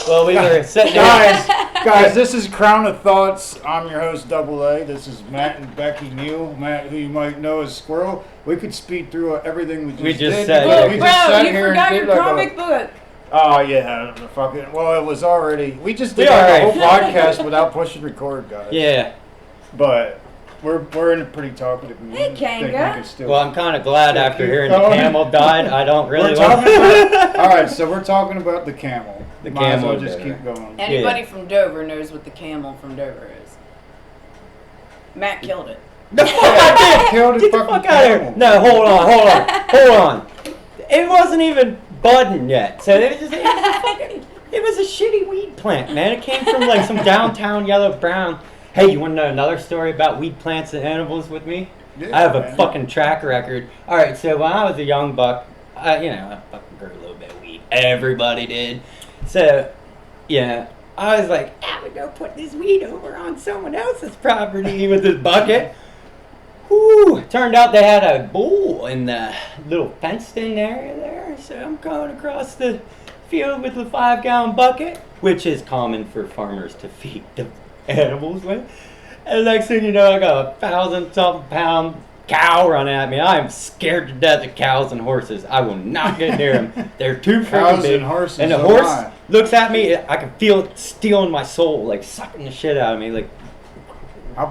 Well, we were sitting Guys, this is Crown of Thoughts. I'm your host, Double A. This is Matt and Becky Neal. Matt, who you might know as Squirrel. We could speed through everything we just did. Said, Look, we bro, just sat you here forgot and your did comic book. Oh, yeah. Fucking, well, it was already... We just did a whole podcast without pushing record, guys. Yeah. But we're in a pretty talkative mood. Hey, Kanga. Well, I'm kind of glad after hearing the camel died. I don't really want to... All right, so we're talking about the camel. The Might camel. as well just keep going. Anybody from Dover knows what the camel from Dover is. Matt killed it. The fuck I did! Killed Get the fuck out of here! No, hold on. It wasn't even budding yet, so it was a shitty weed plant, man. It came from like some downtown yellow brown. Hey, you want to know another story about weed plants and animals with me? Yeah, I have a fucking track record. All right, so when I was a young buck, I fucking grew a little bit of weed. Everybody did. So, yeah, I was like, I'm gonna go put this weed over on someone else's property with this bucket. Whew, turned out they had a bull in the little fenced-in area there. So I'm going across the field with a 5-gallon bucket, which is common for farmers to feed the animals with. And the next thing you know, I got 1,000-something pound cow running at me. I am scared to death of cows and horses. I will not get near them. They're too freaking big. And horses. And the horse looks at me. I can feel it stealing my soul, like sucking the shit out of me, like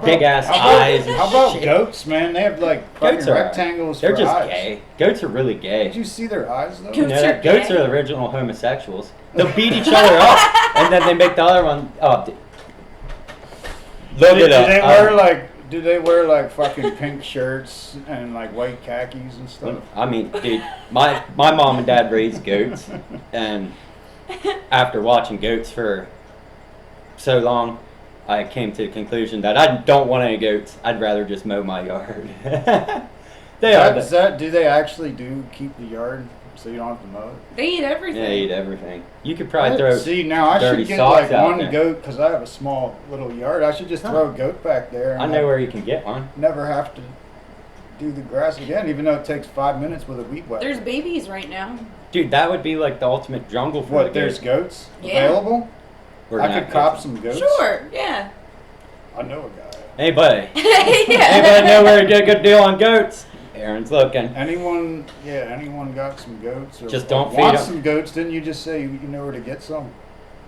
big ass eyes. How about goats, man? They have like fucking rectangles. They're for just eyes. gay. Goats are really gay. Did you see their eyes though? Goats are the original homosexuals. They'll beat each other up, and then they make the other one. Look it up. Do they wear like fucking pink shirts and like white khakis and stuff? I mean, dude, my mom and dad raised goats, and after watching goats for so long, I came to the conclusion that I don't want any goats. I'd rather just mow my yard. Do they actually keep the yard so you don't have to mow it? They eat everything. Yeah, they eat everything. You could probably throw. See, now I should get like one goat because I have a small little yard. I should just throw a goat back there. And I know where you can get one. Never have to do the grass again, even though it takes 5 minutes with a weed whacker. There's babies right now. Dude, that would be like the ultimate jungle for what? There's goats available. I could cop some goats. Sure, yeah. I know a guy. Hey, buddy. Anybody know where to get a good deal on goats? Aaron's looking. Anyone got some goats? Or just don't feed them. Some goats? Didn't you just say you know where to get some?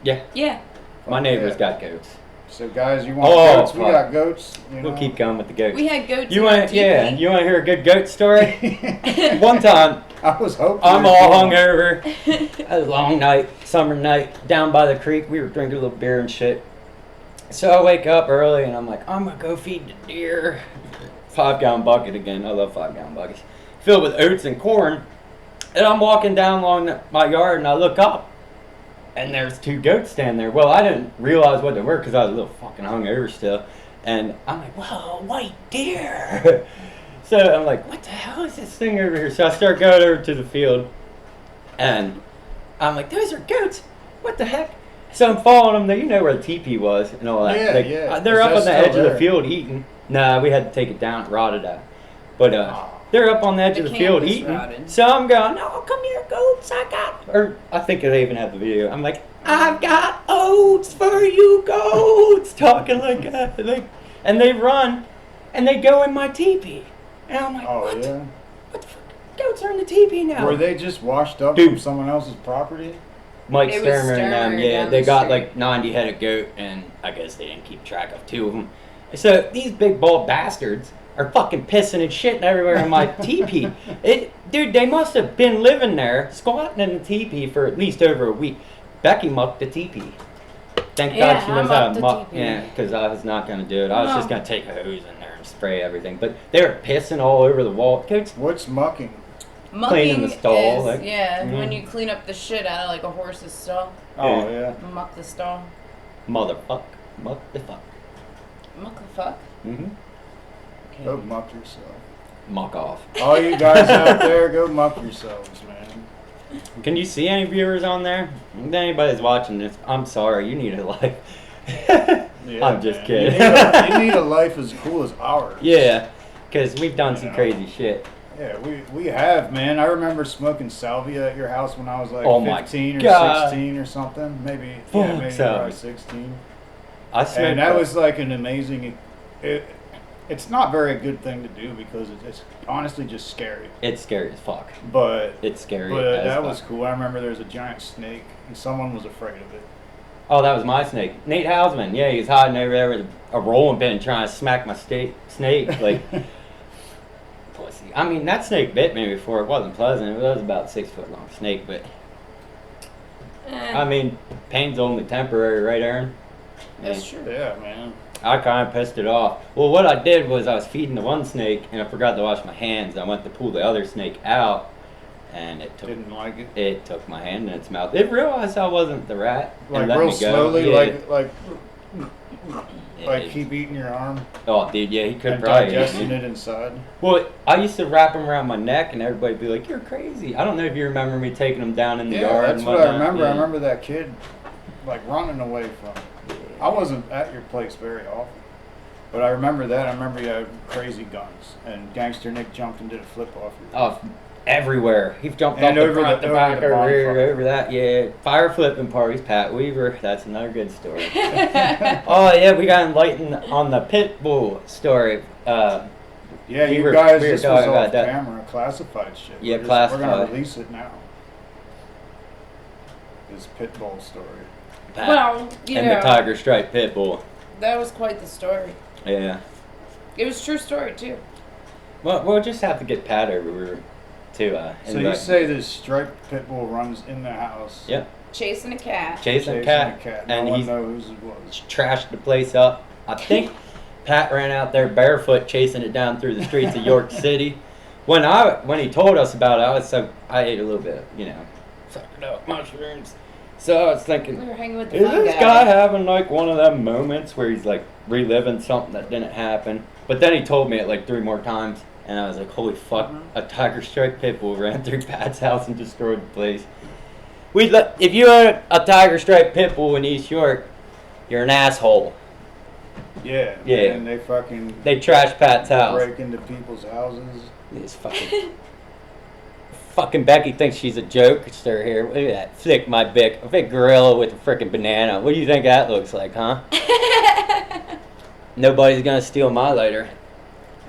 Yeah. Yeah. My neighbor's got goats. So guys, you want goats? We got goats. We'll keep going with the goats. We had goats. You want to hear a good goat story? One time, I was hoping. I'm all hungover. A long night, summer night, down by the creek. We were drinking a little beer and shit. So I wake up early and I'm like, I'm gonna go feed the deer. 5-gallon bucket again. I love 5-gallon buckets. Filled with oats and corn. And I'm walking down along my yard and I look up. And there's 2 goats standing there. Well, I didn't realize what they were because I was a little fucking hungover still. And I'm like, whoa, white deer. So I'm like, what the hell is this thing over here? So I start going over to the field. And I'm like, those are goats. What the heck? So I'm following them. You know where the teepee was and all that. Yeah. They're up on the edge of the field eating. Nah, we had to take it down. It rotted out. But they're up on the edge of the field eating. Rotted. So I'm going, oh, come here, goats. I think they even have the video. I'm like, I've got oats for you, goats. Talking like that. And they run and they go in my teepee. And I'm like, what? Yeah? What the fuck? Goats are in the teepee now. Were they just washed up from someone else's property? Mike Sturmer and them, yeah, they got like 90 head of goat, and I guess they didn't keep track of 2 of them. So these big bald bastards are fucking pissing and shitting everywhere in my teepee. Dude, they must have been living there, squatting in the teepee for at least over a week. Becky mucked the teepee. Thank God she knows how to muck. Yeah, because I was not going to do it. I was just going to take a hose in there and spray everything. But they were pissing all over the wall. What's mucking? Cleaning the stall. Is, when you clean up the shit out of like a horse's stall. Oh, yeah. Muck the stall. Motherfuck. Muck the fuck. Muck the fuck? Mm-hmm. Okay. Go muck yourself. Muck off. All you guys out there, go muck yourselves, man. Can you see any viewers on there? If anybody's watching this, I'm sorry. You need a life. I'm just kidding. You need a life as cool as ours. Yeah, because we've done some crazy shit. Yeah, we have, man. I remember smoking salvia at your house when I was like Oh my 15 or God. 16 or something. Maybe, Fuck maybe salvia. around 16. I smoked And that was like an amazing. It's not very good thing to do because it's honestly just scary. It's scary as fuck. But It's scary. but as that fuck. was cool. I remember there was a giant snake and someone was afraid of it. Oh, that was my snake. Nate Hausman. Yeah, he was hiding over there with a rolling pin trying to smack my snake. Like, pussy. I mean, that snake bit me before. It wasn't pleasant. It was about 6 foot long snake, but I mean, pain's only temporary, right, Aaron? That's true. Yeah, man. I kind of pissed it off. Well, what I did was I was feeding the one snake and I forgot to wash my hands. I went to pull the other snake out, and it took Didn't like it. it took my hand in its mouth. It realized I wasn't the rat. and Like let real me go. slowly, Yeah. like It- keep eating your arm Oh, dude, yeah, he could and probably. digesting it inside. Well, I used to wrap him around my neck, and everybody'd be like, "You're crazy." I don't know if you remember me taking him down in the Yeah, yard. that's and what I whatnot. remember. I Yeah. remember that kid like running away from it. I wasn't at your place very often, but I remember that. I remember you had crazy guns, and Gangster Nick jumped and did a flip off your. Oh, everywhere. He jumped And off the over front, the- the over back, the over bonfire. here, over that. Yeah, fire flipping parties. Pat Weaver. That's another good story. Oh yeah, we got enlightened on the pit bull story. Yeah, we you were- guys, we were this was talking off about that. camera, classified shit. Yeah, We're classified. gonna release it now. This pit bull story. Pat Well, you and know, the tiger stripe pit bull. that was quite the story. Yeah. It was a true story too. Well, we'll just have to get Pat over to. So you invite- say this striped pit bull runs in the house? Yep. Chasing a cat. Chasing a Chasing cat, a cat. and No one he's knows whose it was. trashed the place up. I think Pat ran out there barefoot chasing it down through the streets of York City. When he told us about it, I ate a little bit, sucking up mushrooms. So I was We thinking, were hanging with the is fun this guy having like one of them moments where he's like reliving something that didn't happen? But then he told me it like 3 more times, and I was like, holy fuck, a tiger striped pit bull ran through Pat's house and destroyed the place. If you own a tiger striped pit bull in East York, you're an asshole. Yeah. Yeah. And they fucking They trashed Pat's house. break into people's houses. This fucking Becky thinks she's a jokester here. Look at that. Flick my bick. A big gorilla with a freaking banana. What do you think that looks like, huh? Nobody's gonna steal my lighter.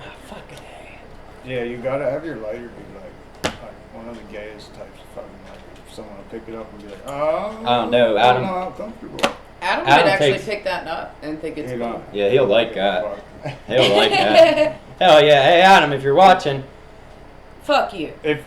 Oh, fucking A. Yeah, you gotta have your lighter be like one of the gayest types of fucking lighters. Someone will pick it up and be like, oh, I don't know, Adam. not comfortable. Adam Adam might actually takes- pick that up and think it's You cool. know, Yeah, he'll like that. fuck. He'll like that. Hell yeah. Hey, Adam, if you're watching, Fuck you. If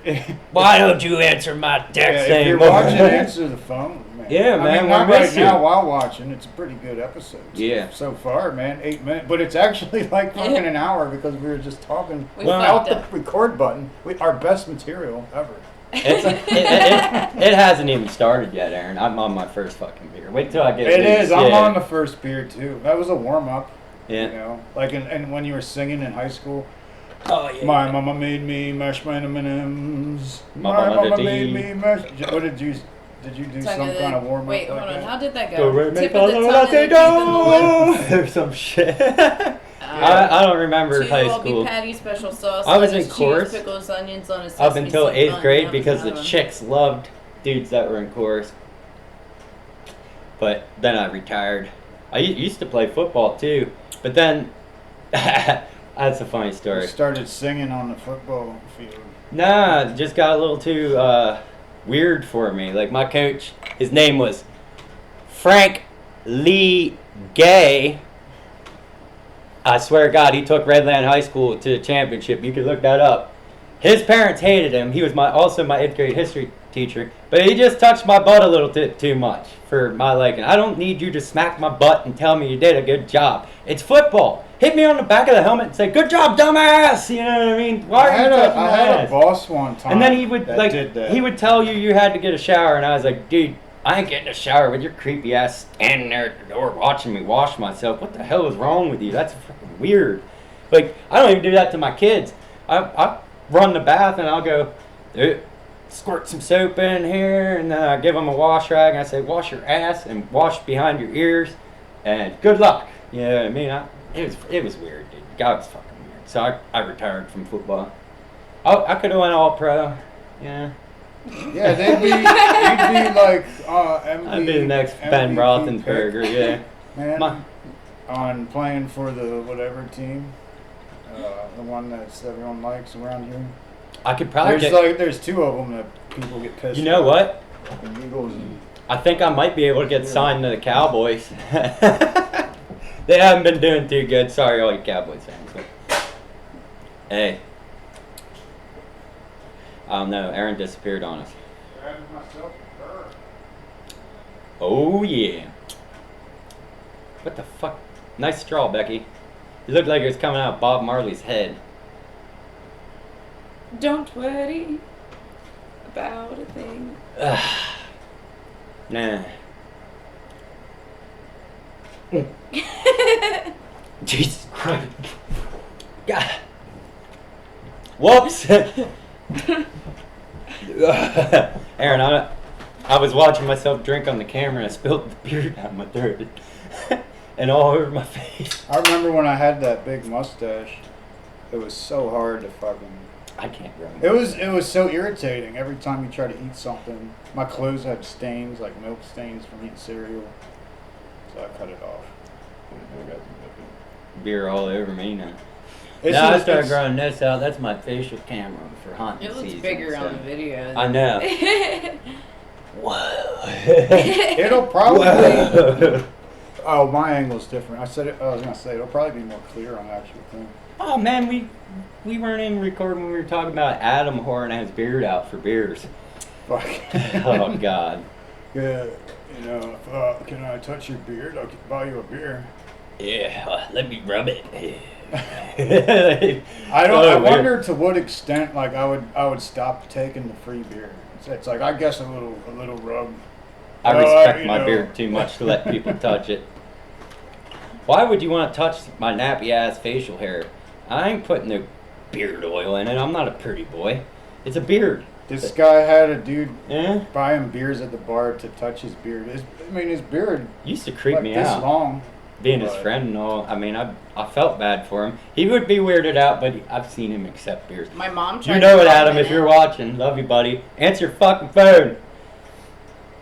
why don't you answer my text if you're anymore? watching, answer the phone, man. Yeah, I man, mean, not we right miss you. now while watching. It's a pretty good episode. Yeah. So far, man, 8 minutes, but it's actually like fucking an hour because we were just talking We without fucked the up. record button. Our best material ever. It hasn't even started yet, Aaron. I'm on my first fucking beer. Wait till I get It loose. is. I'm Yeah. on the first beer too. That was a warm up. Yeah. You know, like and when you were singing in high school, Oh, yeah. my mama made me mashed M&Ms. My My mama mama did. made me mashed. What did you? Did you do Tongue some of kind the- of warm up? Wait, like hold on. that? How did that Do go? re mi Tip fa of the la tongue la and ti the teeth of the wood. do. Or some shit. Uh, I don't remember Two high all school beef patty, special sauce. I was in lettuce, chorus cheese, pickles, onions on a up sesame until seed 8th bun. grade That was because the another one. chicks loved dudes that were in chorus. But then I retired. I used to play football too, but then that's a funny You story. started singing on the football field. Nah, it just got a little too weird for me. Like my coach, his name was Frank Lee Gay. I swear to God, he took Redland High School to the championship. You can look that up. His parents hated him. He was also my 8th grade history teacher, but he just touched my butt a little bit too much for my liking. I don't need you to smack my butt and tell me you did a good job. It's football. Hit me on the back of the helmet and say, "Good job, dumbass." You know what I mean? Why are you touching I my had ass? a boss one time. And then he would that did that. he would tell you had to get a shower, and I was like, dude, I ain't getting a shower with your creepy ass standing there at the door watching me wash myself. What the hell is wrong with you? That's freaking weird. Like, I don't even do that to my kids. I run the bath and I'll go, squirt some soap in here, and then I give them a wash rag and I say, wash your ass and wash behind your ears, and good luck. You know what I mean? It was weird, dude. God was fucking weird. So I retired from football. Oh, I could have went all pro. Yeah. Yeah, you'd be like I'd be the next Ben MVP pick. Roethlisberger. Yeah. Man, on playing for the whatever team, the one that everyone likes around here. I could probably There's two of them that people get pissed. You know what? Fucking Eagles and I think I might be able to get signed to the Cowboys. They haven't been doing too good. Sorry, all you Cowboys fans. But hey. I don't know. Aaron disappeared on us. Oh, yeah. What the fuck? Nice straw, Becky. It looked like it was coming out of Bob Marley's head. Don't worry about a thing. Nah. Jesus Christ. God. Whoops. Aaron, I was watching myself drink on the camera and I spilled the beer down my throat. And all over my face. I remember when I had that big mustache. It was so hard to fucking. I can't grow. It was so irritating. Every time you try to eat something, my clothes had stains, like milk stains from eating cereal. So I cut it off. Beer all over me now. It's Now I just- started it's- growing this out. That's my facial camera for hunting It looks season. bigger so. on the video. I know. Whoa. It'll probably. Whoa. Oh, my angle's different. I was gonna say it'll probably be more clear on the actual thing. Oh man, we weren't even recording when we were talking about Adam Horn and his beard out for beers. Fuck. Oh God. Yeah, you know, can I touch your beard? I'll buy you a beer. Yeah, let me rub it. I wonder to what extent like I would stop taking the free beer. It's like I guess a little rub. I respect you my know. beard too much to let people touch it. Why would you want to touch my nappy ass facial hair? I ain't putting no beard oil in it. I'm not a pretty boy. It's a beard. This guy had a dude Yeah. buy him beers at the bar to touch his beard. His beard Used to creep like me this out. long. Being his but- friend and all. I mean, I felt bad for him. He would be weirded out, but I've seen him accept beers. My mom tried You know to it, rub Adam, in if you're it. watching. Love you, buddy. Answer your fucking phone.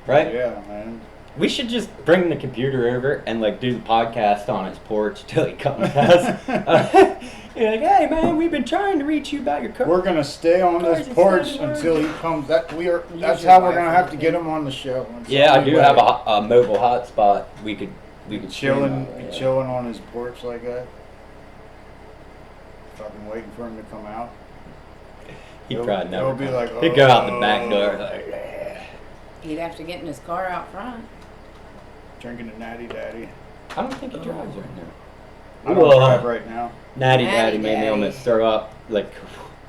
Right? Yeah, man. We should just bring the computer over and like do the podcast on his porch till he comes us. You're like, hey man, we've been trying to reach you about your car. We're gonna stay on this Guys, porch it's not until he working. comes. That's your how we're gonna Wi-Fi have to thing. get him on the show. It's the Yeah, I only do way. have a mobile hotspot. We could chilling, stream on it, yeah. chilling on his porch like that. Fucking waiting for him to come out. He'd He'll- probably never. he'll be come. like, He'd go out the back "Oh." door. Like, yeah. He'd have to get in his car out front. Drinking a natty daddy. I don't think he drives right now. I don't Whoa. drive right now. Natty Natty Daddy made me Daddy. almost throw up. Like,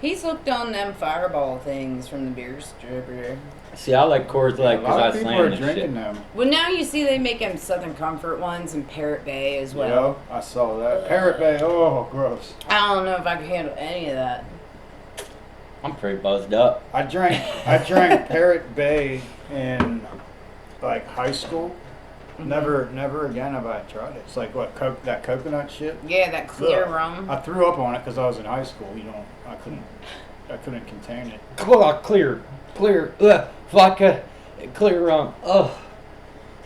He's hooked on them fireball things from the beer distributor. see, I like Coors Light a because lot I of people slam are this drinking shit. them. Well, now you see they make them Southern Comfort ones and Parrot Bay as well. Yeah, I saw that. Parrot Bay. Oh, gross. I don't know if I could handle any of that. I'm pretty buzzed up. I drank Parrot Bay in like high school. Never again have I tried it. It's like what that coconut shit. Yeah, that clear Ugh. rum. I threw up on it because I was in high school. I couldn't contain it. Clear, vodka, clear rum. Oh,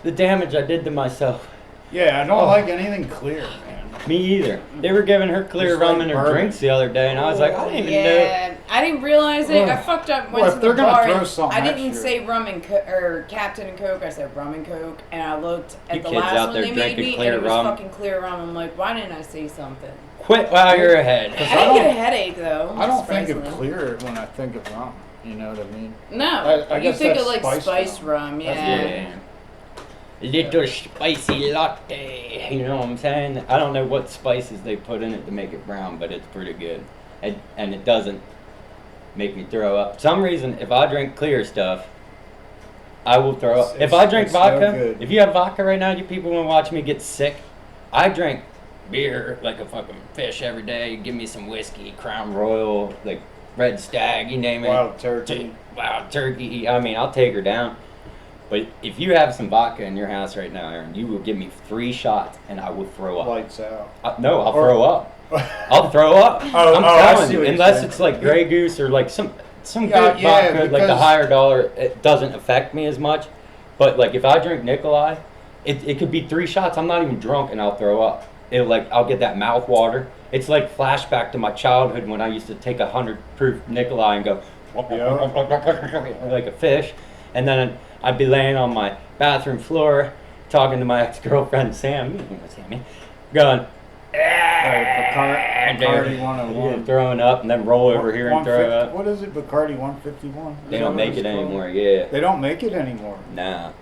the damage I did to myself. Yeah, I don't Oh. like anything clear, man. Me either. They were giving her clear Just rum like in her bourbon. drinks the other day, and I was like, I didn't even know. Yeah, I didn't realize it. I Ugh. fucked up. Well, Went if to they're the gonna bar. throw and something I at didn't you- say rum and or Captain and Coke. I said rum and Coke, and I looked at You the kids last out one there they made drinking me, clear and it was rum. fucking clear rum. I'm like, why didn't I say something? Quit while you're ahead. I I didn't get a don't- headache though. I don't think of surprisingly. clear when I think of rum. You know what I mean? No, I you guess think that's of like spiced spiced rum. rum, That's yeah. Yeah. Little spicy latte. You know what I'm saying? I don't know what spices they put in it to make it brown, but it's pretty good. And it doesn't make me throw up. For some reason, if I drink clear stuff, I will throw up. If I drink it's no vodka, good. if you have vodka right now, you people want to watch me get sick. I drink beer like a fucking fish every day. Give me some whiskey, Crown Royal, like Red Stag, you name it. Wild turkey. Wild turkey. I mean, I'll take her down. But if you have some vodka in your house right now, Aaron, you will give me 3 shots and I will throw up. Lights out. No, I'll Or- throw up. I'll throw up. I'm I telling see you, what you're unless saying. it's like Grey Goose or like some Yeah, good yeah, vodka, like the because- higher dollar, it doesn't affect me as much. But like if I drink Nikolai, it could be 3 shots. I'm not even drunk and I'll throw up. I'll get that mouth water. It's like flashback to my childhood when I used to take 100 proof Nikolai and go like a fish, and then I'd be laying on my bathroom floor talking to my ex-girlfriend Sam, you know Sammy, going. Bacardi 101. Throwing up and then roll over here and throw 150 up. What is it? Bacardi 151? They don't make it anymore, yeah. They don't make it anymore. Nah.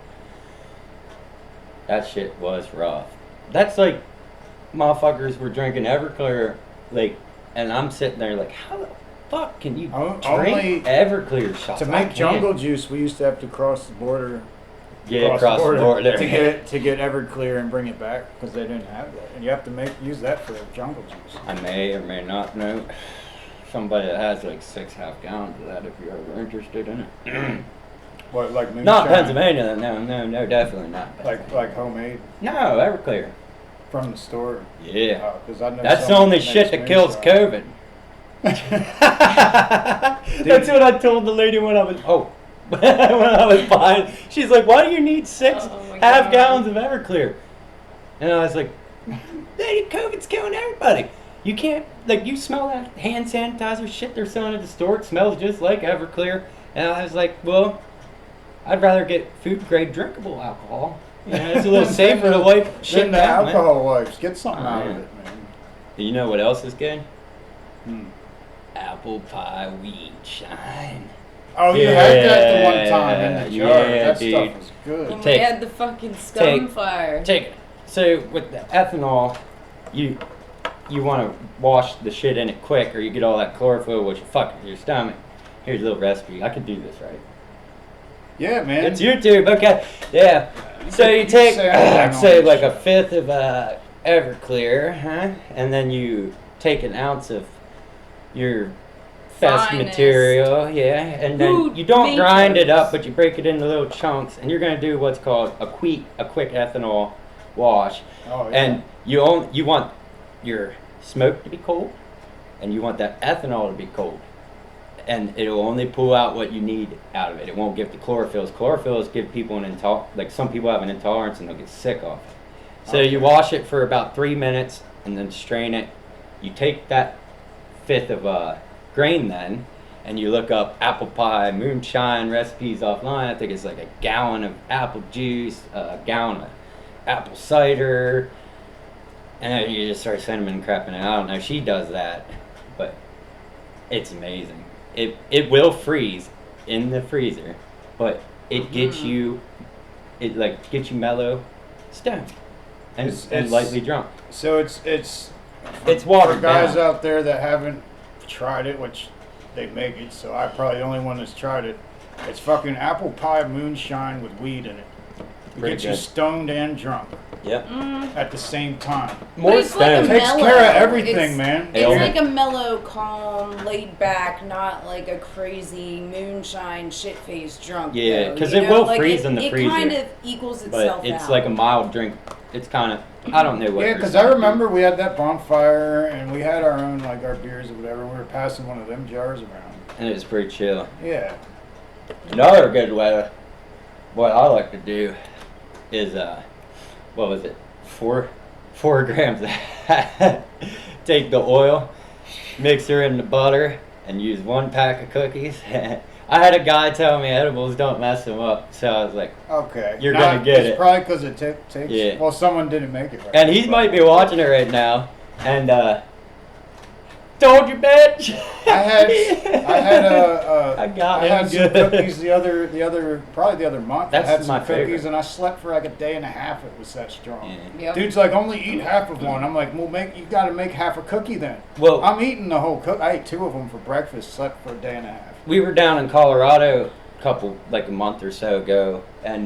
That shit was rough. That's like motherfuckers were drinking Everclear, like, and I'm sitting there like, how the fuck can you drink Everclear shots? To make jungle juice, we used to have to cross the border. Yeah, across the border to get Everclear and bring it back because they didn't have that, and you have to use that for jungle juice. I may or may not know somebody that has like 6 half gallons of that if you're ever interested in it. What, like moonshine? Not Pennsylvania, no, definitely not. Like homemade No, Everclear. from the store. Yeah. 'Cause I know That's the someone only that shit makes that kills moonshine. COVID. That's what I told the lady when I was when I was buying. She's like, "Why do you need 6 half gallons of Everclear?" And I was like, "Lady, COVID's killing everybody. You can't you smell that hand sanitizer shit they're selling at the store. It smells just like Everclear." And I was like, "Well, I'd rather get food grade drinkable alcohol. You know, it's a little safer to wipe shit the down, man." alcohol wipes. Get something out of it, man. You know what else is good? Hmm. Apple pie weed shine. Oh, you had that the one time in the jar. Yeah, that dude. stuff was good. When we Take- had the fucking scum fire. Take it. So with the ethanol, you want to wash the shit in it quick, or you get all that chlorophyll, which will fuck with your stomach. Here's a little recipe. I can do this, right? Yeah, man. It's YouTube. Okay. Yeah. So you take, say, like a 1/5 of Everclear, huh? And then you take an ounce of your fest Finest material, yeah, and then food you don't grind it makers. up, but you break it into little chunks, and you're gonna do what's called a quick ethanol wash, Oh, yeah. and you want your smoke to be cold, and you want that ethanol to be cold, and it'll only pull out what you need out of it. It won't give the chlorophylls. Chlorophylls give people an like some people have an intolerance and they'll get sick off it. So you wash it for about 3 minutes and then strain it. You take that 1/5 of grain then, and you look up apple pie moonshine recipes offline. I think it's like a gallon of apple juice, a gallon of apple cider, and then you just start cinnamon crap in it. I don't know. She does that, but it's amazing. It will freeze in the freezer, but it gets you, gets you mellow, stoned, and It's- lightly drunk. So it's watered for guys down. out there that haven't tried it, which they make it. So I'm probably the only one that's tried it. It's fucking apple pie moonshine with weed in it. It Pretty gets you good. stoned and drunk Yep. at the same time. More it's like a stoned. Takes mellow. care of everything, It's- man. They It's all- like a mellow, calm, laid back, not like a crazy moonshine shit-faced drunk. Yeah, though, 'cause you it know? will Like, freeze in the freezer. It kind of equals But itself it's out. like a mild drink. It's kind of, I don't know what. Yeah, you're because I saying. remember we had that bonfire and we had our own, like our beers or whatever. We were passing one of them jars around. And it was pretty chill. Yeah. Another good way, what I like to do is, what was it? 4 grams. Take the oil, mix her in the butter, and use 1 pack of cookies. I had a guy tell me edibles don't mess them up, so I was like, Okay. You're gonna get it's it. probably because it takes. Yeah. Well, someone didn't make it right. and he might be watching it right now, and told you, bitch. I I had some good. cookies the other month. That's I had some my cookies favorite. and I slept for like a day and a half. It was that strong. Yeah. Yep. Dude's like, only eat half of one. I'm like, well, you got to make half a cookie then. Well, I'm eating the whole cook. I ate 2 of them for breakfast. Slept for a day and a half. we were down in Colorado a month or so ago, and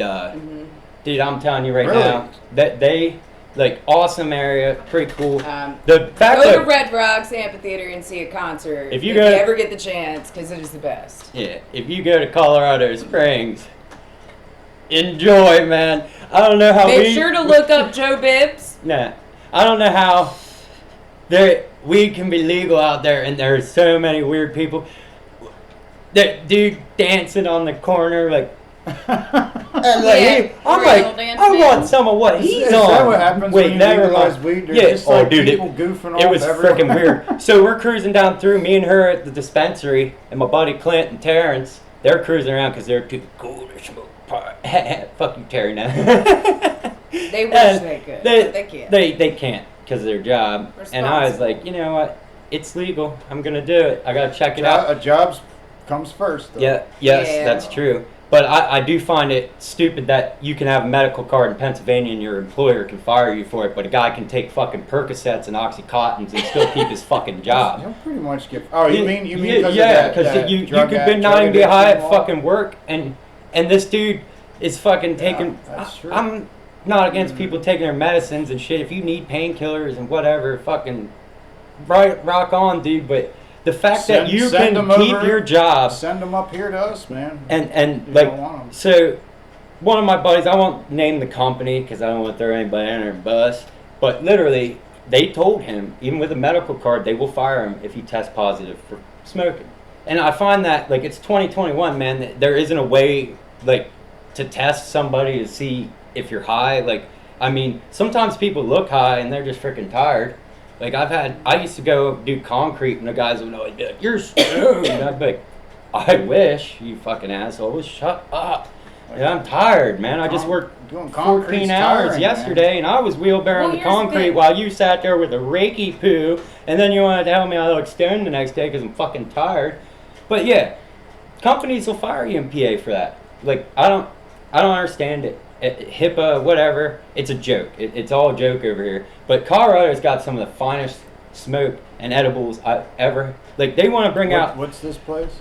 dude, I'm telling you right Really? now that they awesome area, pretty cool. Um, The fact Go to that Red Rocks Amphitheater and see a concert If you if go- you ever get the chance, because it is the best. yeah, if you go to Colorado Springs, enjoy, man. I don't know how Make sure to look up Joe Bibbs. Nah, I don't know how. There, weed can be legal out there, and there's so many weird people. That dude dancing on the corner, like, and like Yeah, I'm real like, dance I man. want some of what he's Is on. that what happens Wait, when you never legalize mind. weed? There's just like people goofing off It was everywhere. freaking weird. So we're cruising down through, me and her at the dispensary, and my buddy Clint and Terrence, they're cruising around because they're too cool to smoke pot. Fuck you, Terry, now. They wish they could, but they can't. They can't because of their job. And I was like, you know what? It's legal. I'm going to do it. I got to check it out. A job comes first. Though. Yeah, yes, Yeah. that's true. But I do find it stupid that you can have a medical card in Pennsylvania and your employer can fire you for it, but a guy can take fucking Percocets and Oxycontins and still keep his fucking job. You'll pretty much get. Oh, you mean because yeah, because you could not even be high at fucking work, and this dude is fucking taking. That's true. I'm not against people taking their medicines and shit. If you need painkillers and whatever, fucking rock on, dude. But the fact that you send can them keep over, your job send them up here to us, man. and You like don't want 'em. so. One of my buddies, I won't name the company because I don't want to throw anybody under the bus, but literally, they told him, even with a medical card, they will fire him if he tests positive for smoking. And I find that, like, it's 2021, man, that there isn't a way, like, to test somebody to see if you're high. Like, I mean, sometimes people look high and they're just freaking tired. Like, I used to go do concrete and the guys would always be like, you're stoned. And I'd be like, I wish, you fucking asshole, shut up. Yeah, I'm tired, man. I just worked Doing 14 hours tiring, yesterday, and I was wheelbarrowing Well, the here's the concrete thing. while you sat there with a reiki poo, and then you want to tell me I look stoned the next day because I'm fucking tired. But yeah, companies will fire you in PA for that. Like, I don't understand it. HIPAA, whatever, it's a joke. It's all a joke over here. But Colorado's got some of the finest smoke and edibles I've ever. Like, they want to bring out. What's this place?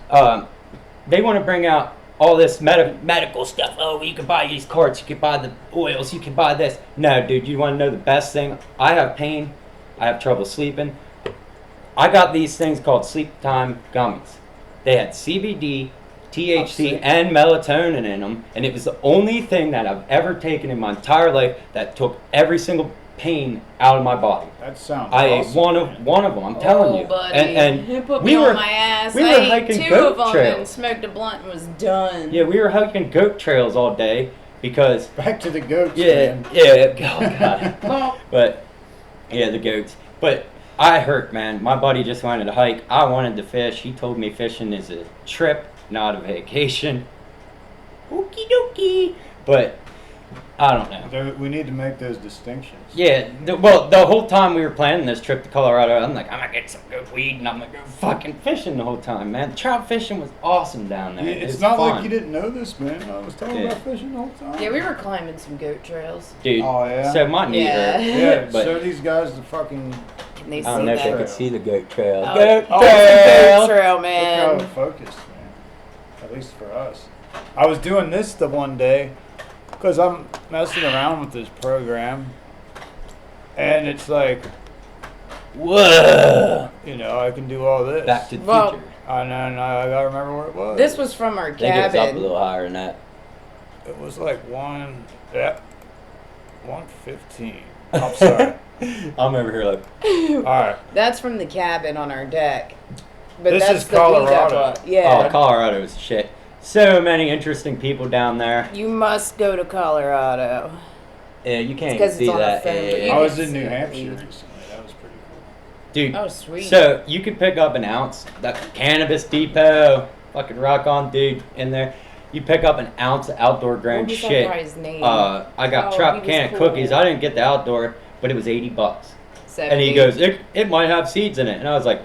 They want to bring out all this medical stuff. Oh, you can buy these carts, you can buy the oils, you can buy this. No, dude, you want to know the best thing? I have pain. I have trouble sleeping. I got these things called sleep time gummies. They had CBD, THC, and melatonin in them, and it was the only thing that I've ever taken in my entire life that took every single pain out of my body. That sounds I awesome. ate one of them. I'm telling you. Buddy. And You put we me were on my ass. we were I ate hiking 2 goat of them trails. and smoked a blunt and was done. Yeah, we were hiking goat trails all day because Back to the goats, yeah, man. yeah, oh god. But yeah, the goats. But I hurt, man. My buddy just wanted to hike. I wanted to fish. He told me fishing is a trip, not a vacation. Okie dokie. But I don't know. We need to make those distinctions. Yeah, the whole time we were planning this trip to Colorado, I'm like, I'm gonna get some good weed and I'm gonna go fucking fishing the whole time, man. Trout fishing was awesome down there. Yeah, It it's was not fun. like you didn't know this, man. I was talking Yeah. about fishing the whole time. Yeah, we were climbing some goat trails. Dude, Oh, yeah? so my knee Yeah. hurt. Yeah, But show these guys the fucking. Can they I see don't know if they that? could see the goat trail. Oh, Goat oh, It's a trail! goat trail, Look how man. focused, man. At least for us. I was doing this the one day because I'm messing around with this program, and it's like, Whoa! you know, I can do all this. Back to the Well, future. I know, I gotta remember where it was. This was from our I think it's up a cabin. little higher than that. It was like 115. I'm sorry. I'm over here like, All right. That's from the cabin on our deck. But This that's is the weed I Colorado. bought. Yeah. oh, Colorado's shit. So many interesting people down there. You must go to Colorado. Yeah, you can't It's 'cause see it's on a that. phone, Yeah, but yeah, you I yeah. was can in see New the Hampshire weed. recently. That was pretty cool. Dude, Oh, sweet. so you could pick up an ounce, that Cannabis Depot, fucking rock on dude in there. You pick up an ounce of outdoor grown What was that shit. guy's name? I got Oh, Tropicana he was cool. cookies. I didn't get the outdoor, but it was $80. 70. And he goes, it might have seeds in it. And I was like,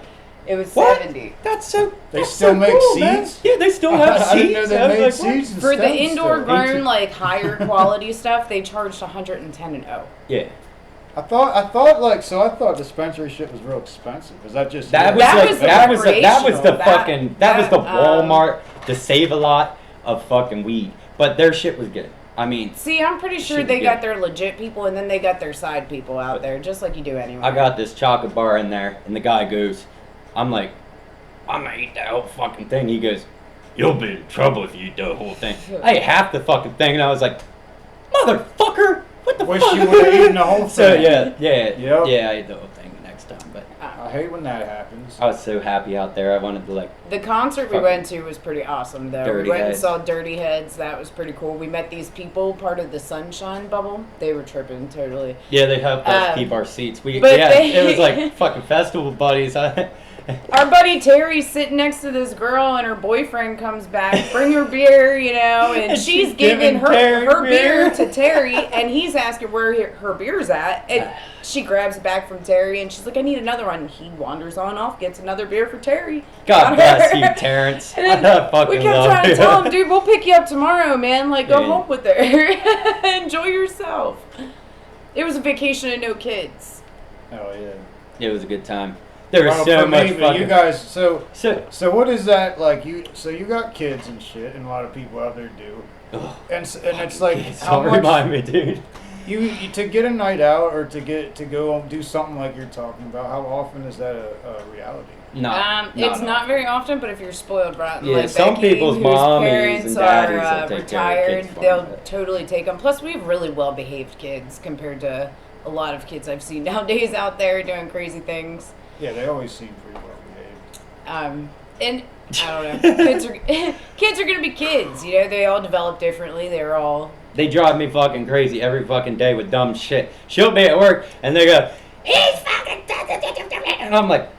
It was what? 70. That's so. They that's still so make cool, man. seeds? Yeah, they still have seeds. I didn't know they I was made like, what? seeds and For the stems indoor still. grown, like higher quality stuff, they charged 110 and oh. Yeah, I thought dispensary shit was real expensive. Is that just that was That like, was the that was the recreational. fucking that was the That, Walmart to save a lot of fucking weed, but their shit was good. I mean, See, I'm pretty sure Should they be got good. their legit people and then they got their side people out there, just like you do anyway. I got this chocolate bar in there, and the guy goes, I'm like, I'm gonna eat that whole fucking thing. He goes, you'll be in trouble if you eat the whole thing. I ate half the fucking thing, and I was like, motherfucker, what the Wish fuck? you would have eaten the whole So thing. yeah, Yep. I ate the whole thing the next time, but I hate when that happens. I was so happy out there. I wanted to The concert we went to was pretty awesome, though. Dirty We went and Heads. saw Dirty Heads. That was pretty cool. We met these people, part of the Sunshine Bubble. They were tripping, totally. Yeah, they helped us keep our seats. but It was like fucking festival buddies. Our buddy Terry's sitting next to this girl, and her boyfriend comes back, bring her beer, and she's giving her beer to Terry, and he's asking where her beer's at, and she grabs it back from Terry, and she's like, I need another one. And he wanders on off, gets another beer for Terry. God bless you, Terrence. And then we kept trying to tell him, dude, we'll pick you up tomorrow, man. Go home with her. Enjoy yourself. It was a vacation and no kids. Oh yeah. It was a good time. There was Well, so for much me, but fucking... you guys, so So, what is that like? So you got kids and shit, and a lot of people out there do, ugh, and it's like how don't much remind me, dude. you to get a night out or to go do something like you're talking about. How often is that a reality? No, It's not very often, but if you're spoiled rotten, Yeah, like some Becky, people's whose mommies parents and daddies are will take retired, care of kids they'll for 'em. totally take them. Plus, we have really well-behaved kids compared to a lot of kids I've seen nowadays out there doing crazy things. Yeah, they always seem pretty well behaved. And I don't know, kids are gonna be kids. They all develop differently. They're all. They drive me fucking crazy every fucking day with dumb shit. She'll be at work and they go, he's fucking... And I'm like,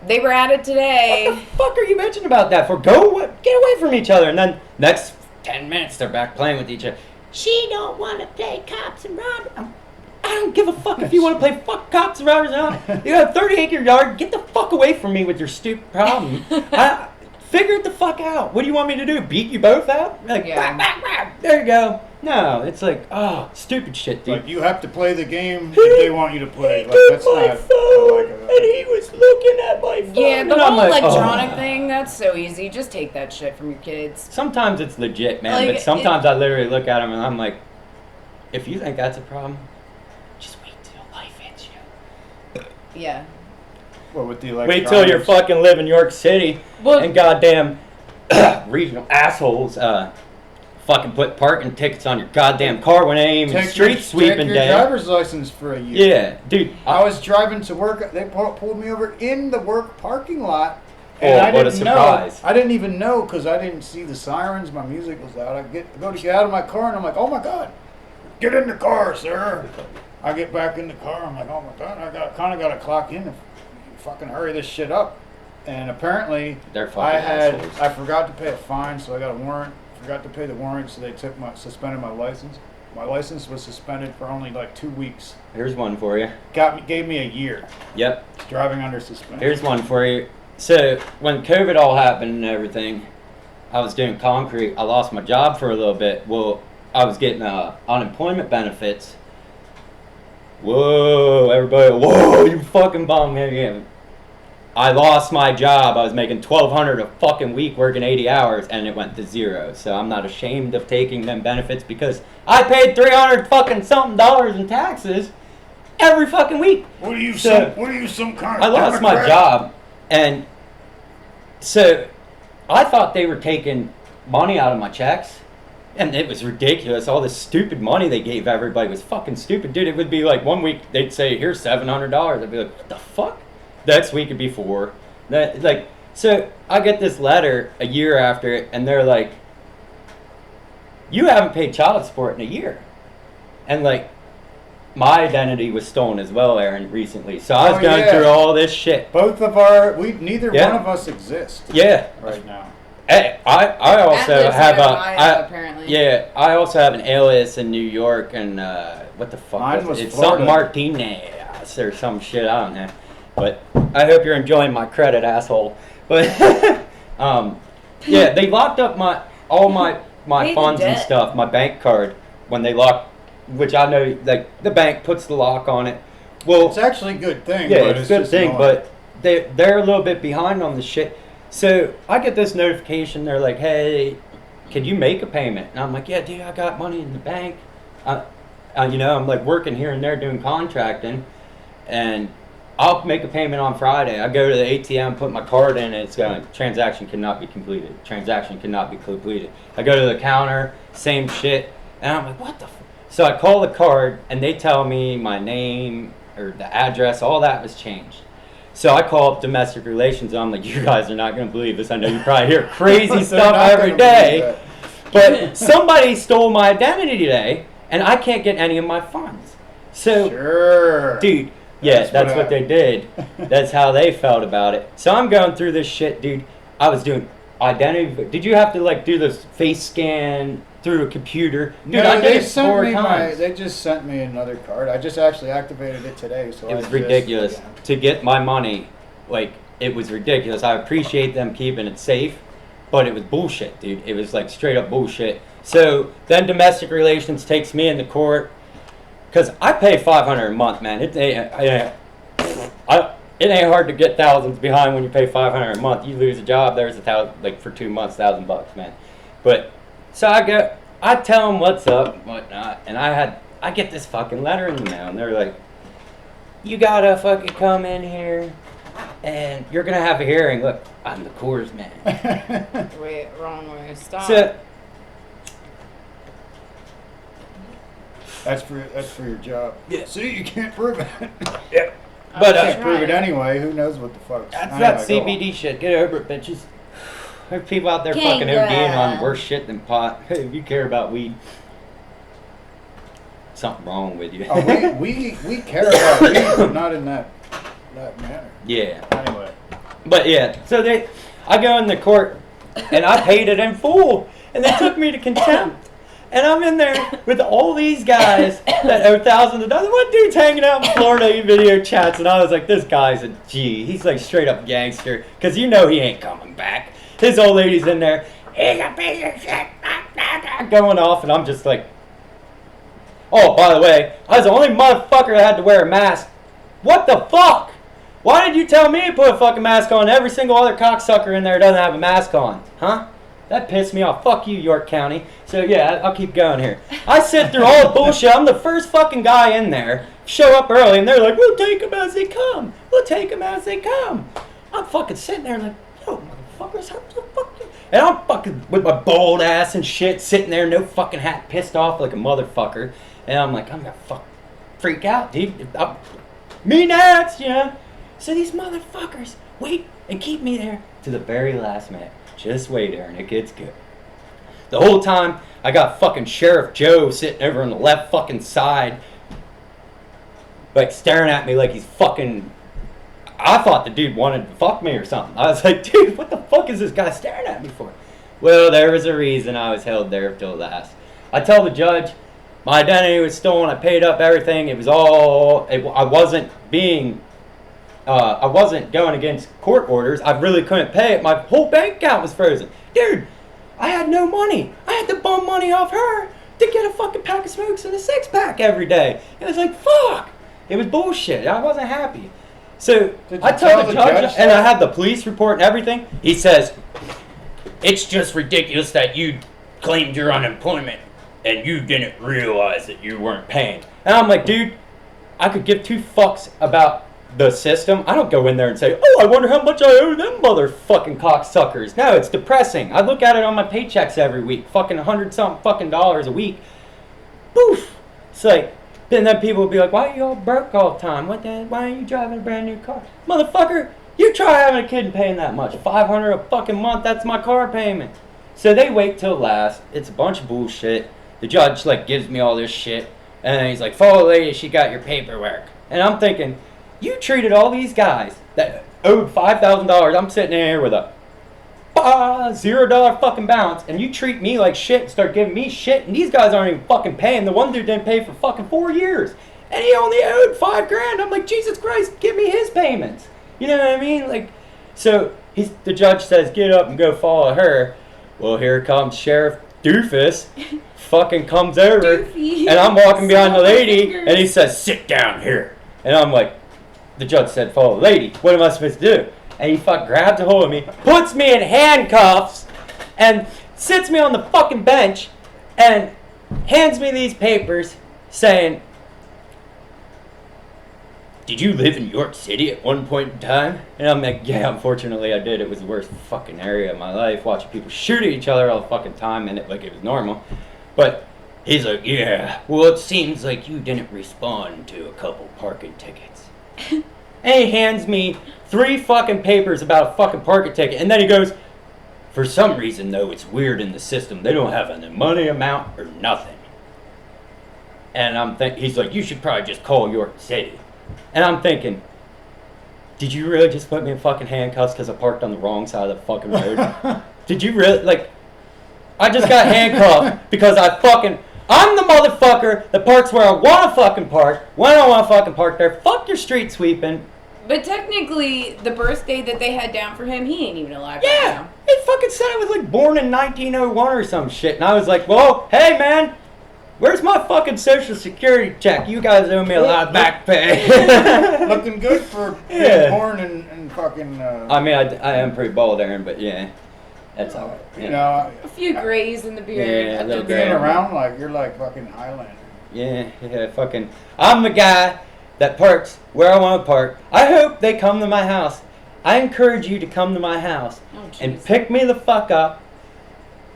They were at it today. what the fuck are you bitching about that for? Get away from each other. And then next 10 minutes they're back playing with each other. She don't want to play cops and robbers. I don't give a fuck if you want to play fuck cops and robbers or not. You got a 30-acre yard. Get the fuck away from me with your stupid problem. Figure it the fuck out. What do you want me to do? Beat you both out? Like, Yeah. bah, bah, bah. There you go. No, it's like, oh, stupid shit, dude. Like you have to play the game that they want you to play. Like that's my not phone, like and he was looking at my phone. Yeah, the and I'm whole like, electronic oh. thing, that's so easy. Just take that shit from your kids. Sometimes it's legit, man, Like, but sometimes I literally look at him and I'm like, if you think that's a problem, just wait till life hits you. Yeah. What with the Wait till you fucking live in York City Well- and goddamn regional assholes fucking put parking tickets on your goddamn car when it ain't even street sweeping take your day. driver's license for a year. Yeah, dude. I was driving to work. They pulled me over in the work parking lot. Oh, And I what a didn't surprise. know. I didn't even know because I didn't see the sirens. My music was out. I go to get out of my car and I'm like, oh my God, get in the car, sir. I get back in the car. I'm like, oh my God, I kind of got to clock in and fucking hurry this shit up. And apparently, They're fucking assholes. I forgot to pay a fine, so I got a warrant. Forgot to pay the warrant, so they suspended my license. My license was suspended for only like 2 weeks. Here's one for you. Gave me a year Yep. driving under suspension. Here's one for you. So when COVID all happened and everything, I was doing concrete. I lost my job for a little bit. Well, I was getting unemployment benefits. Whoa, everybody! Whoa, you fucking bum! I lost my job. I was making $1,200 a fucking week working 80 hours, and it went to zero. So I'm not ashamed of taking them benefits because I paid $300 fucking something dollars in taxes every fucking week. What are you So, some kind of I lost my Democrat? job, and so I thought they were taking money out of my checks, and it was ridiculous. All this stupid money they gave everybody was fucking stupid, dude. It would be like 1 week they'd say, "Here's $700." I'd be like, "What the fuck?" Next week it'd be $4. That like so I get this letter a year after it, and they're like, "You haven't paid child support in a year," and like. My identity was stolen as well, Aaron, recently. So I was going through all this shit. Both of neither Yeah. one of us exist Yeah. right now. Hey, I also Atlas have and Maya, apparently. Yeah, I also have an alias in New York, and what the fuck Mine was was it? It's Florida. something Martinez or some shit, I don't know. But I hope you're enjoying my credit, asshole. But yeah, they locked up all my Pay the funds and debt. stuff, my bank card when they locked, which I know like the bank puts the lock on it. Well, It's actually a good thing. yeah, but it's a good just thing, annoying. but they're a little bit behind on the shit. So I get this notification. They're like, "Hey, could you make a payment?" And I'm like, "Yeah, dude, I got money in the bank." I'm like working here and there doing contracting, and I'll make a payment on Friday. I go to the ATM, put my card in, and it's going, transaction cannot be completed. Transaction cannot be completed. I go to the counter, same shit, and I'm like, what the fuck? So I call the card, and they tell me my name or the address, all that was changed. So I call up domestic relations. And I'm like, you guys are not going to believe this. I know you probably hear crazy They're stuff not every gonna day. believe But somebody stole my identity today, and I can't get any of my funds. So, Sure. dude, yeah, that's what they did. That's how they felt about it. So I'm going through this shit, dude. I was doing identity. Did you have to like do this face scan through a computer? Dude, No, I did they it sent 4 me times. they just sent me another card. I just actually activated it today, so It was I just- ridiculous yeah. to get my money. Like, it was ridiculous. I appreciate them keeping it safe, but it was bullshit, dude. It was like straight up bullshit. So then domestic relations takes me into court because I pay $500 a month, man. It ain't hard to get thousands behind when you pay $500 a month. You lose a job, there's like for 2 months, $1,000, man. But so I tell them what's up and whatnot, and I get this fucking letter in the mail, and they're like, you gotta fucking come in here, and you're gonna have a hearing. Look, I'm the Coors man. Wait, wrong way. Stop. So, That's for your job. Yeah. See, you can't prove it. yeah. I'm But Can't trying. prove it anyway. Who knows what the fuck? that's Anyway, that go on. CBD shit. Get over it, bitches. There's people out there Can't fucking go ODing on on. worse shit than pot. If you care about weed, something wrong with you. Oh, we care about weed, but not in that manner. Yeah. Anyway. But yeah, so I go in the court, and I paid it in full, and they took me to contempt. And I'm in there with all these guys that owe thousands of dollars. One dude's hanging out in Florida in video chats, and I was like, this guy's a G. He's like straight up gangster, because you know he ain't coming back. His old lady's in there, he's a piece of shit, going off, and I'm just like, oh, by the way, I was the only motherfucker that had to wear a mask. What the fuck? Why did you tell me to put a fucking mask on? Every single other cocksucker in there doesn't have a mask on, huh? That pissed me off. Fuck you, York County. So yeah, I'll keep going here. I sit through all the bullshit. I'm the first fucking guy in there. Show up early, and they're like, we'll take them as they come. We'll take them as they come. I'm fucking sitting there like, yo, motherfuckers, how the fuck you? And I'm fucking with my bald ass and shit, sitting there, no fucking hat, pissed off like a motherfucker. And I'm like, I'm gonna freak out, dude. Me next, you know? So these motherfuckers wait and keep me there to the very last minute. Just wait there and it gets good. The whole time, I got fucking Sheriff Joe sitting over on the left fucking side, like staring at me like he's fucking... I thought the dude wanted to fuck me or something. I was like, dude, what the fuck is this guy staring at me for? Well, there was a reason I was held there till last. I tell the judge, my identity was stolen, I paid up everything, it was all... I wasn't going against court orders. I really couldn't pay it. My whole bank account was frozen. Dude, I had no money. I had to bum money off her to get a fucking pack of smokes and a 6-pack every day. It was like, fuck. It was bullshit. I wasn't happy. So Did you I tell tell the the judge, judge and I that? have the police report and everything. He says, it's just ridiculous that you claimed your unemployment and you didn't realize that you weren't paying. And I'm like, dude, I could give 2 fucks about the system. I don't go in there and say, oh, I wonder how much I owe them motherfucking cocksuckers. No, it's depressing. I look at it on my paychecks every week. Fucking $100-something fucking dollars a week. Poof. It's like, and then people will be like, why are you all broke all the time? Why aren't you driving a brand new car? Motherfucker, you try having a kid and paying that much. $500 a fucking month, that's my car payment. So they wait till last. It's a bunch of bullshit. The judge like gives me all this shit. And then he's like, follow lady, she got your paperwork. And I'm thinking, you treated all these guys that owed $5,000. I'm sitting in here with a $0 fucking balance, and you treat me like shit and start giving me shit, and these guys aren't even fucking paying. The one dude didn't pay for fucking 4 years, and he only owed $5,000. I'm like, Jesus Christ, give me his payments. You know what I mean? Like, so the judge says, get up and go follow her. Well, here comes Sheriff Doofus. Fucking comes over, Doofy. and I'm walking behind the Snap my lady, fingers. and he says, sit down here. And I'm like, the judge said, follow the lady. What am I supposed to do? And he fucking grabs a hold of me, puts me in handcuffs, and sits me on the fucking bench, and hands me these papers saying, did you live in York City at one point in time? And I'm like, yeah, unfortunately I did. It was the worst fucking area of my life, watching people shoot at each other all the fucking time, and it like it was normal. But he's like, yeah, well, it seems like you didn't respond to a couple parking tickets. And he hands me 3 fucking papers about a fucking parking ticket, and then he goes, for some reason though, it's weird in the system. They don't have an money amount or nothing. And I'm thinking, he's like, you should probably just call York City. And I'm thinking, did you really just put me in fucking handcuffs because I parked on the wrong side of the fucking road? Did you really, like, I just got handcuffed because I'm the motherfucker that parks where I want to fucking park, when I want to fucking park there. Fuck your street sweeping. But technically, the birthday that they had down for him, he ain't even alive right Yeah, now. he fucking said I was like born in 1901 or some shit. And I was like, well, hey man, where's my fucking social security check? You guys owe me a lot of back pay. Looking good for being born in fucking... I mean, I am pretty bald, Aaron, but yeah. That's all right. You know... A few grays in the beard. Yeah, a little Being gray. around like you're like fucking Highlander. Yeah, fucking... I'm the guy that parks where I want to park. I hope they come to my house. I encourage you to come to my house and pick me the fuck up.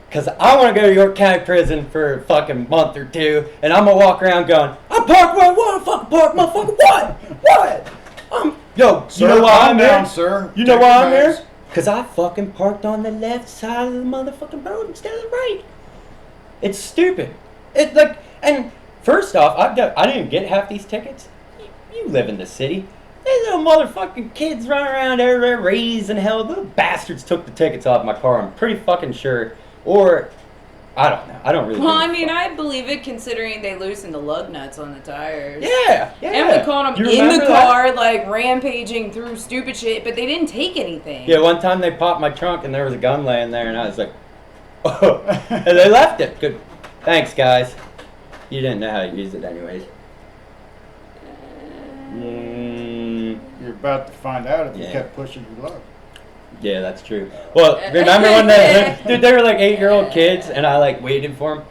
Because I want to go to York County Prison for a fucking month or 2. And I'm going to walk around going, I park where I want to fucking park, motherfucker. What? Yo, Sir, you know why I'm down, here? sir. You know Take why your I'm bags. here? Because I fucking parked on the left side of the motherfucking road instead of the right. It's stupid. It's like, and first off, I didn't get half these tickets. You live in the city. These little motherfucking kids running around everywhere raising hell. Little bastards took the tickets off my car, I'm pretty fucking sure. Or, I don't know. I don't really Well, give a I mean, fuck. I believe it considering they loosened the lug nuts on the tires. Yeah. And we caught them You in the remember that? car, like, rampaging through stupid shit, but they didn't take anything. Yeah, one time they popped my trunk and there was a gun laying there and I was like, oh. And they left it. Good. Thanks, guys. You didn't know how to use it anyways. You're about to find out if you Yeah. kept pushing your luck. Yeah, that's true. Well, remember when they were like 8-year-old kids and I like waited for them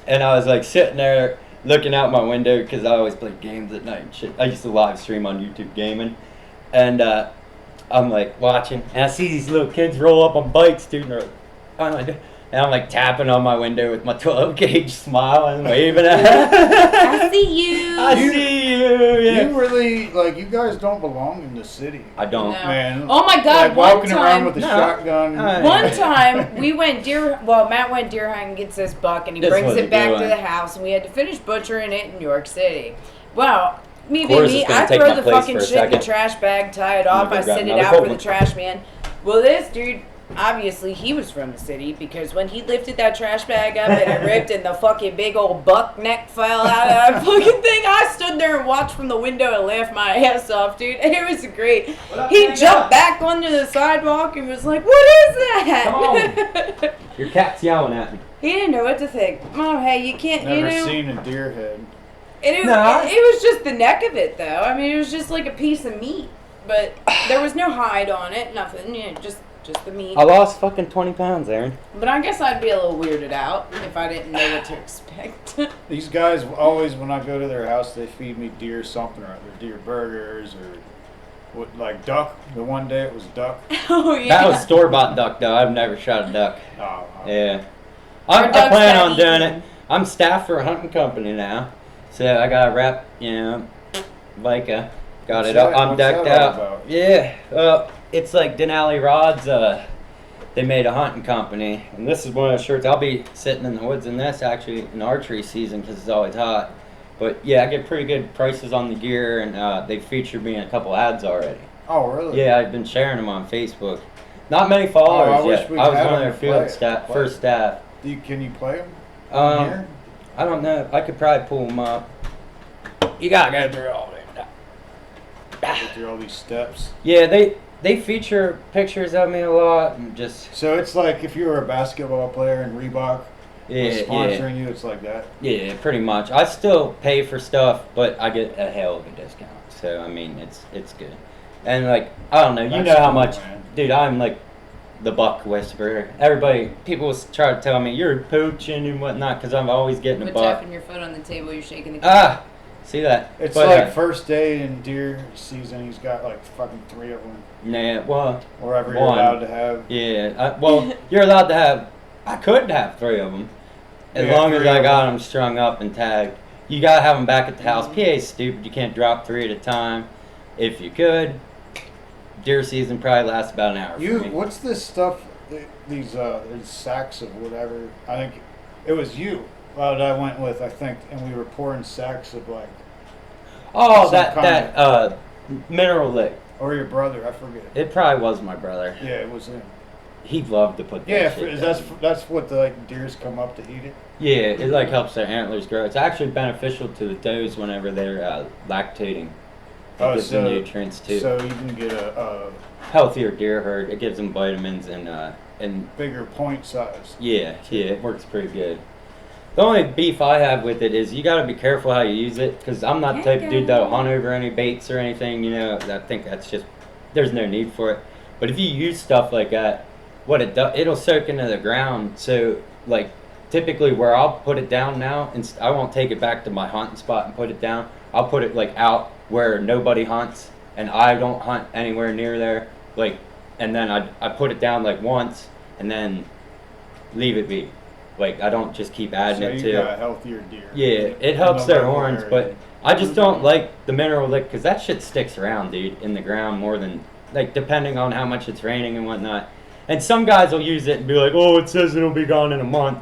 and I was like sitting there looking out my window because I always play games at night and shit. I used to live stream on YouTube gaming and I'm like watching and I see these little kids roll up on bikes, dude, and they're like, oh my God. And I'm like tapping on my window with my 12 gauge smile and waving at I see you. I see you. Yeah. You really, like, you guys don't belong in the city. I don't. No. Man. Oh my God, Like one walking time- around with a No. shotgun. One time, we went Matt went deer hunting and gets this buck, and he This brings was a it back good to one. the house, and we had to finish butchering it in New York City. Well, me Of course being me, it's gonna I take throw my the place fucking for a shit in the second. trash bag, tie it off, gonna I grab send it another out for cold the one. trash man. Well, this dude, obviously, he was from the city, because when he lifted that trash bag up and it ripped and the fucking big old buck neck fell out of that fucking thing, I stood there and watched from the window and laughed my ass off, dude. And it was great. He jumped back onto the sidewalk and was like, what is that? Your cat's yelling at me. He didn't know what to think. Oh, hey, you can't, Never you know. seen a deer head. And it was just the neck of it, though. I mean, it was just like a piece of meat. But there was no hide on it, nothing. You know, just the meat. I lost fucking 20 pounds, Aaron. But I guess I'd be a little weirded out if I didn't know what to expect. These guys always, when I go to their house, they feed me deer something or other. Deer burgers or what, like duck. The one day it was duck. Oh, yeah. That was store-bought duck, though. I've never shot a duck. Oh, Yeah. Our I duck's plan got on doing eaten. it. I'm staff for a hunting company now. So I got a rep, you know, Leica. Got What's it up. that- I'm what's decked that all out. about? Yeah. Well, it's like Denali Rods. They made a hunting company. And this is one of the shirts. I'll be sitting in the woods in this, actually, in archery season because it's always hot. But yeah, I get pretty good prices on the gear, and they featured me in a couple ads already. Oh, really? Yeah, I've been sharing them on Facebook. Not many followers I wish yet. we I was had one of them their to field play. staff, Play. first staff. Can you play them? Um, I don't know. I could probably pull them up. You gotta go through all that. Go through all these steps. Yeah, they feature pictures of me a lot and just So it's like if you were a basketball player and Reebok was yeah, sponsoring you, it's like that. yeah, pretty much. I still pay for stuff, but I get a hell of a discount. So I mean, it's good. And like I don't know, you That's know how cool, much, man. dude. I'm like the buck whisperer. People try to tell me you're poaching and whatnot because I'm always getting a Quit buck. tapping your foot on the table, you're shaking the Ah, see that? It's But, like first day in deer season, he's got like fucking 3 of them. nah, well, Wherever you're One. allowed to have. yeah. Well, you're allowed to have. I could have 3 of them, as Yeah, long as 3 I of got them. them strung up and tagged. You gotta have them back at the house. PA's stupid. You can't drop 3 at a time. If you could, deer season probably lasts about an hour. You, for me. what's this stuff? These sacks of whatever. I think it was you that I went with. I think, and we were pouring sacks of like. Oh, some that kind that mineral lick. Or your brother, I forget. It probably was my brother. Yeah, it was him. He loved to put that Yeah, shit that's what the like deers come up to eat it. Yeah, it like helps their antlers grow. It's actually beneficial to the does whenever they're lactating. It gives them nutrients too. So you can get a healthier deer herd. It gives them vitamins and bigger point size. Yeah, it works pretty good. The only beef I have with it is you got to be careful how you use it, because I'm not the type of dude that'll hunt over any baits or anything. You know, I think that's just, there's no need for it. But if you use stuff like that, what it does, it'll soak into the ground. So like typically where I'll put it down now, and I won't take it back to my hunting spot and put it down. I'll put it like out where nobody hunts and I don't hunt anywhere near there. Like, and then I put it down like once and then leave it be. Like, I don't just keep adding it to. So you got healthier deer. Yeah, it helps their horns, but I just don't like the mineral lick, because that shit sticks around, dude, in the ground more than, like, depending on how much it's raining and whatnot. And some guys will use it and be like, oh, it says it'll be gone in a month.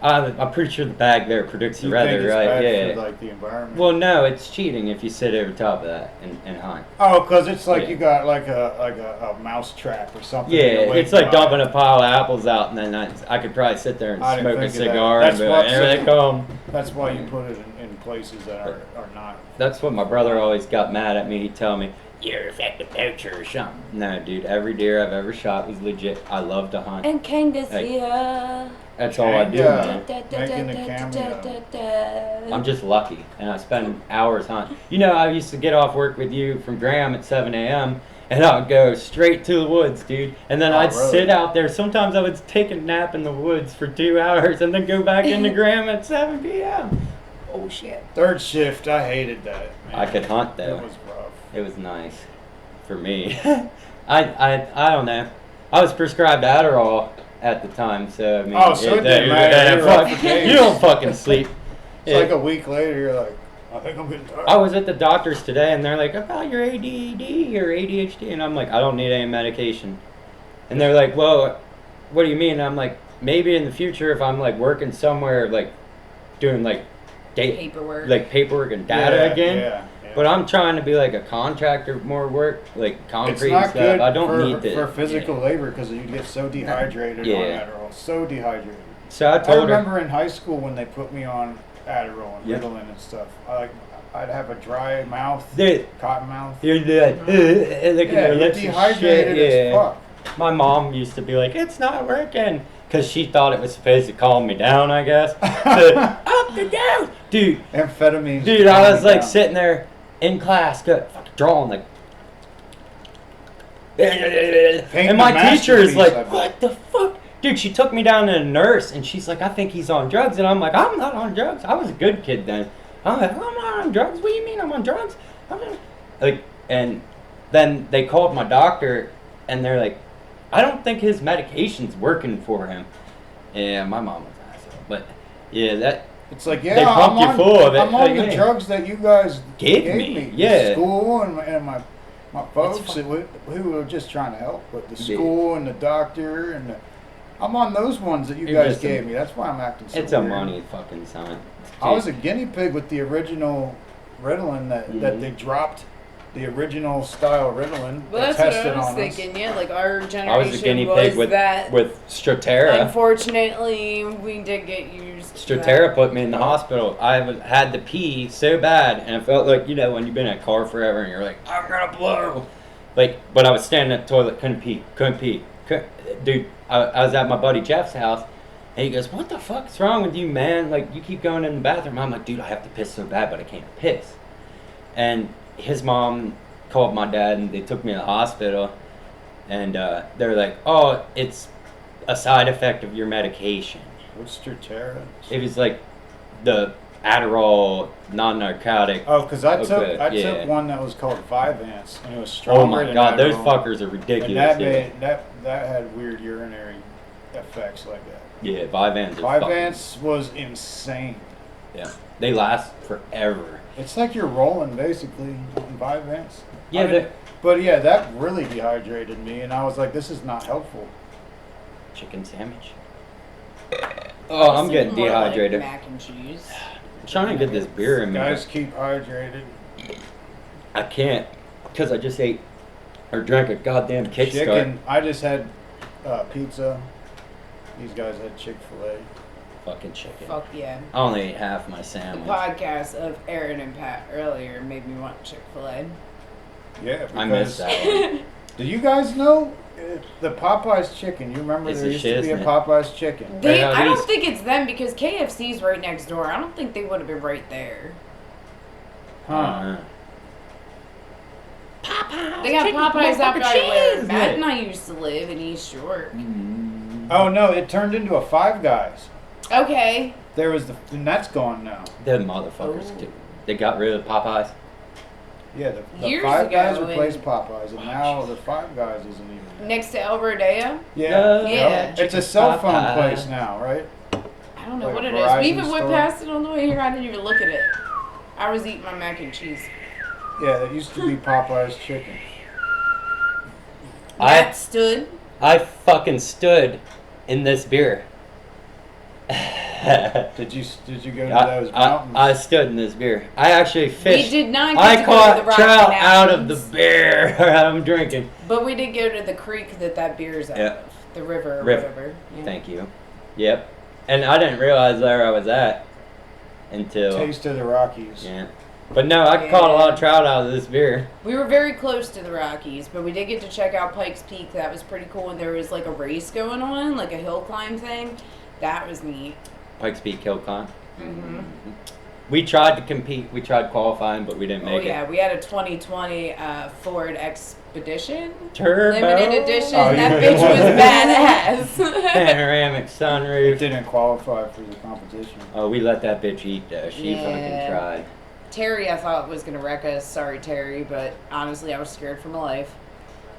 I'm pretty sure the bag there predicts the weather, right? Bad for, like, the environment. Well, no, it's cheating if you sit over top of that and hunt. Oh, because it's like you got like a mouse trap or something. Yeah, it's like dumping a pile of apples out, and then I could probably sit there and smoke a cigar and be like, here they come. That's why you put it in places that are not. That's what my brother always got mad at me. He'd tell me, you're a fucking poacher or something. No, dude, every deer I've ever shot was legit. I love to hunt. And Kangas here. That's all I do, man. Making the cameo. I'm just lucky, and I spend hours hunting. You know, I used to get off work with you from Graham at 7 a.m., and I would go straight to the woods, dude. And then I'd sit out there. Sometimes I would take a nap in the woods for 2 hours and then go back into Graham at 7 p.m. Oh, shit. Third shift, I hated that, man. I could hunt, though. It was rough. It was nice for me. I don't know. I was prescribed Adderall at the time, so I mean, it didn't matter. You don't fucking sleep. It's like a week later, you're like, I think I'm getting tired. I was at the doctor's today, and they're like, about your ADD or ADHD, and I'm like, I don't need any medication. And they're like, well, what do you mean? And I'm like, maybe in the future, if I'm like working somewhere, like doing like paperwork and data again. Yeah. But I'm trying to be like a contractor, more work, like concrete and stuff. Good I don't need for physical labor, because you get so dehydrated on Adderall. So dehydrated. So I remember in high school when they put me on Adderall and Ritalin and stuff. I'd have a dry mouth, cotton mouth. You're dehydrated as fuck. My mom used to be like, "It's not working," because she thought it was supposed to calm me down, I guess. Up and down, dude. Amphetamines. Dude, I was like sitting there in class, fucking drawing like, and my teacher is like, "What the fuck?" Dude, she took me down to a nurse, and she's like, I think he's on drugs. And I'm like, I'm not on drugs. I was a good kid then. I'm like, I'm not on drugs. What do you mean I'm on drugs? And then they called my doctor, and they're like, I don't think his medication's working for him. Yeah, my mom was an asshole. But, yeah, that... It's like, they pump you full of it. I'm on the drugs that you guys gave me. Yeah. School and my folks who were just trying to help. But the school and the doctor and I'm on those ones that you guys gave me. That's why I'm acting so It's weird. a money fucking sign. I was a guinea pig with the original Ritalin that they dropped. The original style Ritalin. Well, that's what I was thinking. Yeah, like our generation I was a guinea pig with Stratera. Unfortunately, we did get used. Stratera put me in the hospital. I had to pee so bad, and it felt like, you know, when you've been in a car forever and you're like, I'm gonna blow. Like, but I was standing at the toilet, couldn't pee. Dude, I was at my buddy Jeff's house, and he goes, what the fuck's wrong with you, man? Like, you keep going in the bathroom. I'm like, dude, I have to piss so bad, but I can't piss. And his mom called my dad, and they took me to the hospital, and they're like, oh, it's a side effect of your medication. What's Stratera? It was like the Adderall non-narcotic. Oh, because I took one that was called Vyvanse, and it was stronger. Oh my god, those fuckers are ridiculous. And that had weird urinary effects like that. Yeah, Vyvanse. Vyvanse was insane. Yeah, they last forever. It's like you're rolling basically in Vyvanse. Yeah, but yeah, that really dehydrated me, and I was like, this is not helpful. chicken sandwich. Oh, I'm getting More like dehydrated. mac and cheese. I'm trying to get this beer in me. Guys, keep hydrated. I can't because I just ate or drank a goddamn kickstart. Chicken. I just had pizza. These guys had Chick-fil-A. Fucking chicken. Fuck yeah. I only ate half my The sandwich. podcast of Aaron and Pat earlier made me want Chick-fil-A. Yeah, I missed because that one. do you guys know the Popeyes chicken? You remember It's there a used shit, to be a isn't it? Popeyes chicken. They, Right out I don't east. think it's them because KFC's right next door. I don't think they would have been right there. Huh. Popeyes. They got chicken, Popeyes out motherfucking by where cheese, Matt and mate. I used to live in East York. Oh no, it turned into a Five Guys. Okay. There was and that's gone now. The motherfuckers, Oh. too. They got rid of Popeyes. Yeah, the Years Five Guys ago, replaced and- Popeyes, and now the Five Guys isn't even. Next to El Rodeo? Yeah, Yeah. It's a cell phone Popeyes. place now, right? I don't know Like what a it is. Verizon We even went store? past it on the way here. I didn't even look at it. I was eating my mac and cheese. Yeah, that used to be Popeyes chicken. Matt stood. I fucking stood in this beer. Did you go to those mountains? I stood in this beer. I actually fished. We did not get I to go to caught the Rocky trout out of the Mountains. beer I'm drinking. But we did go to the creek that beer's out Yeah. of. The river or River. whatever. Yeah. Thank you. Yep. And I didn't realize where I was at until. Taste of the Rockies. Yeah. But no, I caught a lot of trout out of this beer. We were very close to the Rockies, but we did get to check out Pikes Peak. That was pretty cool. And there was like a race going on, like a hill climb thing. That was neat. Pikes Peak Hill Climb. Mm-hmm. We tried to compete. We tried qualifying, but we didn't Oh make yeah, it. we had a 2020 Ford Expedition. Turbo. Limited edition. Oh, That you bitch did was badass. Panoramic It sunroof. didn't qualify for the competition. Oh, we let that bitch eat though. She Yeah. fucking tried. Terry, I thought was gonna wreck us. Sorry, Terry, but honestly, I was scared for my life.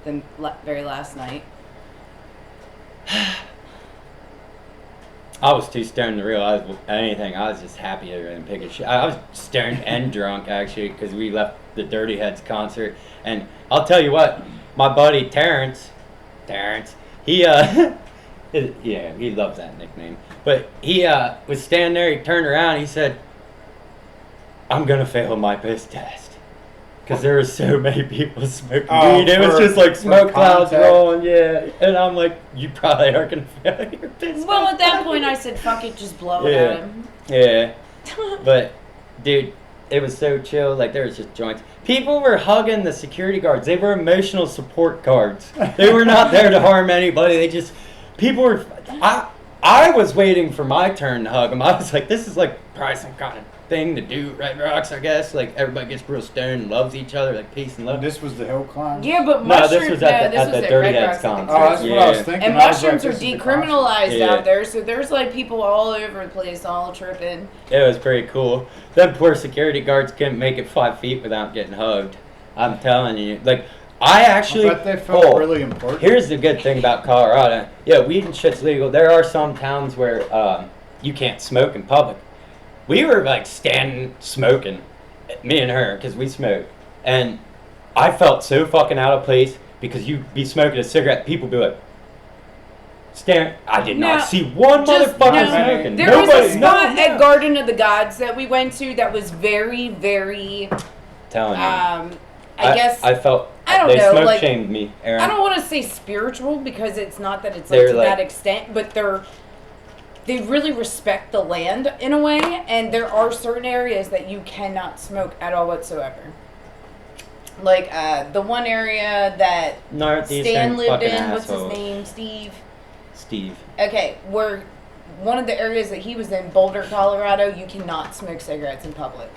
The very last night. I was too stoned to realize anything. I was just happy to and pick a shit. I was stoned and drunk actually because we left the Dirty Heads concert. And I'll tell you what, my buddy Terrence, he yeah, he loves that nickname. But he was standing there. He turned around. He said, "I'm gonna fail my piss test." Because there were so many people smoking weed. It was just like smoke clouds contact. rolling, yeah. And I'm like, you probably are going to fail your piss Well, test. at that point, I said, "Fuck it, just blow it Yeah. at him." Yeah. But, dude, it was so chill. Like, there was just joints. People were hugging the security guards. They were emotional support guards. They were not there to harm anybody. They just, people were, I was waiting for my turn to hug them. I was like, this is like probably some kind of thing to do, right, Rocks, I guess. Like, everybody gets real stoned and loves each other, like peace and love. This was the hill climb. Yeah, but No, mushrooms. this was at the Dirty Red Heads Rocks at the concert. Oh, that's what I was Yeah. thinking. And I was like, mushrooms are this is the concert. decriminalized Yeah. out there, so there's like people all over the place, all tripping. It was pretty cool. Them poor security guards couldn't make it 5 feet without getting hugged. I'm telling you. Like, I actually. I bet they felt really important. Here's the good thing about Colorado. Yeah, weed and shit's legal. There are some towns where you can't smoke in public. We were like standing smoking, me and her, because we smoke. And I felt so fucking out of place because you'd be smoking a cigarette, people be like, staring. I did Now, not see one just- motherfucker no, smoking. There was Nobody, a spot no. at Garden of the Gods that we went to that was very, very, Telling you. I guess, I felt I don't they know, smoke like, shamed me, Aaron. I don't want to say spiritual because it's not that it's They're like to like- that extent, but they really respect the land in a way, and there are certain areas that you cannot smoke at all whatsoever. Like the one area that Northeastern Stan lived fucking in, what's his assholes. name, Steve? Steve. Okay, where one of the areas that he was in, Boulder, Colorado, you cannot smoke cigarettes in public.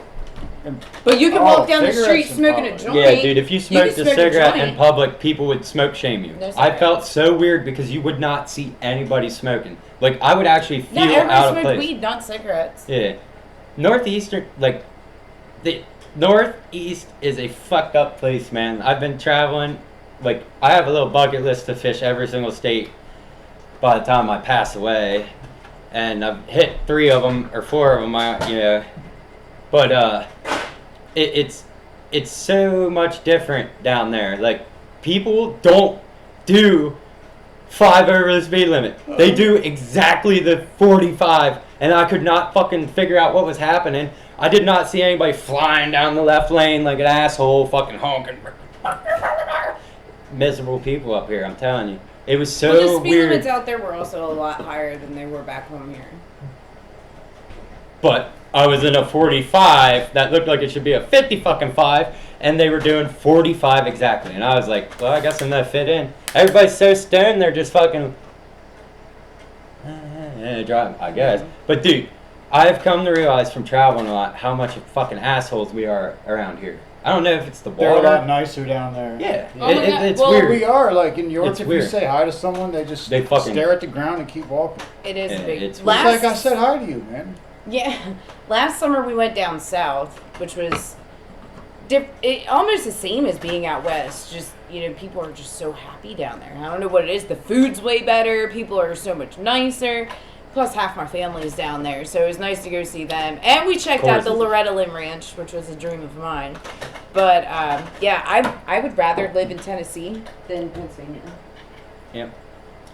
But you can walk down the street cigarettes in smoking a public. joint. Yeah, dude, if you can smoked a smoke a cigarette joint. in public, people would smoke shame you. No I cigarettes. felt so weird because you would not see anybody smoking. Like, I would actually No, feel everybody out of smoked place. weed, not cigarettes. Yeah. Northeastern, like, the Northeast is a fucked up place, man. I've been traveling, like, I have a little bucket list to fish every single state by the time I pass away. And I've hit 3 of them, or 4 of them, you know. But, it's so much different down there. Like, people don't do 5 over the speed limit. They do exactly the 45, and I could not fucking figure out what was happening. I did not see anybody flying down the left lane like an asshole, fucking honking. Miserable people up here, I'm telling you. It was so well, the speed weird. limits out there were also a lot higher than they were back home here. But I was in a 45 that looked like it should be a 50 fucking 5, and they were doing 45 exactly. And I was like, well, I guess I'm gonna fit in. Everybody's so stoned, they're just fucking driving, I guess. But dude, I've come to realize from traveling a lot how much of fucking assholes we are around here. I don't know if it's the They're a water. lot nicer down there. Yeah, Oh my God. it's Well, weird. We are, like in York, It's if weird. you say hi to someone, they fucking stare at the ground and keep walking. It is Yeah, big. it's weird. Last, It's like I said hi to you, man. yeah, last summer we went down south, which was almost the same as being out west. Just, you know, people are just so happy down there. I don't know what it is. The food's way better. People are so much nicer. Plus, half my family's down there, so it was nice to go see them. And we checked out the Loretta Lynn Ranch, which was a dream of mine. But yeah, I would rather live in Tennessee than Pennsylvania. Yep.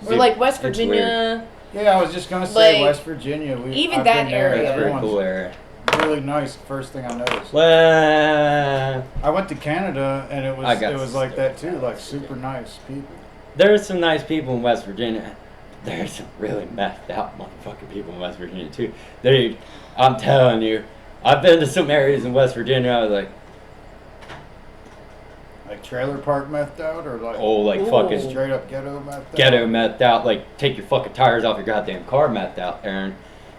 Or like West It's Virginia. Yeah, I was just gonna say Like, West Virginia. even I've that been there. area. It's a very Everyone's cool area. really nice. First thing I noticed. Well, I went to Canada and it I got was like that too, like super nice people. there's some nice people in West Virginia. There's some really methed out motherfucking people in West Virginia too. Dude, I'm telling you, I've been to some areas in West Virginia. I was like, Like trailer park methed out, or like oh, like Ooh. fucking straight up ghetto methed out. ghetto methed out. Like, take your fucking tires off your goddamn car methed out, Aaron.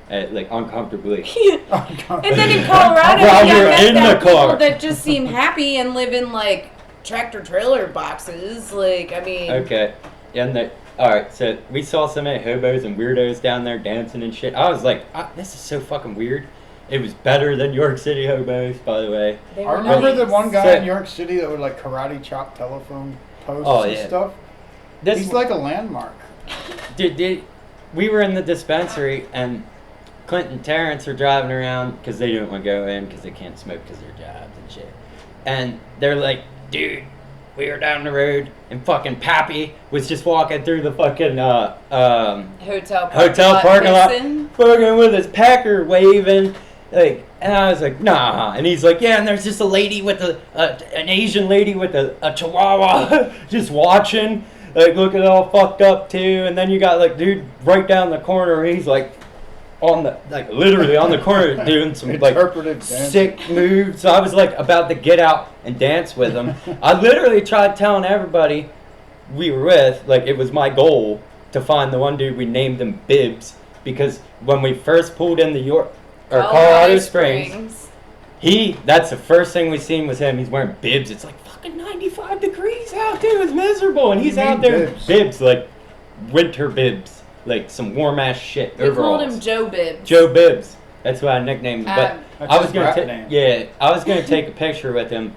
Like, uncomfortably. And then in Colorado, While you you're got in the people car. that just seem happy and live in like tractor trailer boxes. Like, I mean, Okay. And alright, so we saw so many hobos and weirdos down there dancing and shit. I was like, this is so fucking weird. It was better than York City hobos, by the way. they I were remember nice. the one guy So- in York City that would like karate chop telephone posts Oh, and yeah. stuff. This He's like a landmark. we were in the dispensary, and Clint and Terrence are driving around because they don't want to go in because they can't smoke because of their jobs and shit. And they're like, dude, we were down the road, and fucking Pappy was just walking through the fucking hotel parking lot, Vixen. fucking with his pecker waving. Like, and I was like, nah. And he's like, yeah, and there's just a lady with an Asian lady with a chihuahua just watching, like, looking all fucked up too. And then you got like dude right down the corner, he's like literally on the corner doing some like Interpretive dancing. sick moves. So I was like about to get out and dance with him. I literally tried telling everybody we were with, like, it was my goal to find the one dude. We named him Bibbs because when we first pulled in Colorado Springs, that's the first thing we seen was him. He's wearing bibs. It's like fucking 95 degrees out, dude. It's miserable, and he's You out mean there bibs? bibs, like winter bibs, like some warm ass shit. We called overalls. him Joe Bibbs. Joe Bibbs. That's what I nicknamed him. But That's I was his gonna rap take, name. yeah, I was gonna take a picture with him.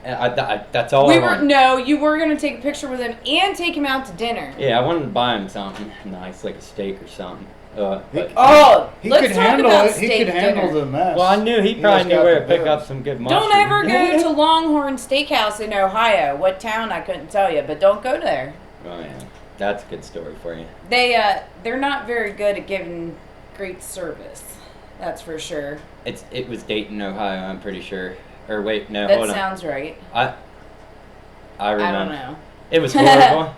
And that's all I wanted. You were gonna take a picture with him and take him out to dinner. Yeah, I wanted to buy him something nice, like a steak or something. But, Oh, He let's could talk handle about it. He steak could handle dinner. the mess. well, I knew he He probably just knew got where the to pick bibs. up some good mustard. Don't ever go to Longhorn Steakhouse in Ohio. What town I couldn't tell you, but don't go there. Oh yeah, that's a good story for you. They're not very good at giving great service. That's for sure. It was Dayton, Ohio. I'm pretty sure. Or wait, no, That hold on. sounds right. I remember. I don't know. It was horrible.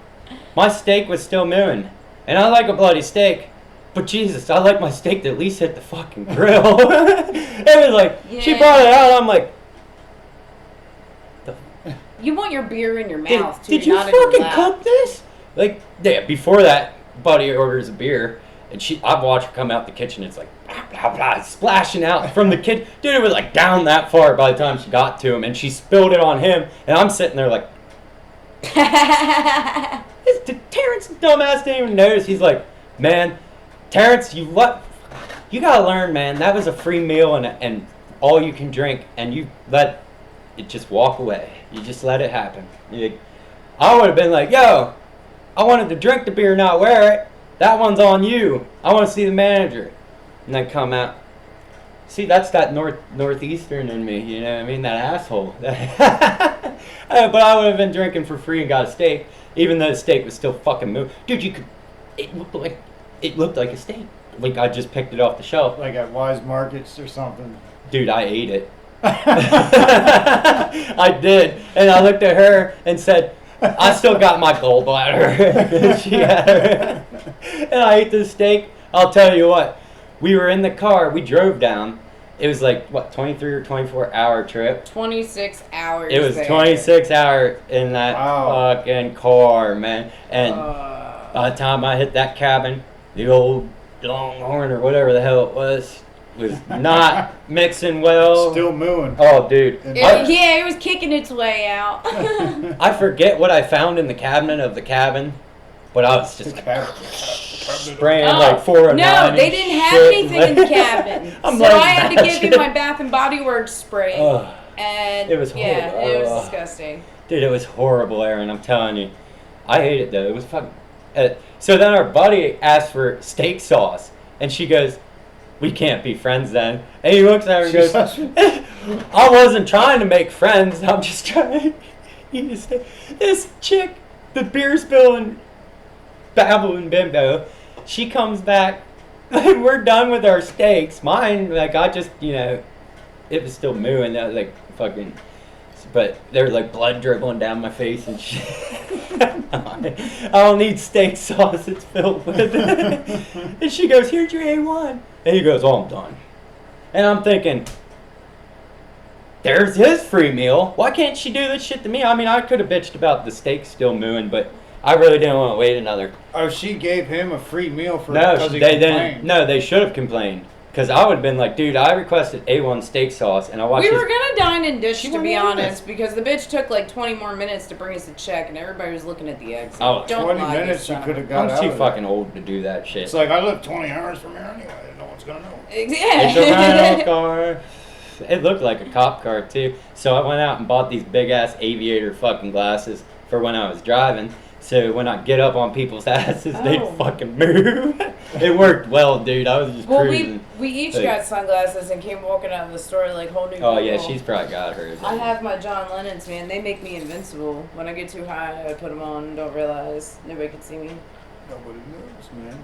My steak was still mooing, and I like a bloody steak. But Jesus, I like my steak to at least hit the fucking grill. It was like, she Yeah. brought it out, I'm like, You want your beer in your did, mouth too, did you not in your fucking lap. cook this? Like, yeah, before that, buddy orders a beer, and I'd watch her come out the kitchen, it's like, blah, blah, blah, splashing out from the kitchen. Dude, it was like down that far by the time she got to him, and she spilled it on him, and I'm sitting there like, Terrence, dumbass, didn't even notice. He's like, man, Terrence, you gotta learn, man. That was a free meal and all you can drink, and you let it just walk away. You just let it happen. I would have been like, yo, I wanted to drink the beer, not wear it. That one's on you. I want to see the manager. And then come out. See, that's that northeastern in me, you know what I mean? That asshole. But I would have been drinking for free and got a steak, even though the steak was still fucking moving. Dude, it looked like a steak. Like I just picked it off the shelf. Like at Wise Markets or something. Dude, I ate it. I did. And I looked at her and said, I still got my gallbladder. She had her. And I ate the steak. I'll tell you what. We were in the car. We drove down. It was like, what, 23 or 24 hour trip? 26 hours. It was there. 26 hours in that fucking car, man. And by the time I hit that cabin, the old Longhorn or whatever the hell it was not mixing well. Still mooing. Oh, dude. It was kicking its way out. I forget what I found in the cabinet of the cabin, but I was just spraying like 409. No, they didn't have anything in the cabin. So I had to give him my Bath and Body Works spray. And it was horrible. Yeah, it was disgusting. Dude, it was horrible, Aaron. I'm telling you. I hate it though. It was fucking. So then our buddy asked for steak sauce, and she goes, "We can't be friends then." And he looks at her and goes, "I wasn't trying to make friends. I'm just trying to eat a steak." This chick, the beer spilling, babbling bimbo, she comes back, and we're done with our steaks. Mine, like I just, it was still mooing. That like fucking. But there's like blood dribbling down my face and shit. I don't need steak sauce, it's filled with it. And she goes, "Here's your A1. And he goes, "Oh, I'm done." And I'm thinking, there's his free meal. Why can't she do this shit to me? I mean, I could have bitched about the steak still mooing, but I really didn't want to wait another. Oh, she gave him a free meal for because they didn't. No, they should have complained. Because I would have been like, dude, I requested A1 steak sauce, and I watched. We were gonna dine and dish, to be honest, because the bitch took like 20 more minutes to bring us a check, and everybody was looking at the exit. Oh, 20 minutes you could have got out. I'm too fucking old to do that shit. It's like I live 20 hours from here anyway. No one's gonna know. Yeah. It's a rental car. It looked like a cop car too. So I went out and bought these big ass aviator fucking glasses for when I was driving. So when I get up on people's asses, they'd fucking move. It worked well, dude. I was just cruising. we each got sunglasses and came walking out of the store like holding. Oh yeah, she's probably got hers. I have my John Lennon's, man. They make me invincible. When I get too high, I put them on and don't realize nobody can see me. Nobody knows, man.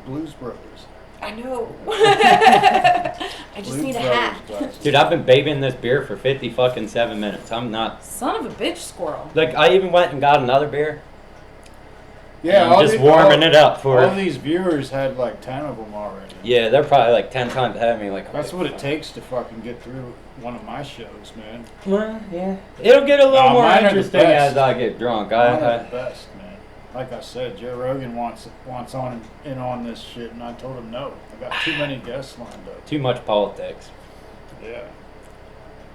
Blues Brothers. I know. I just need a hat. Dude, I've been babying this beer for 50 fucking 7 minutes. I'm not. Son of a bitch, squirrel. Like, I even went and got another beer. Yeah, I'm just warming it up for all these viewers had like 10 of them already. Yeah, they're probably like 10 times ahead of me. Like, that's what it takes to fucking get through one of my shows, man. Well, yeah. It'll get a little more interesting as I get drunk. Mine are the best, man. Like I said, Joe Rogan wants on this shit, and I told him no. I got too many guests lined up. Too much politics. Yeah.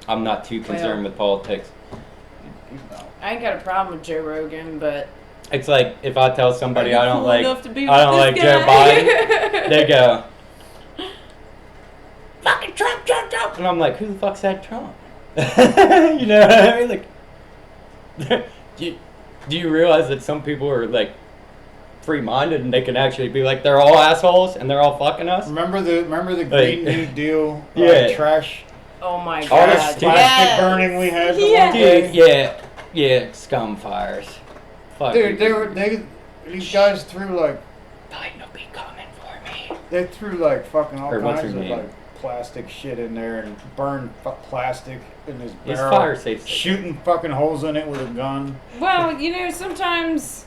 I'm not too concerned with politics. I ain't got a problem with Joe Rogan, but it's like if I tell somebody I don't like Joe guy? Biden, they go, "Fucking Trump, Trump, Trump," and I'm like, "Who the fuck said Trump?" You know what I mean? Like, do you realize that some people are like free-minded and they can actually be like they're all assholes and they're all fucking us? Remember the Green New Deal trash? Oh my god! All this plastic burning we had. Dude, yeah, scum fires. Fuck dude, these guys threw like. Biden will be coming for me. They threw like fucking all kinds of name? like plastic shit in there and burned plastic in this barrel. It's fire safe. Shooting fucking holes in it with a gun. Well, sometimes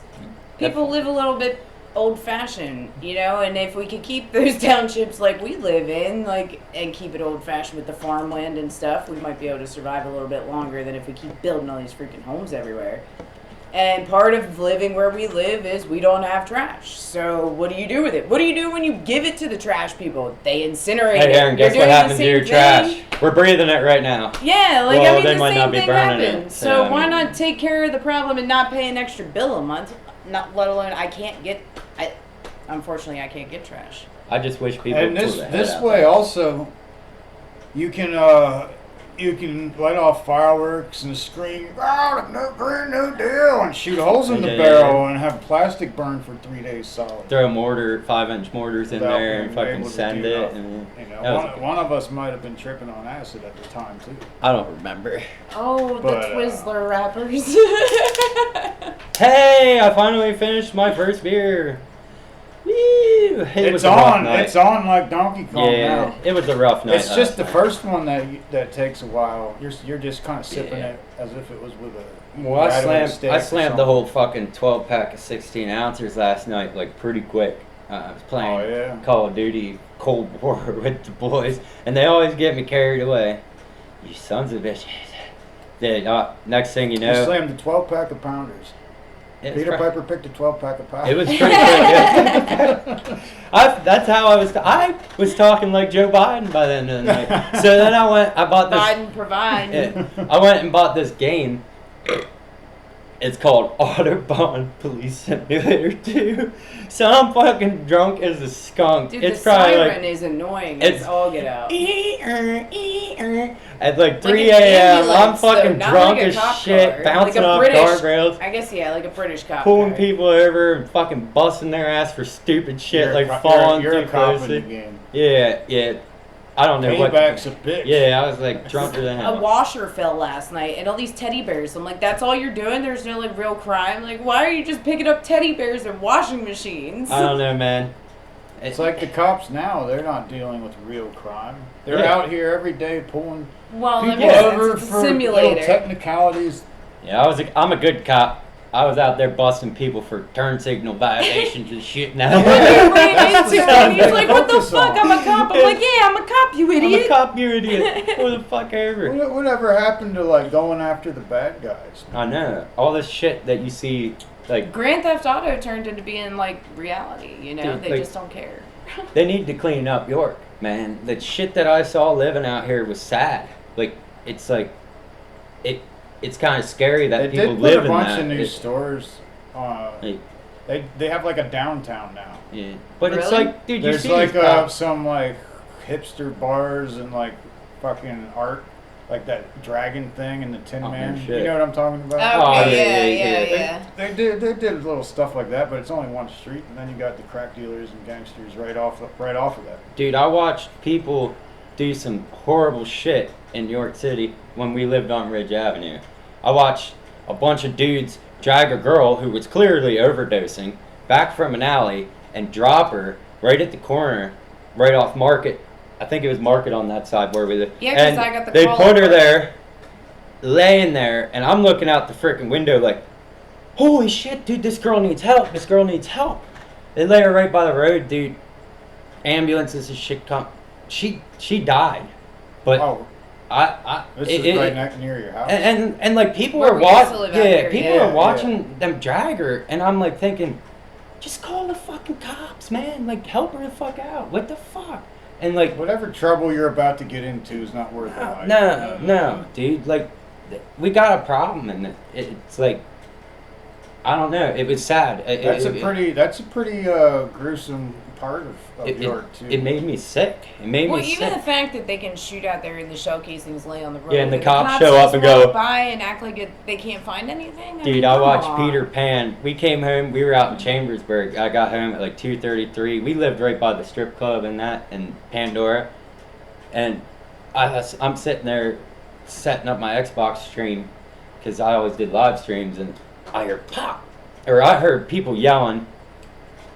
people live a little bit old-fashioned, and if we could keep those townships like we live in, and keep it old-fashioned with the farmland and stuff, we might be able to survive a little bit longer than if we keep building all these freaking homes everywhere. And part of living where we live is we don't have trash. So what do you do with it? What do you do when you give it to the trash people? They incinerate it. Hey Aaron, guess what happens to your trash? We're breathing it right now. Yeah, they the might same not be thing burning happens. it. So why not take care of the problem and not pay an extra bill a month? Not let alone unfortunately I can't get trash. I just wish people. And this way also, you can you can light off fireworks and scream, "Oh, the Green New Deal!" and shoot holes in the barrel and have plastic burn for 3 days solid. Throw mortar, 5-inch mortars in Without there and being fucking able to send do it. nothing. And You know, one of us might have been tripping on acid at the time too. I don't remember. Oh, But, the Twizzler wrappers. Hey, I finally finished my first beer. Woo! It was It's a rough on. night. It's on like Donkey Kong Yeah, now. it was a rough night. It's just the last first one that takes a while. You're just kind of sipping Yeah. it as if it was with a. night. Well, I right on a slammed stick I or slammed the something. whole fucking 12 pack of 16 ounces last night, like pretty quick. I was playing Oh, yeah. Call of Duty Cold War with the boys, and they always get me carried away. You sons of bitches. Then next thing you You know, slammed the 12 pack of pounders. it was Peter fr- Piper picked a 12 pack of pounders. It was pretty good. That's how I was talking like Joe Biden by the end of the night. So then I bought this. Biden provide. Yeah, I went and bought this game. It's called Autobahn Police Simulator 2. So I'm fucking drunk as a skunk. Dude, It's the probably siren like is annoying. it's- It's all get out. at like 3 an a.m. I'm ambulance, though, fucking not drunk like a as cop shit, car. bouncing Like a off British- guardrails, I guess, yeah, like a British cop pulling car. people over and fucking busting their ass for stupid shit, You're a like cop- falling you're a too cop close. in the game. Yeah. I don't know what. Payback's a bitch. Yeah, I was like drunker than A hell. washer fell last night and all these teddy bears. I'm like, that's all you're doing? There's no like real crime? Like, why are you just picking up teddy bears and washing machines? I don't know, man. It's like the cops now. They're not dealing with real crime. They're Yeah. out here every day pulling Well, that people makes sense. over It's a for simulator. little technicalities. Yeah, I'm a good cop. I was out there busting people for turn signal violations and shit now. He ran That's into the him stuff and he's they like, what the focus fuck? on. I'm a cop. I'm like, yeah, I'm a cop, you I'm a idiot. cop, you idiot. Pull the fuck over. Whatever happened to like going after the bad guys? I know. All this shit that you see, like, Grand Theft Auto turned into being like reality, you know? Dude, They like- just don't care. they need to clean up York, man. The shit that I saw living out here was sad. Like, it's like, it's kind of scary that They people did put live a in bunch that. of new It- stores. Hey. They have like a downtown now. yeah. But it's Really? like, dude, you There's see like these cops. some like hipster bars and like fucking art, like that dragon thing and the Tin Oh, Man. shit. You know what I'm talking about? Oh, Okay, yeah, yeah. They did little stuff like that, but it's only one street, and then you got the crack dealers and gangsters right off of that. Dude, I watched people do some horrible shit in New York City when we lived on Ridge Avenue. I watched a bunch of dudes drag a girl who was clearly overdosing back from an alley and drop her right at the corner, right off Market. I think it was Market on that side where we live. Yeah, 'cause And I got the they call put her over. there, laying there, and I'm looking out the freaking window like, holy shit, dude, this girl needs help. This girl needs help. They lay her right by the road, dude. Ambulances and shit come. She died, but Oh, I this it- is it- right near your house. and like people Where are we used to watching. live out Yeah, there, people yeah. are watching them drag her, and I'm like thinking, just call the fucking cops, man. Like help her the fuck out. What the fuck? And like, Whatever trouble you're about to get into is not worth it. no, dude. Like, we got a problem, and it's like, I don't know. It was sad. That's a pretty gruesome part of York too. It made me sick. It made Well, me even sick. the fact that they can shoot out there in the shell casings, lay on the road. Yeah, and the the cops show up just and walk go- by and act like they can't find anything. Dude, mean, I come watched on. Peter Pan. We came home. We were out in Chambersburg. I got home at like 2:33. We lived right by the strip club and that in Pandora. And I'm sitting there setting up my Xbox stream because I always did live streams, and I hear pop, or I heard people yelling,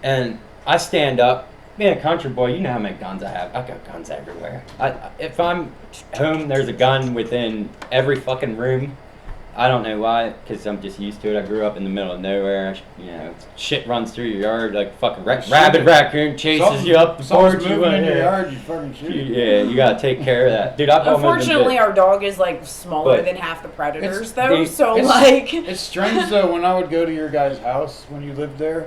and I stand up. Being a country boy, you know how many guns I have. I got guns everywhere. If I'm home, there's a gun within every fucking room. I don't know why, because I'm just used to it. I grew up in the middle of nowhere. You know, shit runs through your yard like fucking rabid raccoon chases you up the porch. Something's You moving in wanna- your yard, you fucking shoot. Yeah, you gotta take care of that, dude. I've almost been Unfortunately, bit. our dog is like smaller But than half the predators, it's- though. they- So it's- like, It's strange though, when I would go to your guys' house when you lived there,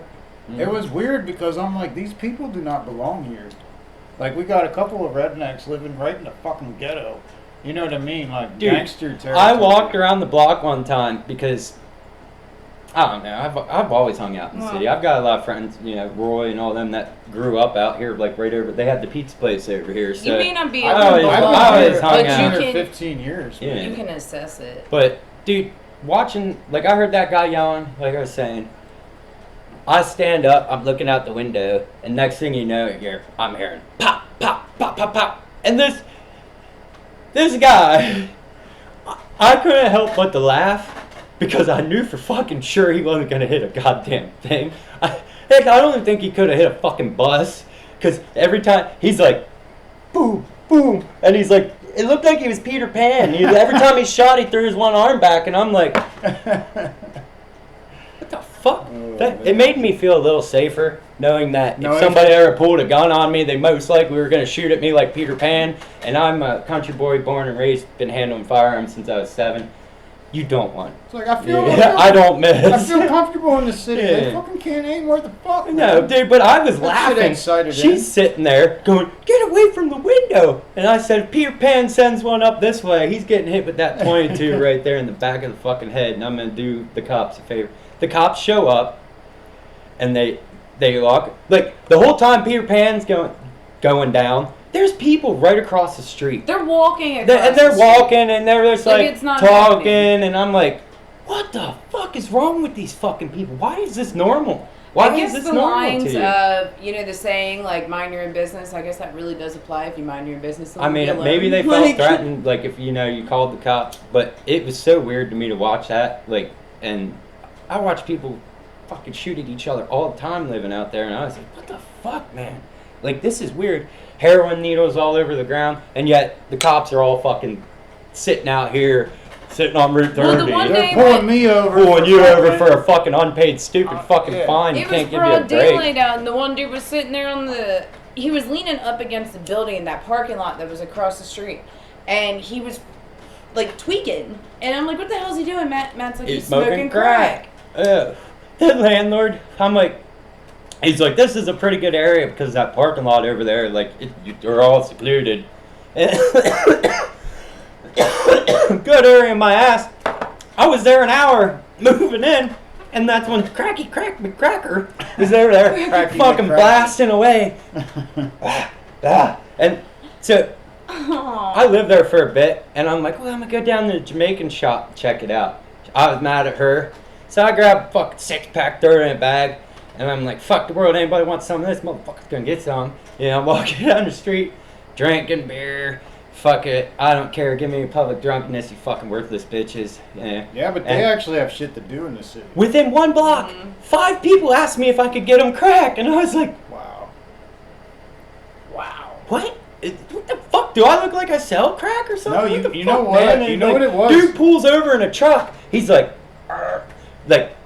it was weird because I'm like, these people do not belong here. Like, we got a couple of rednecks living right in the fucking ghetto. You know what I mean? Like, Dude, gangster territory. I walked around the block one time because I don't know. I've always hung out in the city. I've got a lot of friends, you know, Roy and all them that grew up out here, like right over. They had the pizza place over here. So you may not be I able to always hung out. but you can, 15 years. Yeah. you can assess it. But dude, watching, like I heard that guy yelling, like I was saying. I stand up, I'm looking out the window, and next thing you know, I'm hearing pop, pop, pop, pop, pop, and this guy, I couldn't help but to laugh. Because I knew for fucking sure he wasn't gonna hit a goddamn thing. Heck, I don't even think he could have hit a fucking bus. Cause every time he's like, boom, boom, and he's like, it looked like he was Peter Pan. Every time he shot, he threw his one arm back, and I'm like, what the fuck? It made me feel a little safer knowing that if somebody ever pulled a gun on me, they most likely were gonna shoot at me like Peter Pan. And I'm a country boy, born and raised, been handling firearms since I was 7. You don't want. It's like I feel. I don't miss. I feel comfortable in the city. Yeah. They fucking can't aim worth the fuck. No, man. dude, but I was That shit laughing. excited She's sitting there going, "Get away from the window!" And I said, "Peter Pan sends one up this way. He's getting hit with that 22 right there in the back of the fucking head." And I'm gonna do the cops a favor. The cops show up, and they walk like the whole time Peter Pan's going down. There's people right across the street. They're walking across they're walking, and they're just like it's not talking, happening. and I'm like, what the fuck is wrong with these fucking people? Why is this normal? Why I guess is this the normal lines to you? of, you know, the saying, like, mind your own business, I guess that really does apply if you mind your own business. I mean, maybe they felt threatened, like, if, you know, you called the cops, but it was so weird to me to watch that, like, and I watch people fucking shoot at each other all the time living out there, and I was like, what the fuck, man? Like, this is weird. Heroin needles all over the ground, and yet the cops are all fucking sitting out here, sitting on Route 30. Well, the one They're day pulling me over. Pulling you over for a fucking unpaid stupid fucking fine. You it was can't give you a broad break. daylight out, and the one dude was sitting there he was leaning up against the building in that parking lot that was across the street, and he was, like, tweaking. And I'm like, what the hell is he doing? Matt's like, he's smoking crack. The landlord, I'm like, he's like, this is a pretty good area because that parking lot over there, like, they're all secluded. Good area, my ass. I was there an hour moving in, and that's when Cracky Crack McCracker was over there fucking blasting away. And so I lived there for a bit, and I'm like, well, I'm going to go down to the Jamaican shop and check it out. I was mad at her. So I grabbed a fucking 6-pack, threw it in a bag. And I'm like, fuck the world, anybody wants some of this? Motherfucker's gonna get some. You know, I'm walking down the street, drinking beer. Fuck it, I don't care. Give me a public drunkenness, you fucking worthless bitches. Yeah, but they actually have shit to do in the city. Within 1 block, 5 people asked me if I could get them crack. And I was like, Wow. what? What the fuck? Do I look like I sell crack or something? No, What the you know fuck, what? man? You know Like, what it was? Dude pulls over in a truck. He's like,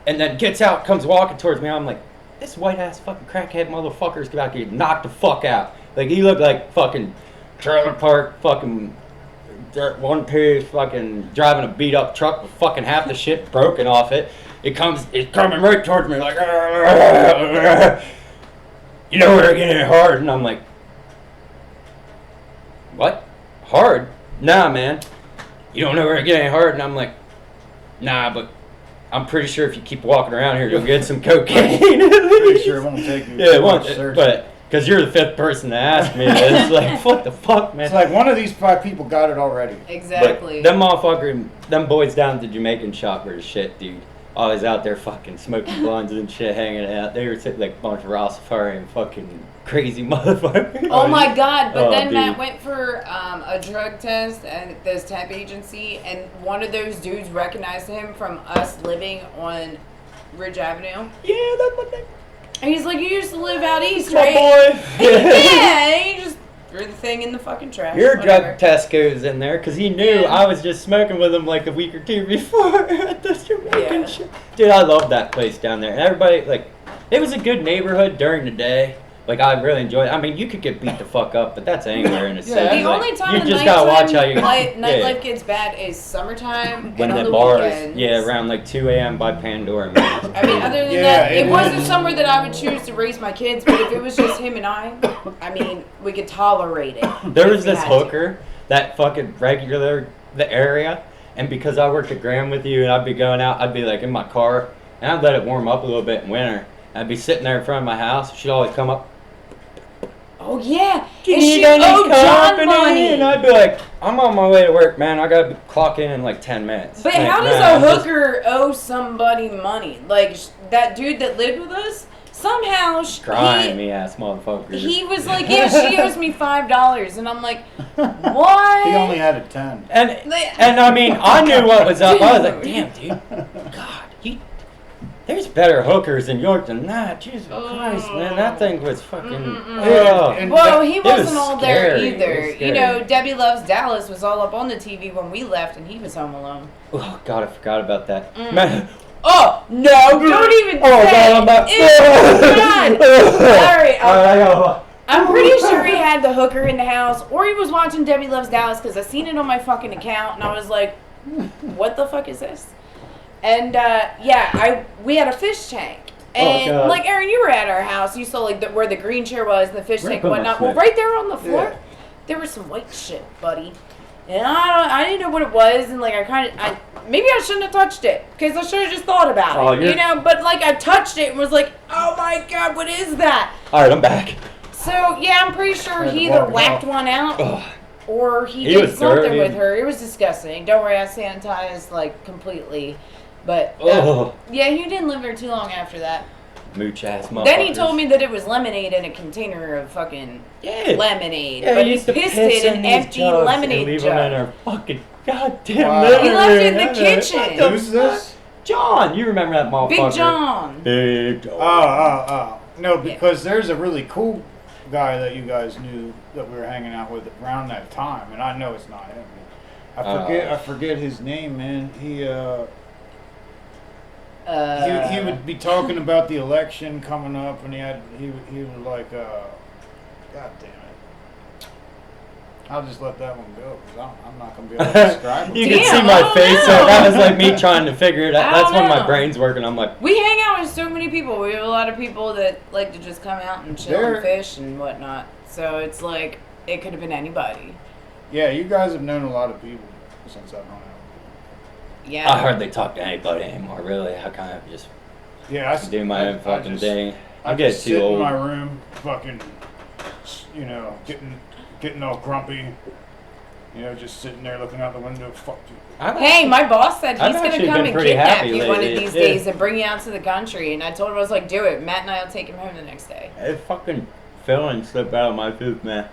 and then gets out, comes walking towards me. I'm like, this white ass fucking crackhead motherfucker's about to get knocked the fuck out. Like, he looked like fucking trailer park, fucking one piece, fucking driving a beat up truck with fucking half the shit broken off it. It's coming right towards me like, you know we're getting hard. And I'm like, what? Hard? Nah, man. You don't know we're getting hard. And I'm like, nah, but I'm pretty sure if you keep walking around here, you'll get some cocaine. Pretty sure it won't take you. Yeah, it won't. But because you're the 5th person to ask me, it's like, what the fuck, man? It's like one of these 5 people got it already. Exactly. But them boys down at the Jamaican shop were the shit, dude. Always out there fucking smoking blunts and shit, hanging out. They were sitting like a bunch of Rastafarian fucking crazy motherfuckers. Oh my god, but then dude. Matt went for a drug test at this temp agency, and one of those dudes recognized him from us living on Ridge Avenue. Yeah, that's what they... And he's like, you used to live out east, My right? boy. Yeah, and he just threw the thing in the fucking trash. Your whatever. drug test goes in there because he knew I was just smoking with him like a week or 2 before at the Jamaican shit. Dude, I love that place down there. And everybody, like, it was a good neighborhood during the day. Like, I really enjoyed it. I mean, you could get beat the fuck up, but that's anywhere in the city. The Like, only time you the just gotta watch how nightlife gets bad is summertime when and on the the bars, weekends. around like 2 a.m. by Pandora. Man. I mean, other than that, it wasn't somewhere that I would choose to raise my kids, but if it was just him and I mean, we could tolerate it. There was this hooker that fucking regular the area, and because I worked at Graham with you and I'd be going out, I'd be like in my car, and I'd let it warm up a little bit in winter. I'd be sitting there in front of my house. She'd always come up. Oh yeah, "You and she need any owed John company?" money. And I'd be like, "I'm on my way to work, man. I gotta clock in like 10 minutes." But Like, how does nah, a I'm just- hooker owe somebody money? Like that dude that lived with us, somehow Grimy ass motherfucker. he was like, yeah, she owes me $5, and I'm like, what? He only had a 10. And I mean, I knew what was up. I was like, damn, dude. God, there's better hookers in York than that. Jesus Christ, man. That thing was fucking. And Well, he it was wasn't all there scary. It either. was You know, scary. Debbie Loves Dallas was all up on the TV when we left, and he was home alone. Oh, God, I forgot about that. Mm. Man. Oh no! Don't even Oh, say. God, I'm about. Ew, God. All right, I gotta. I'm pretty sure he had the hooker in the house, or he was watching Debbie Loves Dallas because I seen it on my fucking account, and I was like, "What the fuck is this?" And we had a fish tank, and God. like Aaron, you were at our house. You saw like where the green chair was, and the fish Where tank, put and my whatnot. Well, Smith? right there on the floor, Yeah. there was some white shit, buddy. And I didn't know what it was, and like maybe I shouldn't have touched it because I should have just thought about Oh, it, you know. But like I touched it and was like, "Oh my god, what is that?" All right, I'm back. So yeah, I'm pretty sure Had to he either walk it whacked off. one out Ugh. or he He did was something dirty. with her. It was disgusting. Don't worry, I sanitized like completely. But Ugh. yeah, he didn't live there too long after that. Mooch ass motherfucker. Then he told me that it was lemonade in a container of fucking Yeah. lemonade. Yeah, but he he used to pissed piss it in in these empty jugs lemonade and leave them in jug. our fucking goddamn Wow. living He left it in room. the kitchen. What the Who's this? John, you remember that motherfucker? Big John. Big John. Oh. No, because there's a really cool guy that you guys knew that we were hanging out with around that time, and I know it's not him. I forget his name, man. He would be talking about the election coming up, and he was like, God damn it. I'll just let that one go because I'm not gonna be able to describe You it. can see Damn, my I don't face. So know. that was like me trying to figure it out. I That's don't when my know. brain's working. I'm like, We hang out with so many people. We have a lot of people that like to just come out and chill There- and fish and whatnot. So it's like it could have been anybody. Yeah, you guys have known a lot of people since I've hung out. Yeah. I hardly talk to anybody anymore. Really, I kind of just Yeah, I do my own fucking just, thing. I I get just too sit in old. my room, fucking, getting all grumpy. Just sitting there looking out the window. Fuck you. Hey, my boss said I've he's gonna actually come been and pretty kidnap happy you one of lately. these Yeah. days and bring you out to the country. And I told him I was like, do it. Matt and I'll take him home the next day. It fucking filling slipped out of my tooth, man.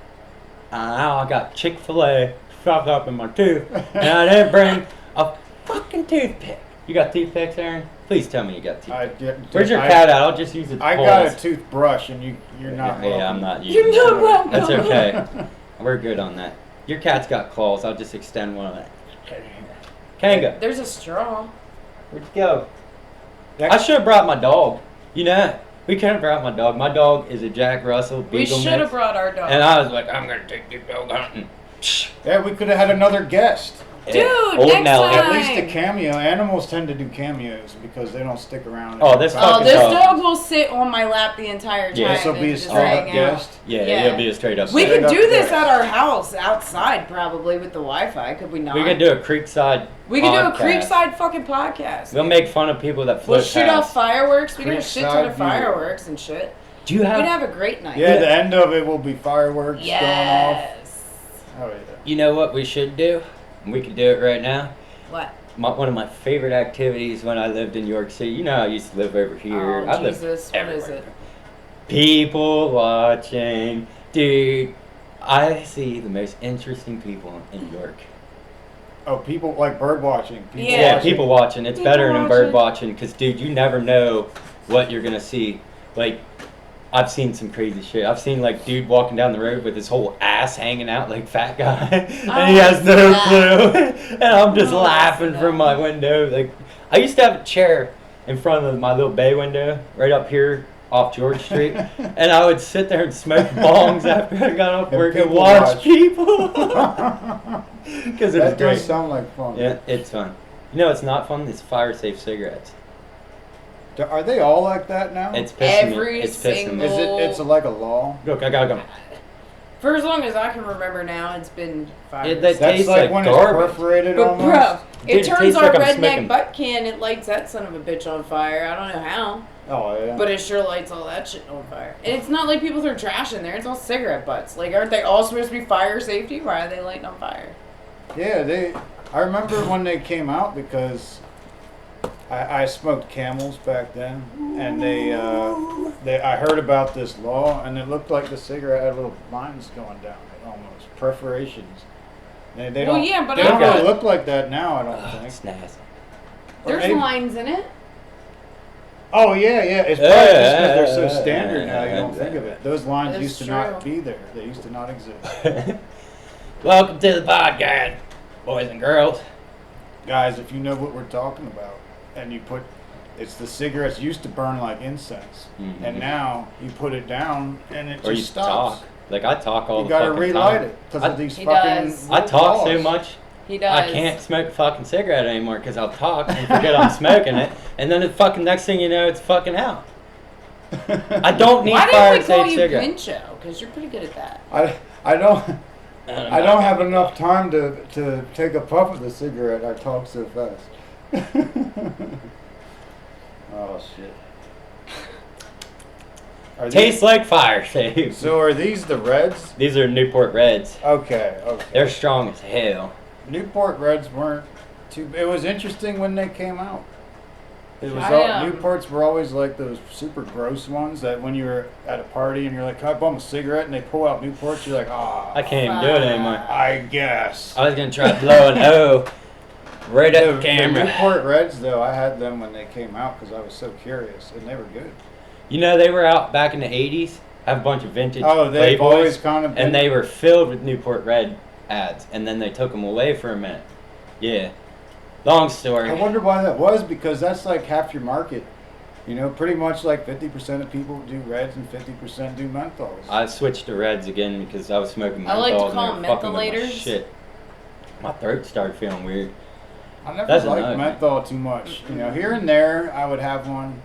Now I got Chick-fil-A stuck up in my tooth, and I didn't bring a fucking toothpick. You got toothpicks, Aaron? Please tell me you got toothpicks. Where's your cat at? I'll just use it. I got a toothbrush, and you're not. Yeah, I'm welcome. not You're using not it. welcome. That's okay. We're good on that. Your cat's got claws. I'll just extend one of that. Kanga, There's a straw. where'd you go? I should have brought my dog. You know, we could have brought my dog. My dog is a Jack Russell We Beagle should mix. have brought our dog. And I was like, I'm gonna take this dog hunting. Yeah, we could have had another guest. Dude, Old next Nelly. time. At least a cameo. Animals tend to do cameos because they don't stick around. Oh, this Oh, fucking this dog. dog will sit on my lap the entire time. Yeah, This will and be a just straight hang up out. guest. Yeah, Yeah. it'll be a straight up. We Straight could up do this guest. at our house outside probably with the Wi-Fi. Could we not? We could do a Creekside. We could do a podcast. Creekside fucking podcast. We'll make fun of people that float We'll shoot past. off fireworks. We got a shit ton Creekside of view. fireworks and shit. Do you have? We'd have a great night. Yeah, the end of it will be fireworks going off. Yes. Oh yeah. You know what we should do? We could do it right now. What? One of my favorite activities when I lived in York City. You know, I used to live over here. Oh, I lived Jesus. What is everywhere. it? People watching. Dude, I see the most interesting people in York. Oh, people like bird watching. People Yeah. Yeah, people watching. It's People better than bird watching. watching because, dude, you never know what you're going to see. Like, I've seen some crazy shit. I've seen, like, dude walking down the road with his whole ass hanging out like fat guy. And he has no clue. And I'm just Oh, laughing no. from my window. Like, I used to have a chair in front of my little bay window right up here off George Street. And I would sit there and smoke bongs after I got off And work and people watch watch. people. Because it was That great. does sound like fun. Yeah, it's fun. You know, it's not fun. It's fire safe cigarettes. Are they all like that now? It's pissing Every me. It's pissing me. single- It's like a law? Look, I gotta go. For as long as I can remember now, it's been 5 years. That That's tastes like like when garbage. it's perforated But almost. bro, Dude, it it turns tastes our like I'm redneck smoking- butt can. It lights that son of a bitch on fire. I don't know how, Oh yeah. but it sure lights all that shit on fire. And it's not like people throw trash in there. It's all cigarette butts. Like, aren't they all supposed to be fire safety? Why are they lighting on fire? Yeah, I remember when they came out because I smoked Camels back then, and I heard about this law, and it looked like the cigarette had little lines going down it almost, perforations. They Well, don't, yeah, but they I don't got- really look like that now, I don't think. It's nasty. Or There's maybe- lines in it. Oh yeah, it's probably just because they're so standard now. You don't yeah, think of it. Those lines That's used to true. not be there. They used to not exist. Welcome to the podcast, boys and girls. Guys, if you know what we're talking about, and it's the cigarettes used to burn like incense, Mhm. and now you put it down and it Or you just stops. talk. Like I talk all You the gotta fucking relight time. it because I- of these He fucking. does. I talk so laws. much. He does. I can't smoke a fucking cigarette anymore because I'll talk and forget I'm smoking it, and then the fucking next thing you know, it's fucking out. I don't need Why fire didn't they call safe you cigarette. Pincho? Because you're pretty good at that. I don't have enough time to take a puff of the cigarette. I talk so fast. Oh shit. Are Tastes like fire safe. So are these the Reds? These are Newport Reds. Okay. They're strong as hell. Newport Reds weren't too. It was interesting when they came out. It was Newports were always like those super gross ones that when you were at a party and you're like, "Can I bum a cigarette?" and they pull out Newports, you're like, "Ah." I can't even do it anymore. I guess. I was gonna try blowing O right at the The camera. Newport Reds, though, I had them when they came out because I was so curious, and they were good. You know, they were out back in the 80s. Have a bunch of vintage Oh, they've Playboys, always kind of been. and they were filled with Newport Red ads, and then they took them away for a minute. Yeah. Long story. I wonder why that was, because that's like half your market. You know, pretty much like 50% of people do Reds and 50% do menthols. I switched to Reds again because I was smoking menthols. I like to and call they them were fucking with my mentholators. Shit. My throat started feeling weird. I never That's liked another menthol too much. You know, here and there I would have one.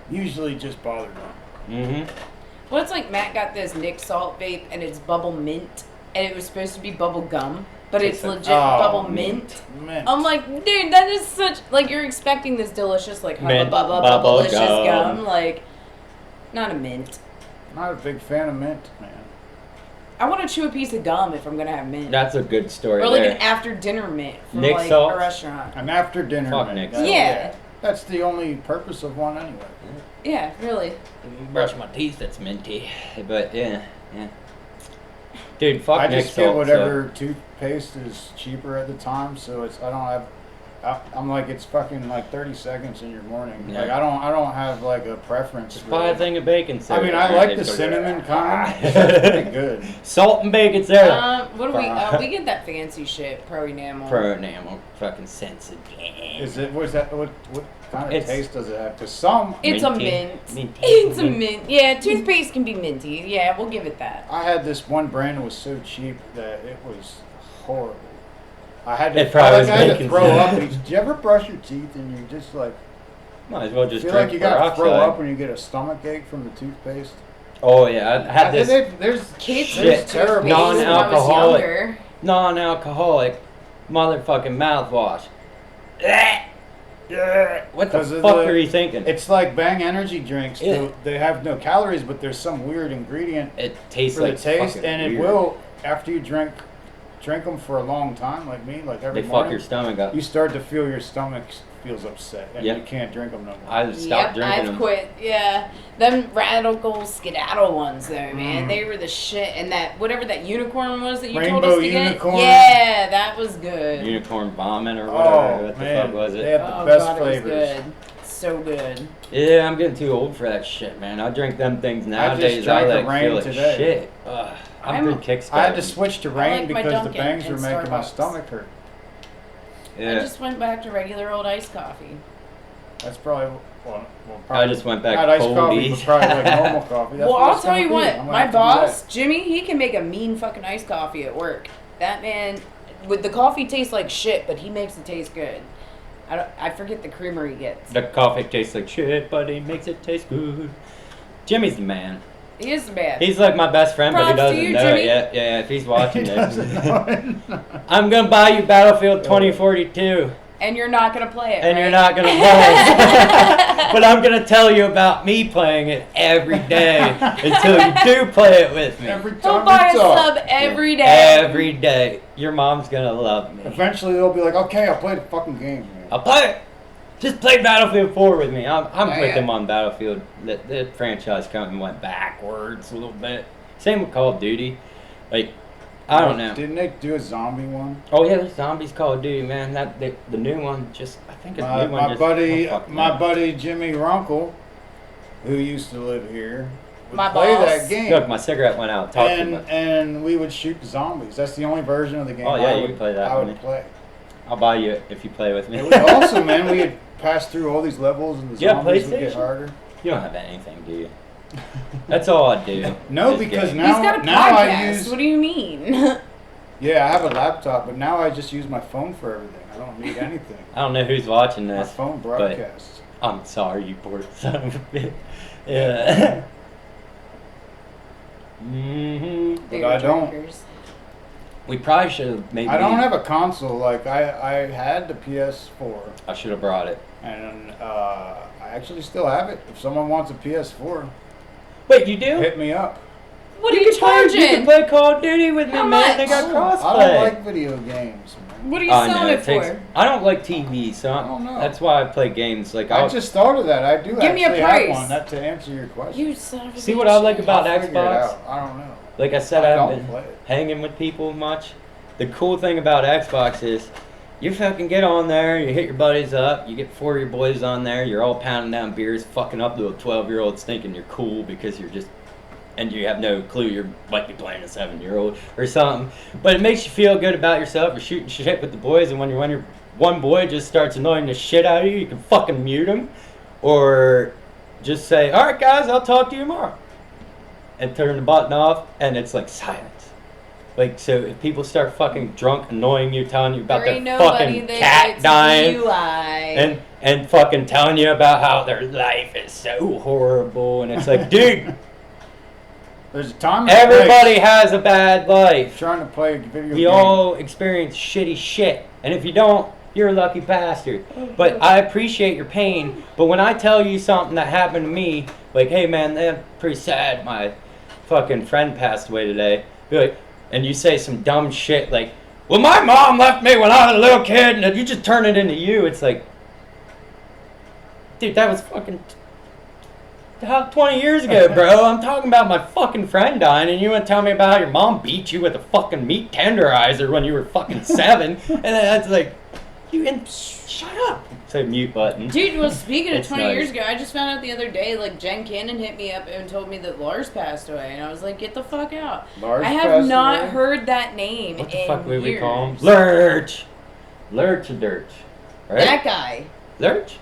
Usually just bothered me. Mm-hmm. Well, it's like Matt got this Nick Salt vape, and it's bubble mint, and it was supposed to be bubble gum, but it's legit bubble mint. Mint. I'm like, dude, that is such, like, you're expecting this delicious, like, Mint hubba bubba bubble bubblicious gum. gum, like, not a mint. Not a big fan of mint, man. I want to chew a piece of gum if I'm gonna have mint, That's a good story or like there. an after dinner mint from Nick like Salt? a restaurant. An after dinner Fuck mint. Nick That- Yeah. That's the only purpose of one anyway. Yeah, really. Brush my teeth, that's minty. But yeah. Dude, fuck I Nick just get Salt, whatever toothpaste is cheaper at the time, so I don't have. I'm like, it's fucking like 30 seconds in your morning. Yeah. Like I don't have like a preference. Just buy a really. thing of bacon soda. I mean, I like the It's cinnamon kind. That's pretty good. Salt and bacon soda. What do we? We get that fancy shit, Pro Enamel. Pro enamel, fucking sensitive. Is it? What kind of It's- taste does it have? Because some. It's a Minty. mint. Minty. It's a mint. Yeah, toothpaste can be minty. Yeah, we'll give it that. I had this one brand that was so cheap that it was horrible. I had to, It probably was I had to bacon throw soda. up. Did you ever brush your teeth and you just like Might as well just feel drink like you gotta peroxide. throw up when you get a stomach ache from the toothpaste? Oh yeah, I had this There's Kids Shit. use toothpaste when I was Non-alcoholic. younger. non-alcoholic motherfucking mouthwash. What the 'Cause of fuck the- are you thinking? It's like Bang energy drinks. Yeah. They have no calories, but there's some weird ingredient It tastes for like the taste, fucking and it weird. will after you drink them for a long time, like me, like every They fuck morning. your stomach up. You start to feel your stomach feels upset, and Yep. you can't drink them no more. I stopped drinking I've them. quit. Yeah, them radical skedaddle ones though, man, they were the shit. And that whatever that unicorn was that you told Rainbow us to unicorn. get, yeah, that was good. Unicorn vomit or whatever. Oh What the man, fuck was they it? have the Oh best god, it was flavors. good. So good. Yeah, I'm getting too old for that shit, man. I drink them things nowadays. drank a like Reign feel like today. shit. Ugh, I'm good kickstart. I had to switch to Rain like my because the Dunkin' bangs were and making my Starbucks. stomach hurt. I Yeah, just went back to regular old iced coffee. That's probably well I probably just went back not to iced coffee, but coldies. probably like normal coffee. That's Well, what I'll it's tell gonna you be. what, I'm gonna my have to do boss, that. Jimmy, he can make a mean fucking iced coffee at work. That man, with the coffee tastes like shit, but he makes it taste good. I forget the creamer he gets. The coffee tastes like shit, but he makes it taste good. Jimmy's the man. He is bad. He's like my best friend, but he Props to doesn't you, know Jimmy. it yet. Yeah, if he's watching He it. doesn't know it. I'm going to buy you Battlefield 2042. And you're not going to play it, And right? you're not going to play it. But I'm going to tell you about me playing it every day until you do play it with me. Every He'll time buy a it's up. sub every day. Every day. Your mom's going to love me. Eventually they'll be like, okay, I'll play the fucking game, man. I'll play it. Just play Battlefield 4 with me. I'm Yeah. with them on Battlefield. The franchise kind of went backwards a little bit. Same with Call of Duty. Like, I don't know. Didn't they do a zombie one? Oh yeah, there's zombies Call of Duty, man. The new one just I think it's the new one. My just, buddy, oh, fuck, my man. buddy Jimmy Runkle, who used to live here, would My play boss. that game. Look, my cigarette went out. Talk too and much. and we would shoot zombies. That's the only version of the game. Oh, yeah, I you would, can play that, I would wouldn't play. I'll buy you it if you play with me. It was awesome, man. We had passed through all these levels, and the You have zombies would get PlayStation? harder. You don't have anything, do you? That's all I do. No, This because game. now He's got a now I podcast. use. What do you mean? Yeah, I have a laptop, but now I just use my phone for everything. I don't need anything. I don't know who's watching My this. phone broadcasts. I'm sorry, you poor son of a bitch. Yeah. hmm But I don't. Drinkers. We probably should have maybe. I don't have a console. Like I had the PS4, I should have brought it. and I actually still have it. If someone wants a PS4, Wait, you do? hit me up. What are you You can charging? play Call of Duty with me, How man. They much? got crossplay. I don't like video games, man. What are you I know, selling it takes- for? I don't like TV, so I don't know. that's why I play games. Like I I'll just thought of that. I do Give me a actually have price. one. That to answer your question. You son of a see bitch. what I like about I'll figure it Xbox. out. I don't know. Like I said, I I don't haven't been play it. hanging with people much. The cool thing about Xbox is you fucking get on there, you hit your buddies up, you get 4 of your boys on there, you're all pounding down beers, fucking up little 12-year-olds thinking you're cool because you're just, and you have no clue you might be playing a 7-year-old or something. But it makes you feel good about yourself. You're shooting shit with the boys, and when your one boy just starts annoying the shit out of you, you can fucking mute him, or just say, "All right, guys, I'll talk to you tomorrow," and turn the button off, and it's like silence. Like, so if people start fucking drunk, annoying you, telling you about There ain't their nobody fucking that cat gets dying, DUI. and fucking telling you about how their life is so horrible, and it's like, dude, There's a time. and a everybody place. has a bad life. Trying to play a video We game. all experience shitty shit, and if you don't, you're a lucky bastard. But I appreciate your pain. But when I tell you something that happened to me, like, hey man, that's pretty sad. My fucking friend passed away today. Be like, and you say some dumb shit like, well, my mom left me when I was a little kid, and you just turn it into you. It's like, dude, that was fucking 20 years ago, bro. I'm talking about my fucking friend dying, and you want to tell me about how your mom beat you with a fucking meat tenderizer when you were fucking 7, and then that's like, shut up. Say mute button. Dude, well, speaking of It's 20 nice. years ago, I just found out the other day, like, Jen Cannon hit me up and told me that Lars passed away. And I was like, get the fuck out. Lars I have passed not away? heard that name What the in fuck would we years. call him? Lurch. Lurch or Dirch? Right? That guy. Lurch?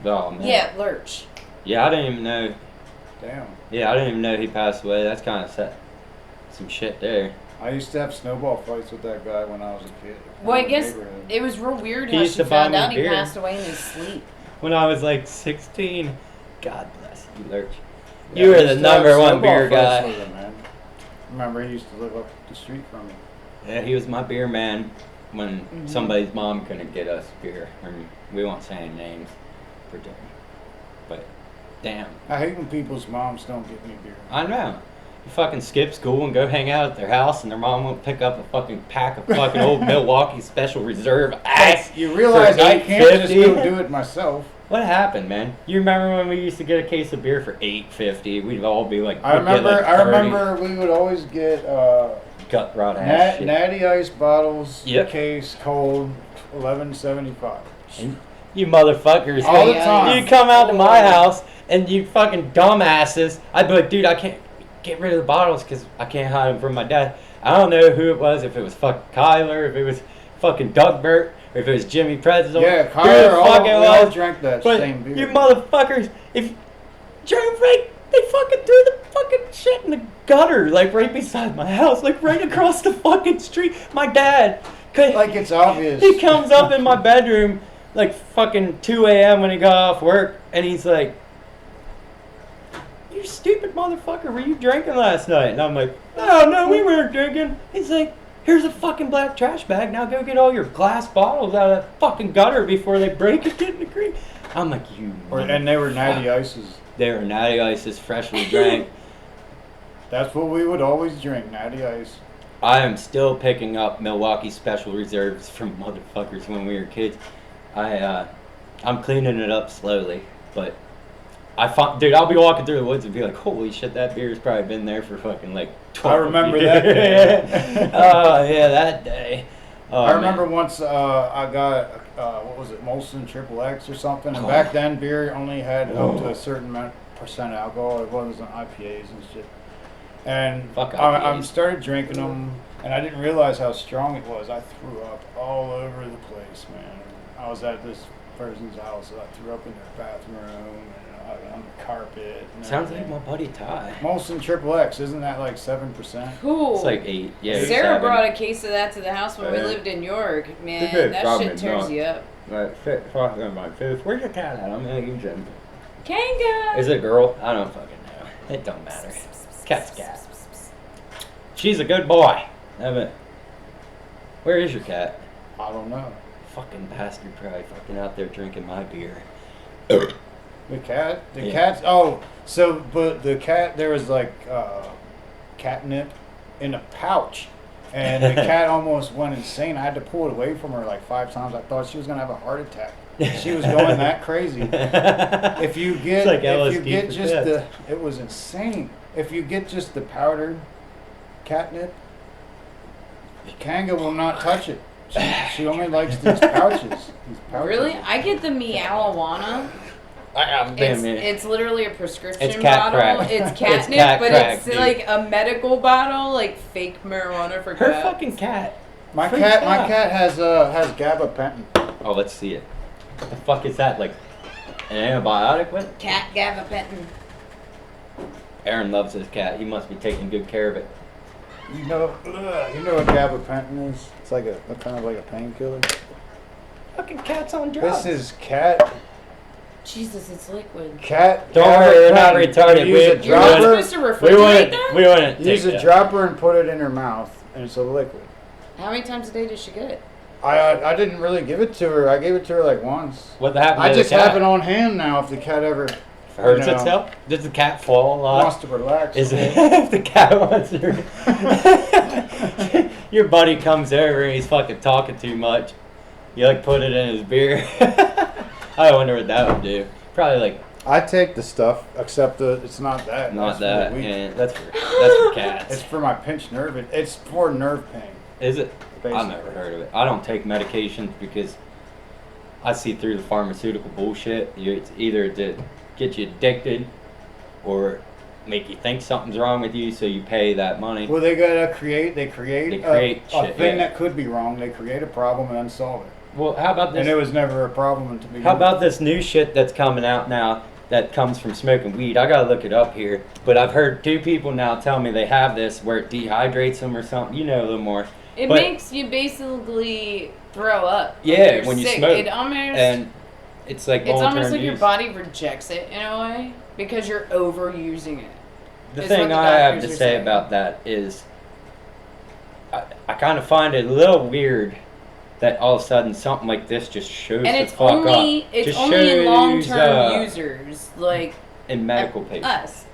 Oh, man. Yeah, Lurch. Yeah, I didn't even know. Damn. Yeah, I didn't even know he passed away. That's kind of some shit there. I used to have snowball fights with that guy when I was a kid. Well, I In the guess neighborhood. it was real weird He how used she to buy found me out he beer. passed away in his sleep. When I was like 16. God bless you, Lurch. Yeah, You I were used the to have number one snowball beer fights guy. with him, man. Remember, he used to live up the street from me. Yeah, he was my beer man when Mhm. somebody's mom couldn't get us beer. And we won't say any names. But, damn. I hate when people's moms don't get me beer. I know. You fucking skip school and go hang out at their house, and their mom won't pick up a fucking pack of fucking old Milwaukee Special Reserve ice. You realize for I can't just $8.50? go do it myself. What happened, man? You remember when we used to get a case of beer for $8.50? We'd all be like, I we'd get remember. like I 30 remember we would always get gut rot ass shit. natty ice bottles, Yep. case cold, $11.75. And you motherfuckers, All the man, time. you come out to my house and you fucking dumbasses. I'd be like, dude, I can't get rid of the bottles because I can't hide them from my dad. I don't know who it was, if it was fucking Kyler, if it was fucking Dugbert, or if it was Jimmy Pretzel. Yeah, who the Kyler, fuck we it all was. drank that But same beer. you motherfuckers, if drove right, they fucking threw the fucking shit in the gutter, like right beside my house, like right across the fucking street. My dad, Like it's obvious. he comes up in my bedroom like fucking 2 a.m. when he got off work, and he's like, "You you stupid motherfucker, were you drinking last night? And I'm like, no, we weren't drinking. He's like, here's a fucking black trash bag. Now go get all your glass bottles out of that fucking gutter before they break it in the creek. I'm like, you. And they were Natty Ices. They were Natty Ices, freshly drank. That's what we would always drink, Natty Ice. I am still picking up Milwaukee Special Reserves from motherfuckers when we were kids. I'm cleaning it up slowly, but dude, I'll be walking through the woods and be like, holy shit, that beer's probably been there for fucking like 12 I remember years. that day. Oh, yeah, that day. Oh, I remember once I got, what was it, Molson Triple X or something, and back then beer only had up to a certain percent alcohol. It wasn't IPAs and shit. And I started drinking them, and I didn't realize how strong it was. I threw up all over the place, man. I was at this person's house, and I threw up in their bathroom and on the carpet. And sounds everything. like my buddy Ty. Molson Triple X, isn't that like 7%? Cool. It's like 8. Yeah. Sarah 7. brought a case of that to the house when we lived in York. Man, that shit tears you up. Like, fucking my face. Where's your cat at? I'm gonna use him. Kanga. Is it a girl? I don't fucking know. It don't matter. Cat's cat. She's a good boy. Where is your cat? I don't know. Fucking bastard, probably fucking out there drinking my beer. The cat's, but the cat, there was like catnip in a pouch, and the cat almost went insane. I had to pull it away from her like 5 times. I thought she was gonna have a heart attack. She was going that crazy. If you get it was insane. If you get just the powdered catnip, Kanga will not touch it. She only likes these pouches. Really? I get the Meowana. It's literally a prescription it's cat bottle. Crack. It's catnip, it's dude. like a medical bottle, like fake marijuana for her cats. fucking cat. My cat has gabapentin. Oh, let's see it. What the fuck is that? Like an antibiotic? What? Cat gabapentin. Aaron loves his cat. He must be taking good care of it. You know what gabapentin is? It's like a kind of like a painkiller. Fucking cat's on drugs. This is cat. Jesus, it's liquid. Cat. Don't worry, we're not retarded. You're not supposed to refrigerate that? We wouldn't use a dropper and put it in her mouth, and it's a liquid. How many times a day does she get it? I didn't really give it to her. I gave it to her like once. What happened? I just have it on hand now. If the cat ever hurts itself, does the cat fall a lot? Wants to relax. Is it if the cat wants to? Your buddy comes over and he's fucking talking too much. You like put it in his beer. I wonder what that would do. Probably like. I take the stuff, except it's not that. Not that. Yeah, that's for cats. It's for my pinched nerve. It's for nerve pain. Is it? Basically. I've never heard of it. I don't take medications because I see through the pharmaceutical bullshit. It's either to get you addicted or make you think something's wrong with you, so you pay that money. Well, they create a shit, thing that could be wrong. They create a problem and then solve it. Well, how about this? And it was never a problem to begin. How about this new shit that's coming out now that comes from smoking weed? I gotta look it up here, but I've heard 2 people now tell me they have this where it dehydrates them or something. You know a little more. It makes you basically throw up. Yeah, when you sick. smoke. It almost, and it's like it's almost like use. your body rejects it in a way because you're overusing it. The thing I have to say about that is I kind of find it a little weird that all of a sudden something like this just shows and the it's fuck only, up. It's just only in long-term shows, users, like in medical patients. Us.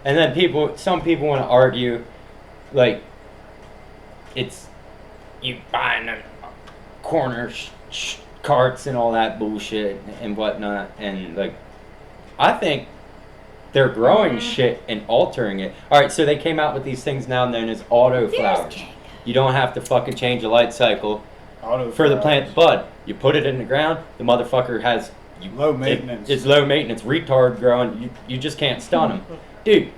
And then some people want to argue, like, it's you buying the corner carts and all that bullshit and whatnot, and like, I think they're growing shit and altering it. All right, so they came out with these things now known as auto flowers. You don't have to fucking change a light cycle for the plant to bud. You put it in the ground, the motherfucker has low maintenance. It's low maintenance, retard growing. You just can't stun them, dude.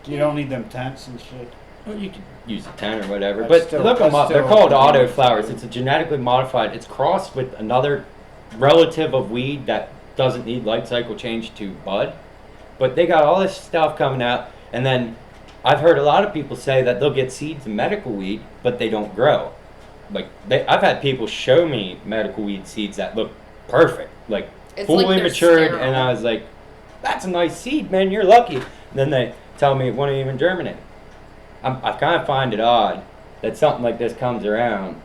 You don't need them tents and shit. Well, you could use a tent or whatever, That's but look them up. They're still called auto flowers. It's a genetically modified. It's crossed with another relative of weed that doesn't need light cycle change to bud. But they got all this stuff coming out, and then I've heard a lot of people say that they'll get seeds of medical weed, but they don't grow. Like I've had people show me medical weed seeds that look perfect, like it's fully like matured, sterile. and I was like, that's a nice seed, man. You're lucky. And then they tell me it won't even germinate. I kind of find it odd that something like this comes around,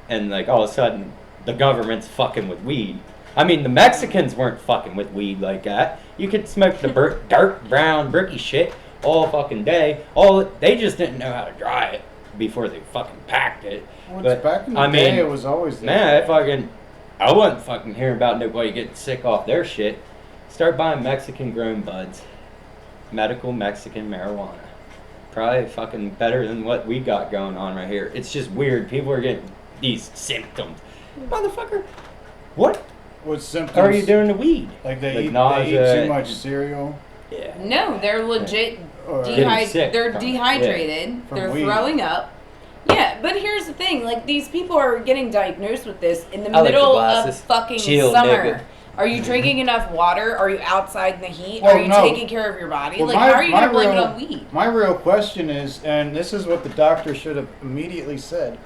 and like all of a sudden the government's fucking with weed. I mean, the Mexicans weren't fucking with weed like that. You could smoke the dark brown bricky shit all fucking day. They just didn't know how to dry it before they fucking packed it. Well, But, back in the day, it was always there. Man, I wasn't fucking hearing about nobody getting sick off their shit. Start buying Mexican grown buds. Medical Mexican marijuana. Probably fucking better than what we got going on right here. It's just weird. People are getting these symptoms. Motherfucker, what symptoms are you doing to weed? Like they eat too much cereal? Yeah. No, they're legit sick they're from dehydrated. From They're weed. throwing up. Yeah, but here's the thing. Like, these people are getting diagnosed with this in the I like the middle of glasses. fucking Chill, summer. nigga. Are you drinking enough water? Are you outside in the heat? Well, are you no. taking care of your body? Well, like, how are you going to blame it on weed? My real question is, and this is what the doctor should have immediately said,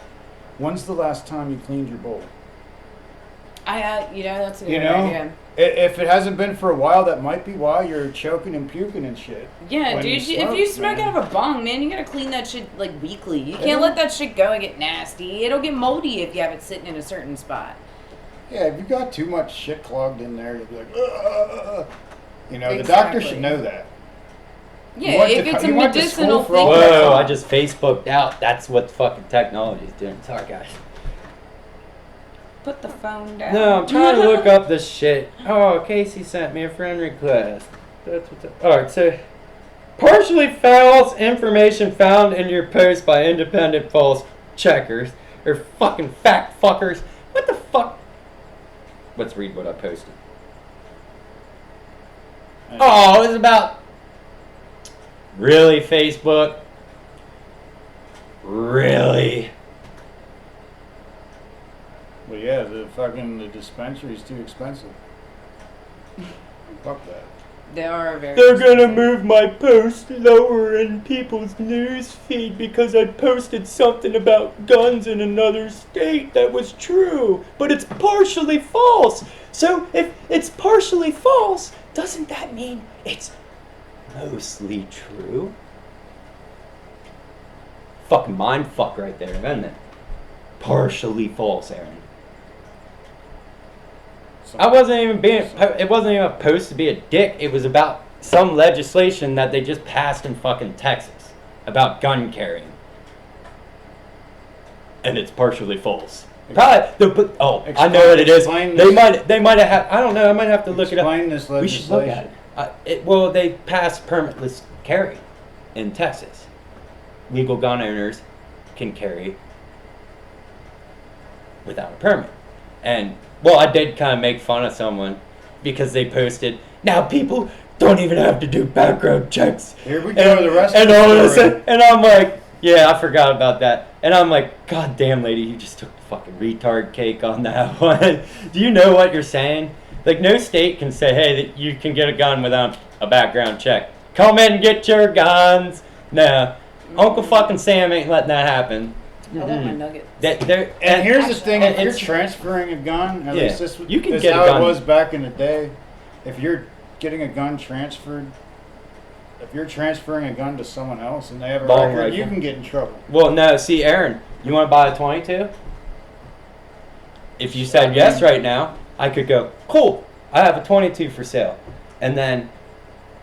when's the last time you cleaned your bowl? That's a good You know? idea. If it hasn't been for a while, that might be why you're choking and puking and shit. Yeah, when dude. If you smoke out of a bong, man, you gotta clean that shit like weekly. You can't let that shit go and get nasty. It'll get moldy if you have it sitting in a certain spot. Yeah, if you got too much shit clogged in there, you'll be like, ugh. You know, the Exactly. doctor should know that. Yeah, if it's a you went to medicinal school for all thing. that. Whoa, I just Facebooked out. That's what fucking technology's doing. Sorry, guys. Put the phone down. No, I'm trying to look up this shit. Oh, Casey sent me a friend request. That's what's up. Alright, so partially false information found in your post by independent false checkers or fucking fact fuckers. What the fuck? Let's read what I posted. Oh, it was about really Facebook. Really? Well, yeah, the dispensary's too expensive. Fuck that. They are very. They're gonna expensive. move my post lower in people's news feed because I posted something about guns in another state that was true, but it's partially false. So if it's partially false, doesn't that mean it's mostly true? Fucking mind fuck right there, isn't it? Partially false, Aaron. I wasn't even it wasn't even supposed to be a dick. It was about some legislation that they just passed in fucking Texas about gun carrying. And it's partially false. Probably, I know what it is. They might have had, I don't know, I might have to look it up. Explain this We should look legislation. at it. Well, they passed permitless carry in Texas. Legal gun owners can carry without a permit. And well, I did kind of make fun of someone because they posted, now people don't even have to do background checks. Here we go, the rest of and the all this, story. and I'm like, yeah, I forgot about that. And I'm like, God damn, lady, you just took the fucking retard cake on that one. Do you know what you're saying? Like, no state can say, hey, that you can get a gun without a background check. Come in and get your guns. No. Uncle fucking Sam ain't letting that happen. I want my nugget. And here's the thing, if you're it's- transferring a gun, at Yeah, least this you can is get a how gun. it was back in the day. If you're getting a gun transferred, if you're transferring a gun to someone else and they have a Long record, rifle. you can get in trouble. Well, no, see, Aaron, you want to buy a 22? If you said yes right now, I could go, cool, I have a 22 for sale. And then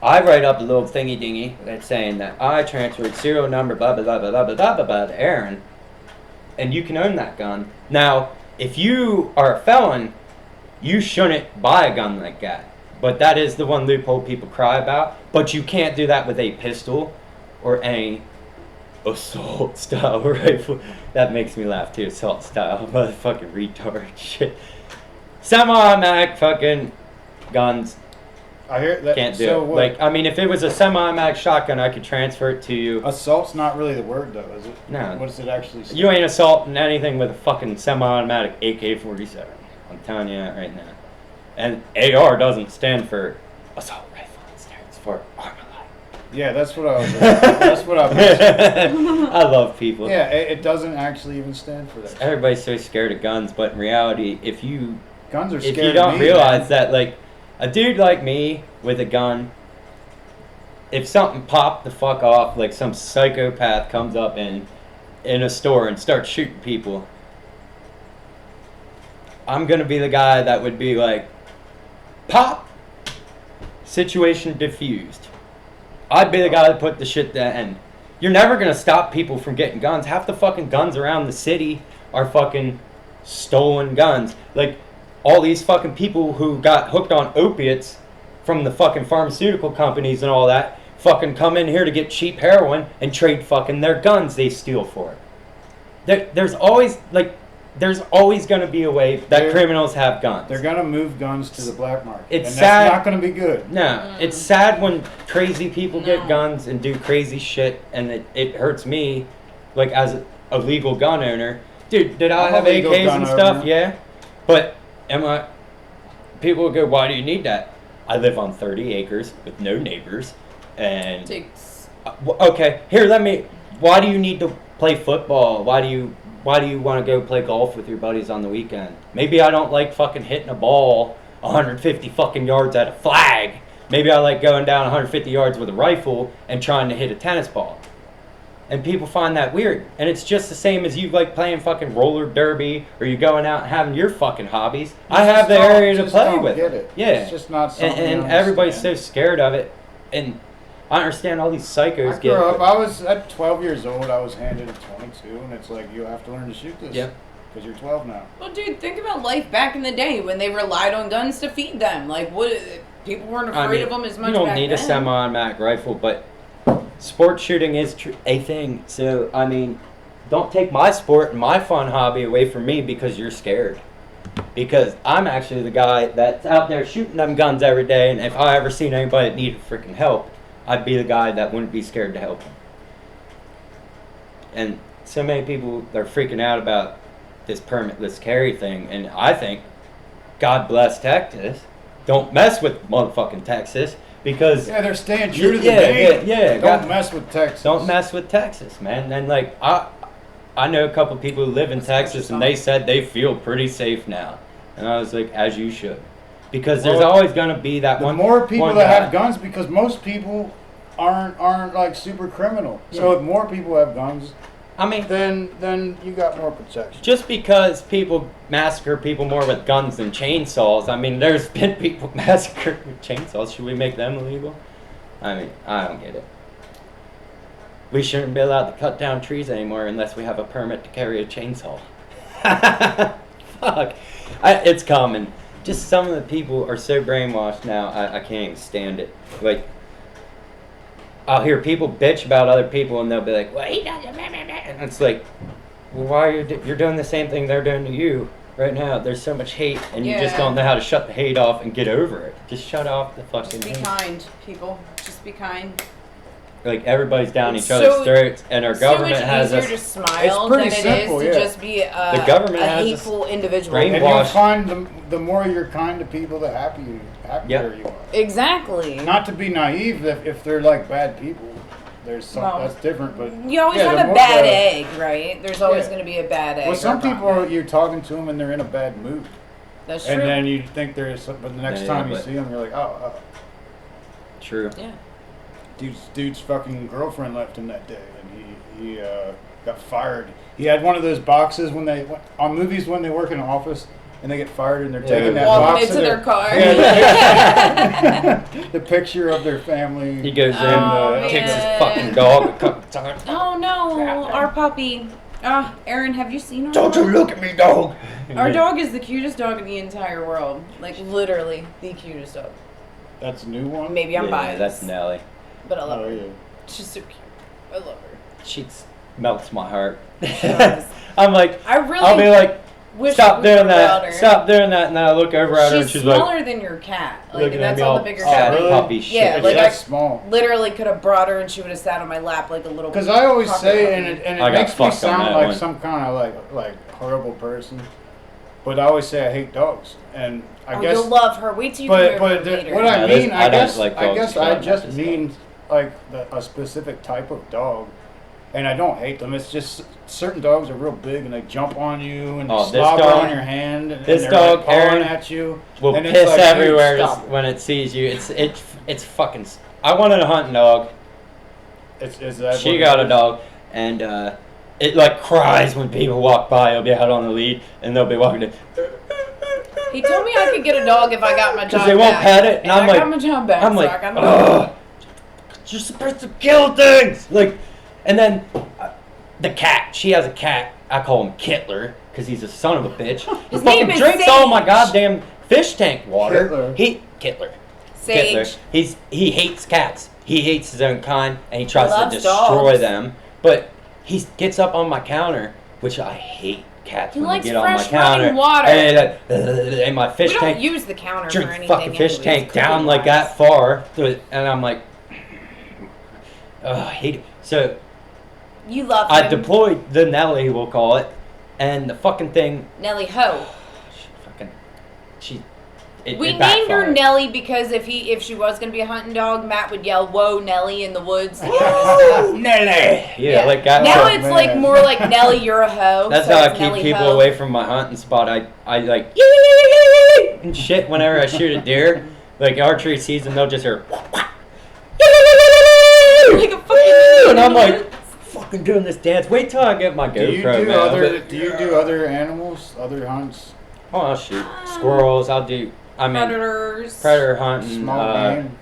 I write up a little thingy dingy that's saying that I transferred serial number, blah, blah, blah, blah, blah, blah, blah, blah, to Aaron, and you can own that gun. Now, if you are a felon, you shouldn't buy a gun like that. But that is the one loophole people cry about. But you can't do that with a pistol or any assault style rifle. That makes me laugh too. Assault style, motherfucking retard shit. Semi-automatic fucking guns I hear that. can't do so it. what, Like, I mean, if it was a semi-automatic shotgun, I could transfer it to you. assault's not really the word, though, is it? No. What does it actually say? You ain't assaulting anything with a fucking semi-automatic AK-47. I'm telling you that right now. And AR doesn't stand for assault rifle. It stands for Armalite. Yeah, that's what I was. That's what I was. I love people. Yeah, it doesn't actually even stand for that. Everybody's so scared of guns, but in reality, if you Guns are if scary. you don't realize that, like, A dude like me with a gun, if something popped the fuck off, like some psychopath comes up in a store and starts shooting people, I'm gonna be the guy that would be like, pop, situation diffused. I'd be the guy that put the shit to end. You're never gonna stop people from getting guns. Half the fucking guns around the city are fucking stolen guns. Like, all these fucking people who got hooked on opiates from the fucking pharmaceutical companies and all that fucking come in here to get cheap heroin and trade fucking their guns they steal for it. There's always going to be a way that criminals have guns. They're going to move guns to the black market. It's and sad. That's not going to be good. No, it's sad when crazy people get guns and do crazy shit, and it hurts me, like, as a legal gun owner. Dude, did I have AKs and stuff? Owner. Yeah. But people would go, why do you need that? I live on 30 acres with no neighbors. And okay, here, why do you need to play football? Why do you want to go play golf with your buddies on the weekend? Maybe I don't like fucking hitting a ball 150 fucking yards at a flag. Maybe I like going down 150 yards with a rifle and trying to hit a tennis ball. And people find that weird. And it's just the same as you like playing fucking roller derby, or you going out and having your fucking hobbies. I have the area to play with. Yeah. It's just not something. And everybody's so scared of it. And I understand all these psychos I was at 12 years old. I was handed a 22, and it's like, you have to learn to shoot this. Yep. Because you're 12 now. Well, dude, think about life back in the day when they relied on guns to feed them. Like, people weren't afraid of them as much. You don't need a semi-automatic rifle, but sports shooting is a thing. So, I mean, don't take my sport and my fun hobby away from me because you're scared. Because I'm actually the guy that's out there shooting them guns every day, and if I ever seen anybody that needed freaking help, I'd be the guy that wouldn't be scared to help them. And so many people are freaking out about this permitless carry thing, and I think, God bless Texas, don't mess with motherfucking Texas, because they're staying true to the game. Don't mess with Texas. Don't mess with Texas, man. And like I know a couple people who live in Texas, and they said they feel pretty safe now, and I was like, as you should. Because there's always going to be that one. The more people that have guns, because most people aren't like super criminal. Yeah. So if more people have guns, I mean, then you got more protection. Just because people massacre people more with guns than chainsaws, I mean, there's been people massacred with chainsaws. Should we make them illegal? I mean, I don't get it. We shouldn't be allowed to cut down trees anymore unless we have a permit to carry a chainsaw. Fuck. It's coming. Just some of the people are so brainwashed now, I can't even stand it. Like, I'll hear people bitch about other people, and they'll be like, well, he does it, and it's like, well, why are you're doing the same thing they're doing to you right now? There's so much hate, and you just don't know how to shut the hate off and get over it. Just shut off the fucking hate. Just be kind, people. Just be kind. Like, everybody's down each other's throats, and our government has us. It's so much easier to smile than it is to just be the government has hateful individual. And you'll find the more you're kind to people, the happier you are. Exactly. Not to be naive, if they're like bad people, there's something that's different. But you always have a bad egg, right? There's always going to be a bad egg. Well, some people you're talking to them and they're in a bad mood. That's true. And then you think there's, but the next time you see them, you're like, oh. True. Yeah. Dude's fucking girlfriend left him that day, and he got fired. He had one of those boxes on movies when they work in an office and they get fired and they're taking that box into their car. The picture of their family. He goes in, takes his fucking dog a couple times. Oh no, our puppy. Aaron, have you seen our dog? Don't you look at me, dog. Our dog is the cutest dog in the entire world. Like, literally the cutest dog. That's a new one? Maybe I'm biased. That's Nelly. But I love her. Yeah. She's so cute. I love her. She melts my heart. I'm like, I'll be like, wish stop doing that. Stop doing that. And then I look over at her and she's like, smaller than your cat. Like, that's all the bigger cat. Really? Puppy shit. Yeah, like that's small. Literally could have brought her and she would have sat on my lap like a little. Because I always say, and it makes me sound like some kind of like horrible person, but I always say I hate dogs, and I guess you'll love her. Wait till you meet her. What I mean, I guess I just mean like a specific type of dog. And I don't hate them. It's just certain dogs are real big and they jump on you and Oh, this slobber dog- on your hand and this they're dog, like pawing Aaron, at you. will and it's piss like, dude, everywhere stop it. when it sees you. It's fucking. I wanted a hunting dog. Is that She what got it a is? dog, and it like cries when people walk by. It'll be out on the lead, and they'll be walking. He told me I could get a dog if I got my job back. Because they won't pet it, and I'm I like, got my job back. I'm so like, I got my dog. ugh, you're supposed to kill things. Like, and then the cat. She has a cat. I call him Kittler because he's a son of a bitch. He His fucking name is drinks all my Sage. goddamn fish tank water. Kittler. Kittler. Sage. Kittler. He hates cats. He hates his own kind, and he tries to Loves destroy dogs. them. But he gets up on my counter, which I hate cats He when likes they get on my fresh counter. running water. And my fish We don't tank use the counter for drink anything. fucking fish anyways, tank down cooking like wise. that far, and I'm like, I hate it. So You love I him. deployed the Nelly, we'll call it, and the fucking thing, Nelly Ho. it We it named her backfired. Nelly because if she was gonna be a hunting dog, Matt would yell "Whoa, Nelly!" in the woods. Woo, Nelly! Yeah, like that. Now Oh, it's like man. more like Nelly, you're a hoe. That's so how I it's keep Nelly people Ho. away from my hunting spot. I like and shit whenever I shoot a deer. Like archery season, they'll just hear Like a fucking and I'm like fucking doing this dance. Wait till I get my GoPro, Do you man. do other animals, other hunts, Oh, I'll shoot squirrels. I'll do. I mean, predators. predator hunting, small game?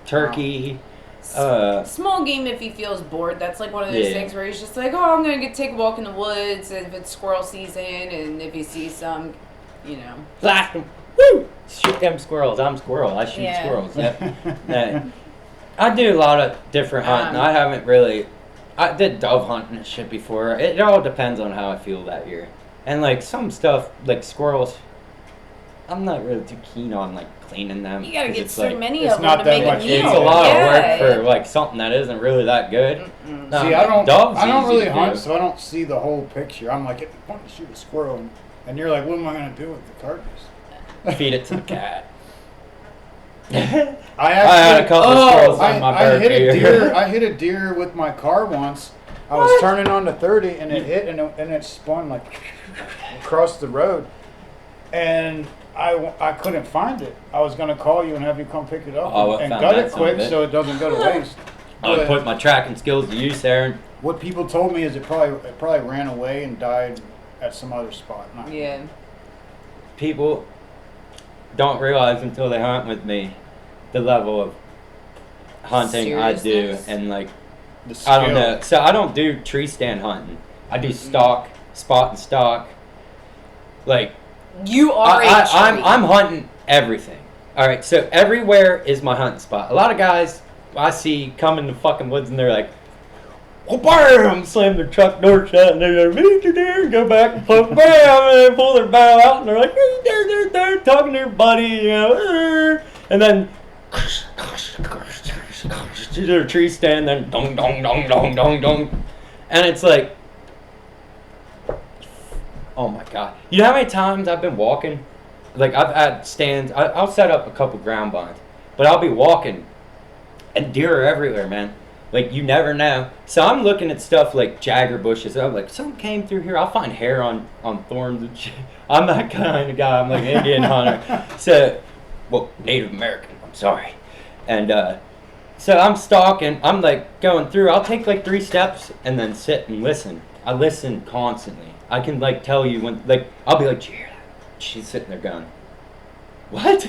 turkey. Small game if he feels bored. That's like one of those Yeah. things where he's just like, oh, I'm gonna take a walk in the woods, and if it's squirrel season, and if he sees some, you know. Blast 'em. Woo! Shoot them squirrels. I'm squirrel. I shoot Yeah. squirrels. Yep. Yeah. I do a lot of different hunting. I haven't really. I did dove hunting and shit before. It all depends on how I feel that year. And like some stuff, like squirrels, I'm not really too keen on like cleaning them. You gotta 'cause get it's so like, many it's of not them to that make much a meal. it's a lot Yeah. of work for like something that isn't really that good. No, See, I don't dove's easy really to hunt, do. so I don't see the whole picture. I'm like, I want to shoot a squirrel, and you're like, what am I gonna do with the carcass? Feed it to the cat. I I had a actually, couple of squirrels on my I bird hit a here. deer. I hit a deer with my car once. I was turning on to 30, and it hit, and it spun like across the road, and I couldn't find it. I was gonna call you and have you come pick it up Oh, I and found gut that it son of quick a so it doesn't go to waste. I would But put my tracking skills to use, Aaron. what people told me is it probably ran away and died at some other spot. Not Yeah. People don't realize until they hunt with me the level of hunting I do, Seriousness? and like the skill. I don't know. So I don't do tree stand hunting. I do stock, spot and stock. Like You are a tree. I'm hunting everything. All right, so everywhere is my hunting spot. A lot of guys I see come in the fucking woods and they're like, oh, bam! Slam their truck door shut and they're like, meet your deer, go back and bam! And they pull their bow out and they're like, there, talking to their buddy, you know, and then to their tree stand, then dong, dong, dong, dong, dong, dong. And it's like, oh my God. You know how many times I've been walking? Like, I've had stands, I'll set up a couple ground blinds, but I'll be walking and deer are everywhere, man. Like, you never know. So I'm looking at stuff like jagger bushes. I'm like, something came through here. I'll find hair on thorns and shit. I'm that kind of guy. I'm like an Indian hunter. So, well, Native American. I'm sorry. And so I'm stalking. I'm like going through. I'll take like 3 steps and then sit and listen. I listen constantly. I can like tell you when, like, I'll be like, did you hear that? She's sitting there going, what?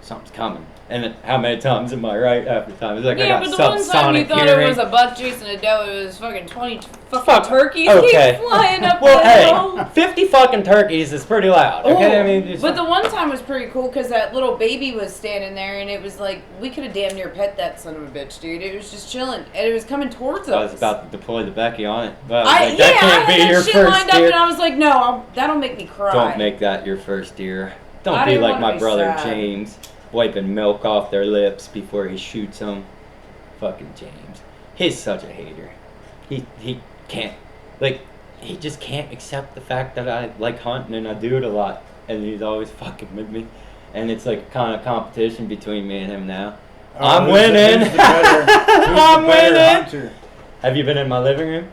Something's coming. And how many times am I right half the time? It's like Yeah, I but got the one time you subsonic thought hearing. it was a buck chasing a doe, it was fucking 20 fucking Fuck, turkeys okay. keep flying up Well, the hill. hey, 50 fucking turkeys is pretty loud. Okay, I mean, it's But the one time was pretty cool because that little baby was standing there, and it was like we could have damn near pet that son of a bitch, dude. It was just chilling, and it was coming towards us. I was about to deploy the Becky on it, but I like, that can't had be that your shit first lined up, deer. and I was like, no, that'll make me cry. Don't make that your first deer. Don't I be didn't like wanna my be brother sad. James, wiping milk off their lips before he shoots them. Fucking James. He's such a hater. He can't, like, he just can't accept the fact that I like hunting and I do it a lot. And he's always fucking with me. And it's like kind of competition between me and him now. I'm Who's winning. Who's the better I'm winning. hunter? Have you been in my living room?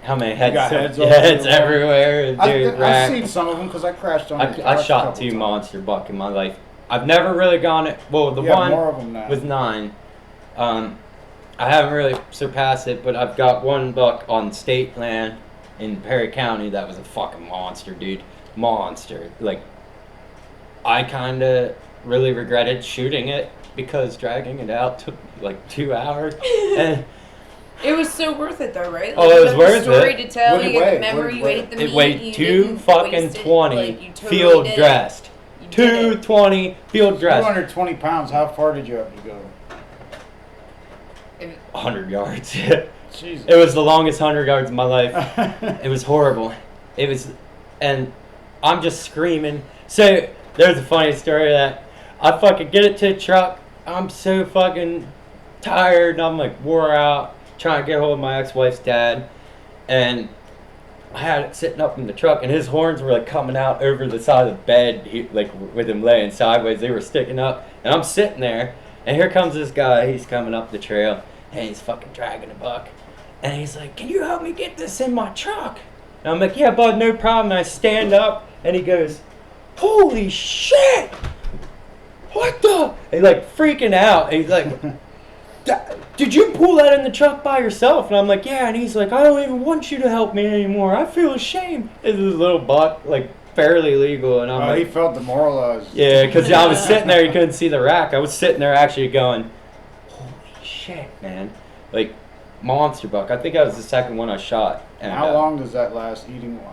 How many heads? got heads all heads over the wall. everywhere. Dude, I've seen some of them because I crashed on the I couch a shot couple 2 times. monster buck in my life. I've never really gone it. Well, the You have one more of them now. was 9. I haven't really surpassed it, but I've got 1 buck on state land in Perry County that was a fucking monster, dude. Monster. Like, I kind of really regretted shooting it because dragging it out took like 2 hours. And It was so worth it though, right? Oh, it was you got worth the story it. to tell. What did You it got the weigh? memory. What did You it ate the weigh? meat. it weighed you 220 didn't waste it, like, you totally field did it. dressed. You did it. 220 field dressed. 220 pounds. How far did you have to go? 100 yards. Jesus. It was the longest 100 yards of my life. It was horrible. It was, and I'm just screaming. So there's a funny story that I fucking get it to the truck. I'm so fucking tired and I'm like wore out trying to get hold of my ex-wife's dad, and I had it sitting up in the truck and his horns were like coming out over the side of the bed, like with him laying sideways. They were sticking up and I'm sitting there and here comes this guy. He's coming up the trail and he's fucking dragging a buck. And he's like, "Can you help me get this in my truck?" And I'm like, "Yeah, bud, no problem." And I stand up, and he goes, "Holy shit! What the?" And he's like freaking out. And he's like, "Did you pull that in the truck by yourself?" And I'm like, "Yeah." And he's like, "I don't even want you to help me anymore. I feel ashamed." It's this little buck, like barely legal. And I'm He like, felt demoralized. yeah, because I was sitting there, you couldn't see the rack. I was sitting there actually going, "Holy shit, man!" Like, monster buck. I think that was the second one I shot. And How long does that last eating wise?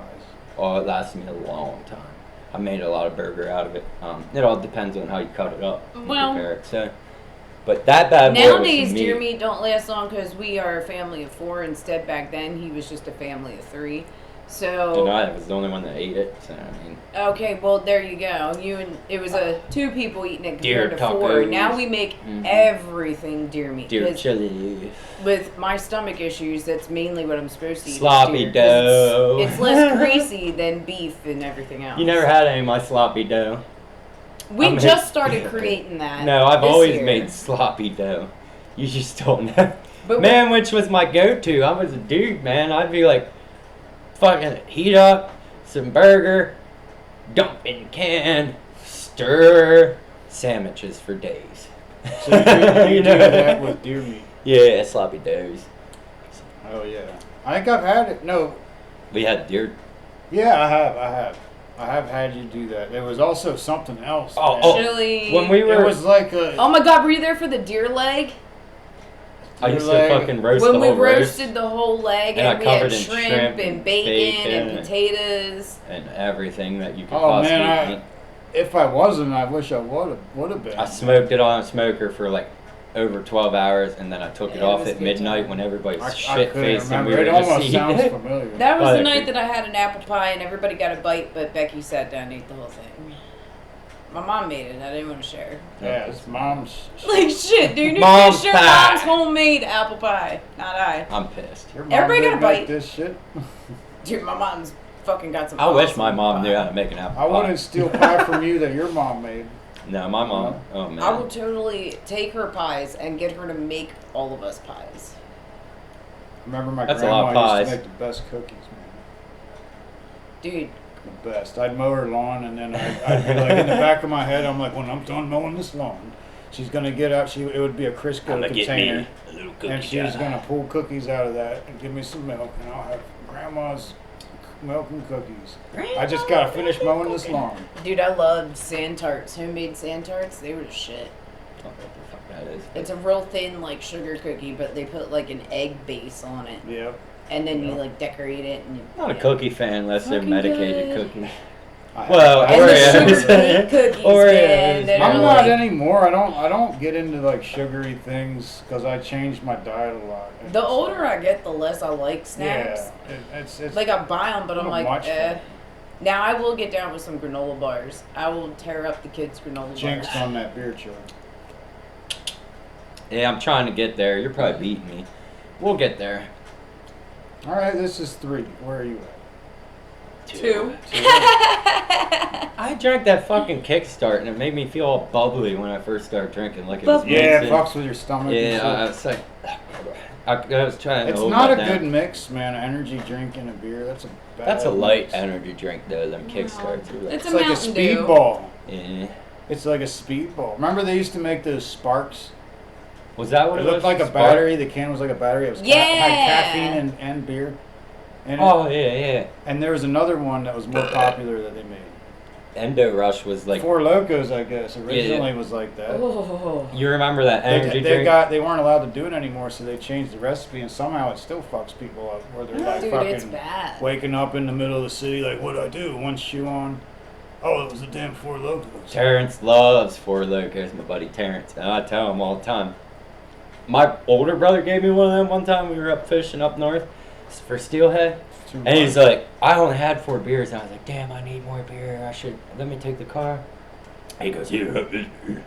Oh, it lasted me a long time. I made a lot of burger out of it. It all depends on how you cut it up and Well, prepare it. So, but that bad boy nowadays, was deer meat don't last long because we are a family of 4. Instead, back then he was just a family of 3. So And I was the only one that ate it. So I mean, okay, well there you go. It was 2 people eating it Deer compared to 4. tacos. Now we make everything deer meat. deer 'Cause chili, with my stomach issues, that's mainly what I'm supposed to eat. is sloppy deer, 'cause dough. It's less greasy than beef and everything else. You never had any of my sloppy dough. We I'm just hit- started creating that. No, I've this always year. made sloppy dough. You just don't know. But Man, which was my go-to. I was a dude, man. I'd be like, fucking heat up some burger, dump in the can, stir, sandwiches for days. So you do that with deer meat. Yeah, sloppy doughs. Oh yeah. I think I've had it. No. We had deer. Yeah, I have had you do that. There was also something else. Oh, man. oh. Chili. When we It were, was like a. Oh my God, were you there for the deer leg? I used leg. to fucking roast When the we whole roasted the whole leg And I and we had covered in shrimp and bacon and bacon. potatoes. and everything that you could Oh possibly man, eat. if I wasn't, I wish I would have been. I smoked it on a smoker for like over 12 hours, and then I took it Yeah, it off was at good midnight time. when everybody's I shit couldn't faced and remember. we It were just almost eating sounds it. familiar. That was Oh, the yeah. night that I had an apple pie and everybody got a bite, but Becky sat down and ate the whole thing. My mom made it. I didn't want to share. Yeah, it's mom's. Like shit, dude. Mom's It's your pie. mom's homemade apple pie, not I. I'm pissed. Your mom Everybody did got a make bite. this shit. Dude, my mom's fucking got some. I wish awesome my mom pie. knew how to make an apple I pie. wouldn't steal pie from you that your mom made. No, my mom. Oh man. I will totally take her pies and get her to make all of us pies. Remember my That's a lot grandma of used to pies. make the best cookies, man. Dude, The best. I'd mow her lawn, and then I'd be like in the back of my head, I'm like, when I'm done mowing this lawn, she's gonna get out. It would be a Crisco I'ma get container, me a little cookie and she's jar. gonna pull cookies out of that and give me some milk, and I'll have grandma's milk and cookies. I just gotta finish mowing this lawn. dude, I loved sand tarts. Homemade sand tarts, they were the shit. I don't know what the fuck that is. It's a real thin, like, sugar cookie, but they put, like, an egg base on it. Yep. And then you, Yeah. like, decorate it. And you, Not a yeah. cookie fan unless they're Fucking medicated good. cookies. I Well, have- And the Oreos. sugar cookies, Oreos. man, that I'm are not like, anymore. I don't get into like sugary things because I changed my diet a lot. the older I get, the less I like snacks. Yeah, it's Like, I buy them, but I'm Not like, much eh. fun. Now, I will get down with some granola bars. I will tear up the kids' granola jinxed bars. on that beer chug. Yeah, I'm trying to get there. You're probably beating me. We'll get there. All right, this is 3. Where are you at? 2. I drank that fucking Kickstart and it made me feel all bubbly when I first started drinking. Like it was Bubbly. Yeah, it mixing. fucks with your stomach. and Yeah, shit. I was like, I was trying to It's hold not a that good down. mix, man. An energy drink and a beer. That's a bad That's a light mix. energy drink though. Them kickstarts are like, It's It's a like a Mountain Dew. speedball. eh. It's like a speedball. Remember they used to make those Sparks? Was that what It it looked was? like a Spark? battery. The can was like a battery. It was Yeah. had caffeine and beer. And, Oh yeah. and there was another one that was more popular that they made. Endo Rush was like. Four Locos, I guess, originally was like that. Oh. You remember that energy drink? They weren't allowed to do it anymore, so they changed the recipe, and somehow it still fucks people up. Where they're like Dude, it's fucking bad. waking up in the middle of the city, like, what do I do? One shoe on. Oh, it was a damn Four Locos. Terrence loves Four Locos, my buddy Terrence, and I tell him all the time. My older brother gave me one of them one time. We were up fishing up north for steelhead, and he's like, I only had 4 beers, and I was like, damn, I need more beer. Let me take the car. He goes, you have this beer.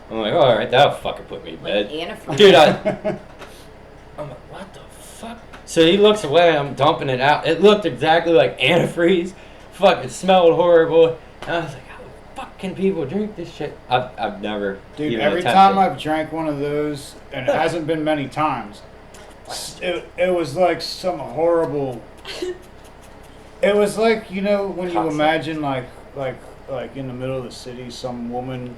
I'm like, all right, that'll fucking put me to Like bed. antifreeze. Dude, I'm like, what the fuck? So he looks away, I'm dumping it out. It looked exactly like antifreeze. Fucking smelled horrible. And I was like, how the fuck can people drink this shit? I've never Dude, even every attempted. time I've drank one of those, and it hasn't been many times, it was like some horrible. It was like, you know, when you Concept. imagine like in the middle of the city, some woman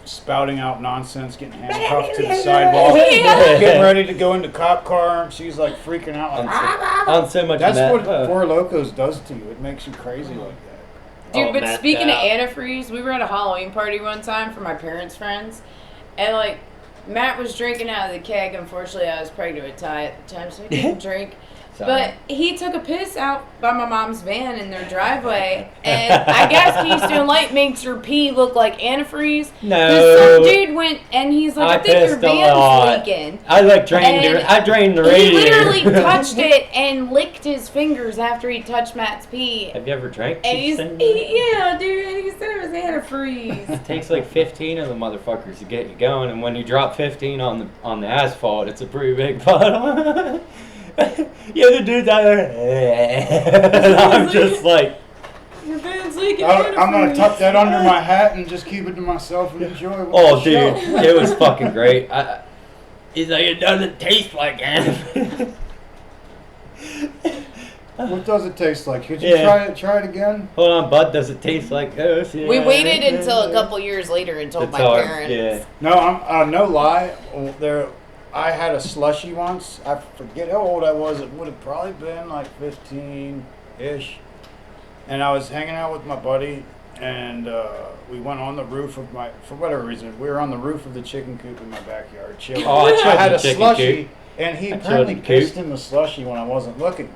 spouting out nonsense, getting handcuffed to the sidewalk, getting ready to go into cop car, and she's like freaking out. Like, on so much that's meth. what Four Locos does to you. It makes you crazy like that. Dude, but meth speaking of out. antifreeze, we were at a Halloween party one time for my parents' friends, and like Matt was drinking out of the keg. Unfortunately, I was pregnant with Ty at the time, so he didn't drink. But he took a piss out by my mom's van in their driveway, and I guess Keystone Light makes your pee look like antifreeze. No. Because some dude went and he's like, I think your pissed a lot. van's leaking. I like drained And I drained the He radiator. literally touched it and licked his fingers after he touched Matt's pee. Have you ever drank? And yeah, dude, and he said it was antifreeze. It takes like 15 of the motherfuckers to get you going, and when you drop 15 on the asphalt, it's a pretty big puddle. Yeah, the dude's out there, and I'm just like, Your van's leaking I'm gonna antifreeze. tuck that under my hat and just keep it to myself and enjoy. oh, the show. dude, it was fucking great. He's like, it doesn't taste like antifreeze. What does it taste like? Could you Yeah. try it again? Hold on, bud, does it taste like this? We waited until a couple years later and told To my tell her, parents. yeah. No, I'm no lie. I had a slushy once. I forget how old I was. It would have probably been like 15-ish. And I was hanging out with my buddy, and we went on the roof of for whatever reason, we were on the roof of the chicken coop in my backyard chilling. Oh, I chilled I had in a the chicken slushy, coop. and he I chilled apparently in the coop. pissed in the slushy when I wasn't looking.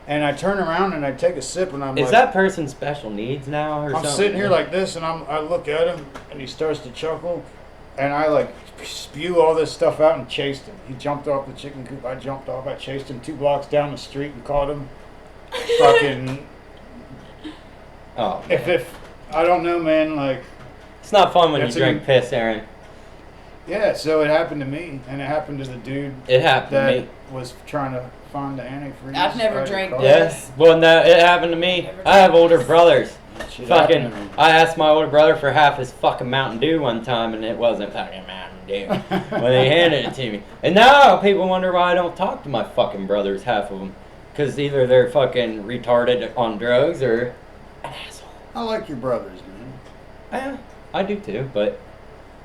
And I turn around and I take a sip, and I'm Is like, that person special needs now or I'm something? sitting here like this, and I look at him, and he starts to chuckle, and I like spew all this stuff out and chased him. He jumped off the chicken coop. I jumped off. I chased him 2 blocks down the street and caught him. Fucking Oh, if I don't know, man. Like, it's not fun when you That's a drink good- piss, Aaron. yeah. So it happened to me, and it happened to the dude It happened to that me. was trying to find the antifreeze. I've never out of the drank car. that. Yes. Well, no, it happened to me. I have older brothers. Shit Fucking, happened to me. I asked my older brother for half his fucking Mountain Dew one time, and it wasn't fucking Mountain Dew when they handed it to me. And now people wonder why I don't talk to my fucking brothers, half of them, because either they're fucking retarded on drugs or an asshole. I like your brothers, man. I do too, but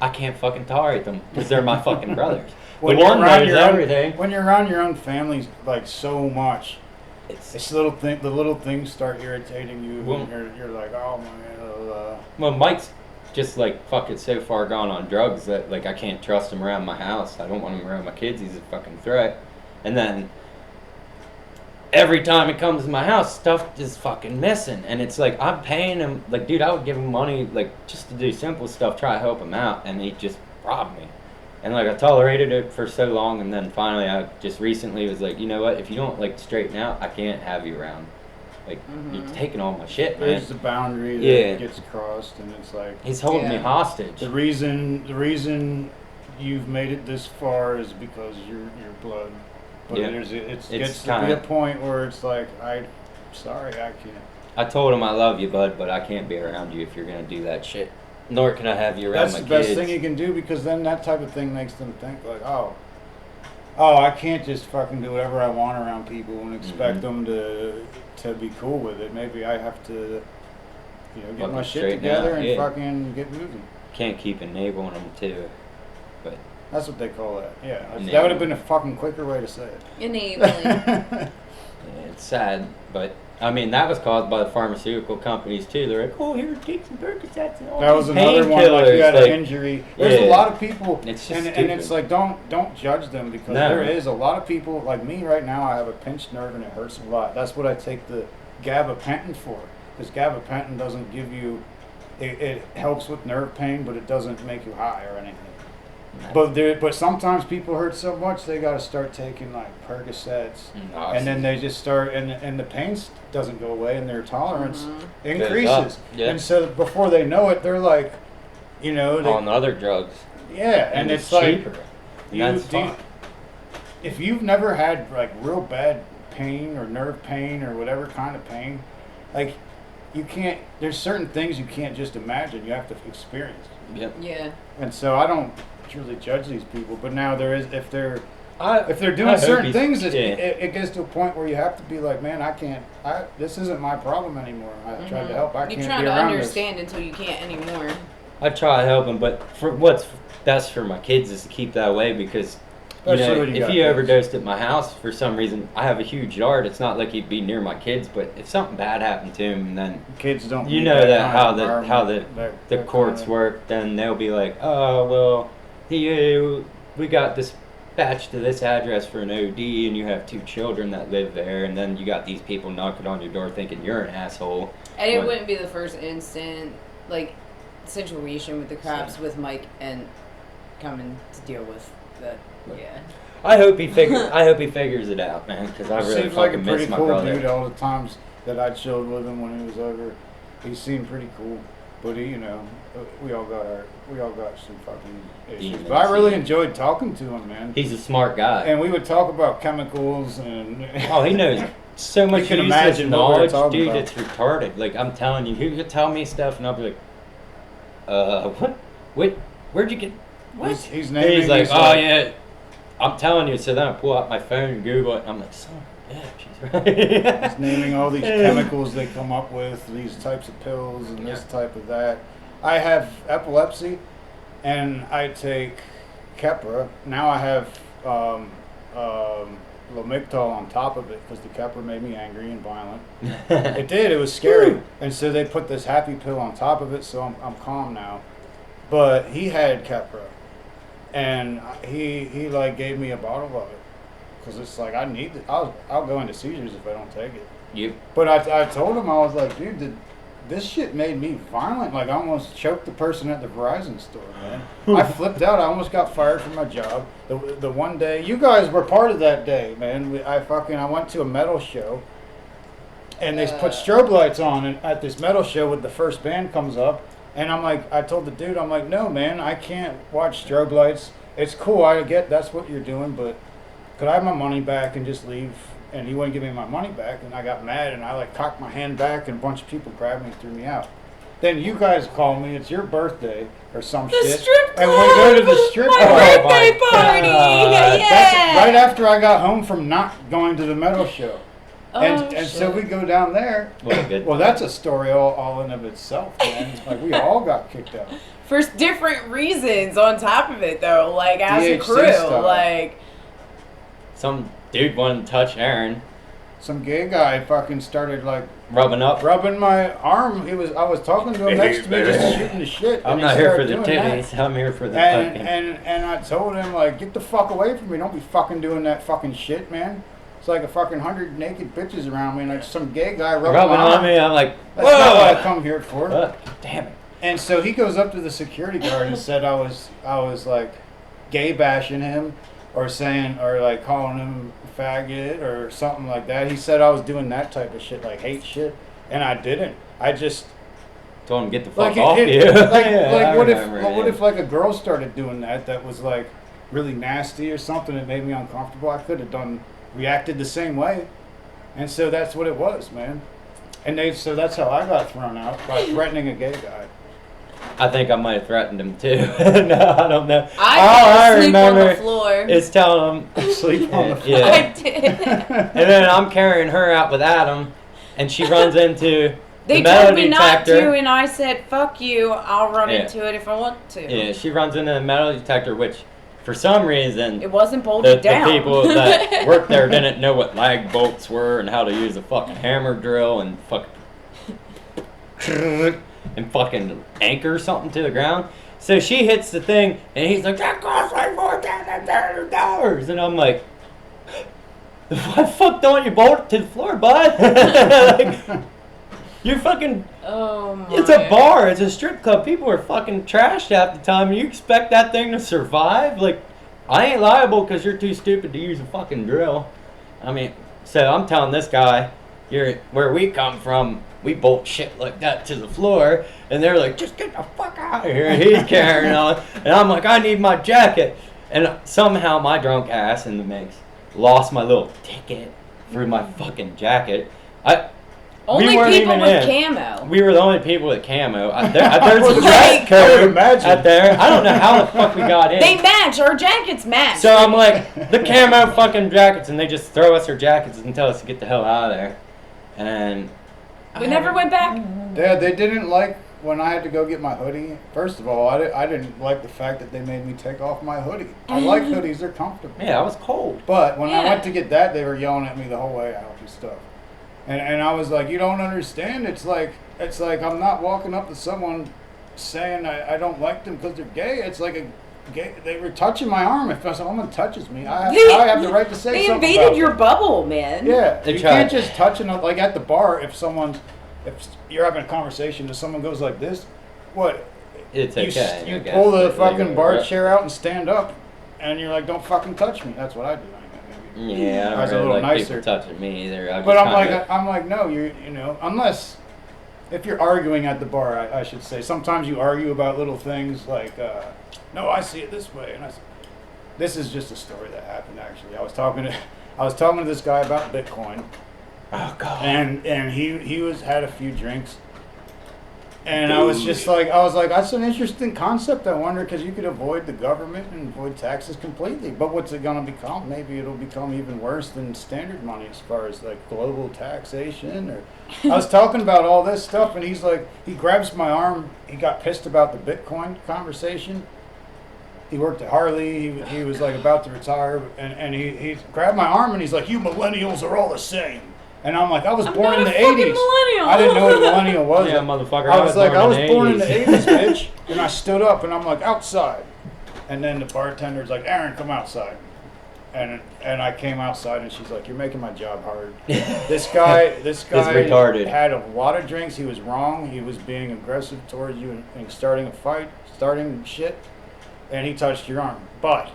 I can't fucking tolerate them because they're my fucking brothers. When The you're one around knows your own- everything. When you're around your own family, like so much. It's, It's the little things start irritating you. Well- And you're like, oh man. well, Mike's just like fucking so far gone on drugs that like I can't trust him around my house. I don't want him around my kids. He's a fucking threat. And then every time he comes to my house, stuff is fucking missing. And it's like I'm paying him. Like, dude, I would give him money like just to do simple stuff, try to help him out, and he just robbed me. And like I tolerated it for so long, and then finally I just recently was like, you know what? If you don't like straighten out, I can't have you around. Like you're taking all my shit, man. there's the boundary that Yeah. gets crossed, and it's like He's holding me Yeah. hostage. the reason you've made it this far is because your blood. But Yeah. it It's gets to be a kinda- point where it's like, sorry, I can't. I told him I love you, bud, but I can't be around you if you're gonna do that shit. Nor can I have you around That's my the kids. best thing you can do, because then that type of thing makes them think like, oh, oh, I can't just fucking do whatever I want around people and expect them to be cool with it. Maybe I have to, you know, get Fucking my shit straighten together out, and yeah. fucking get moving. Can't keep enabling them too. But That's what they call that. Yeah, Enabling. that would have been a fucking quicker way to say it. Enabling. yeah, it's sad. But I mean, that was caused by the pharmaceutical companies too. They're like, oh, here, take some Percocets and all That was these another one, like you had painkillers. an injury. There's a yeah. lot of people, It's just and it's like, don't judge them, because No. there is a lot of people, like me right now, I have a pinched nerve and it hurts a lot. That's what I take the gabapentin for, because gabapentin doesn't give you, it helps with nerve pain, but it doesn't make you high or anything. But sometimes people hurt so much they got to start taking like Percocets, and then they just start, and the pain doesn't go away, and their tolerance increases. Yeah. And so before they know it, they're like, you know, on other drugs. yeah, and it's like cheaper. That's fine. if you've never had like real bad pain or nerve pain or whatever kind of pain, like you can't. There's certain things you can't just imagine. You have to experience. Yep. Yeah. And so I don't truly judge these people, but now there is, if they're doing I hope certain he's- things, yeah. it gets to a point where you have to be like, man, I can't. This isn't my problem anymore. I tried to help. I You're can't trying be to around understand until you can't anymore. I try to help them, but for what's best for my kids is to keep that away, because you Especially know, when you if got you kids. overdosed at my house for some reason, I have a huge yard. It's not like he'd be near my kids, but if something bad happened to him, then this. Kids don't. you need know that kind how of the environment, the that courts kind of- work. Then they'll be like, oh well, we got dispatched to this address for an OD, and you have 2 children that live there, and then you got these people knocking on your door thinking you're an asshole. And it When- wouldn't be the first instant, like, situation with the cops with Mike and coming to deal with the, yeah. I hope he figures it out, man, because I really Seems like a fucking pretty miss my cool brother. dude. All the times that I chilled with him when he was over, he seemed pretty cool. But he, you know, we all got some fucking issues. Demons, But I really yeah. enjoyed talking to him, man. He's a smart guy. And we would talk about chemicals and. Oh, he knows so much can useless imagine what we were knowledge, talking dude. about. It's retarded. Like, I'm telling you, he could tell me stuff, and I'll be like, what? Wait, where'd you get? What? He's And naming. he's like, these, oh yeah, I'm telling you. So then I pull out my phone and Google it, and I'm like, son of a bitch, he's right. He's naming all these chemicals they come up with, these types of pills and this type of that. I have epilepsy, and I take Keppra. Now I have Lamictal on top of it, because the Keppra made me angry and violent. It did. It was scary. And so they put this happy pill on top of it, so I'm calm now. But he had Keppra, and he like gave me a bottle of it, because it's like I need it. I'll go into seizures if I don't take it. You. But I told him, I was like, dude, this shit made me violent. Like, I almost choked the person at the Verizon store, man. I flipped out. I almost got fired from my job. The one day, you guys were part of that day, man. I went to a metal show, and they put strobe lights on at this metal show when the first band comes up. And I'm like, I told the dude, I'm like, no, man, I can't watch strobe lights. It's cool, I get that's what you're doing, but could I have my money back and just leave? And he wouldn't give me my money back, and I got mad, and I like cocked my hand back, and a bunch of people grabbed me and threw me out. Then you guys call me, it's your birthday or some The shit, strip and club! we go to the strip My club. birthday party! God. Yeah! That's right after I got home from not going to the metal show. And Oh, so shit. we go down there. What a good. Well, that's a story all in of itself, man. Like, we all got kicked out. For different reasons on top of it, though, like, as a DHC crew, style. like, Some dude wanted to touch Aaron, Some gay guy fucking started like rubbing up. rubbing my arm. I was talking to him next to me, just shooting the shit. I'm and he not here for started the doing that. titties. I'm here for the And, fucking. and I told him, like, get the fuck away from me. Don't be fucking doing that fucking shit, man. It's like a fucking 100 naked bitches around me, and like some gay guy rubbing rubbing my on arm. me. I'm like, That's not what I whoa. come here for. Damn it. And so he goes up to the security guard and said I was like gay bashing him, or saying, or like calling him a faggot or something like that. He said I was doing that type of shit, like hate shit, and I didn't. I just Told him get the fuck like off you. like Yeah, like I what remember, if like a girl started doing that was like really nasty or something that made me uncomfortable. I could have reacted the same way, and so that's what it was, man. And so that's how I got thrown out, by threatening a gay guy. I think I might have threatened him too. No, I don't know. I sleep on the floor. Is telling him Sleep on the floor. Yeah. I did. And then I'm carrying her out with Adam, and she runs into They the told metal me not detector. to, and I said, "Fuck you! I'll run Yeah. into it if I want to." Yeah, she runs into the metal detector, which for some reason It wasn't bolted the down. people that worked there didn't know what lag bolts were and how to use a fucking hammer drill and fucking anchor something to the ground. So she hits the thing, and he's like, "That costs like $4,000." And I'm like, "Why the fuck don't you bolt it to the floor, bud?" Like, you're fucking. Oh my. It's a bar. It's a strip club. People are fucking trashed half the time. You expect that thing to survive? Like, I ain't liable because you're too stupid to use a fucking drill. I mean, so I'm telling this guy, where we come from, we bolt shit like that to the floor, and they're like, "Just get the fuck out of here." And he's carrying on, and I'm like, "I need my jacket." And somehow my drunk ass in the mix lost my little ticket for my fucking jacket. Only weren't people even with in. camo. We were the only people with camo. There's a Like, dress I code would imagine. out there. I don't know how the fuck we got in. They match. Our jackets match. So I'm like, the camo fucking jackets, and they just throw us our jackets and tell us to get the hell out of there. And we never went back. Dad, they didn't like when I had to go get my hoodie. First of all, I didn't like the fact that they made me take off my hoodie. I like hoodies; they're comfortable. Yeah, I was cold. But when I Yeah. went to get that, they were yelling at me the whole way out and stuff. And I was like, "You don't understand. It's like I'm not walking up to someone saying I don't like them because they're gay. It's like a gay. They were touching my arm. If someone touches me, I have the right to say They something. invaded about your them. bubble, man. Yeah, They you tried. can't just touch another. Like at the bar, if you're having a conversation and someone goes like this, what? It's You, okay. you I guess. pull the It's fucking legal. bar Yeah. chair out and stand up, and you're like, "Don't fucking touch me." That's what I do. Yeah, I I was don't a really little like nicer. people touching me either. But I'm like, no, you know, unless if you're arguing at the bar, I should say. Sometimes you argue about little things like, no, I see it this way, and this is just a story that happened actually. I was talking to this guy about Bitcoin, Oh god. and he had a few drinks. And I was like, that's an interesting concept. I wonder, because you could avoid the government and avoid taxes completely. But what's it going to become? Maybe it'll become even worse than standard money as far as like global taxation. Or I was talking about all this stuff, and he's like, he grabs my arm. He got pissed about the Bitcoin conversation. He worked at Harley. He was like about to retire, and he grabbed my arm, and he's like, "You millennials are all the same." And I'm like, I was born in the 80s. Millennial. I didn't know what a millennial was. Yeah, motherfucker. I was like, I was born in the 80s. 80s, bitch. And I stood up and I'm like, outside. And then the bartender's like, Aaron, come outside. And I came outside and she's like, you're making my job hard. This guy retarded. had a lot of drinks. He was wrong. He was being aggressive towards you and starting a fight, starting shit. And he touched your arm. But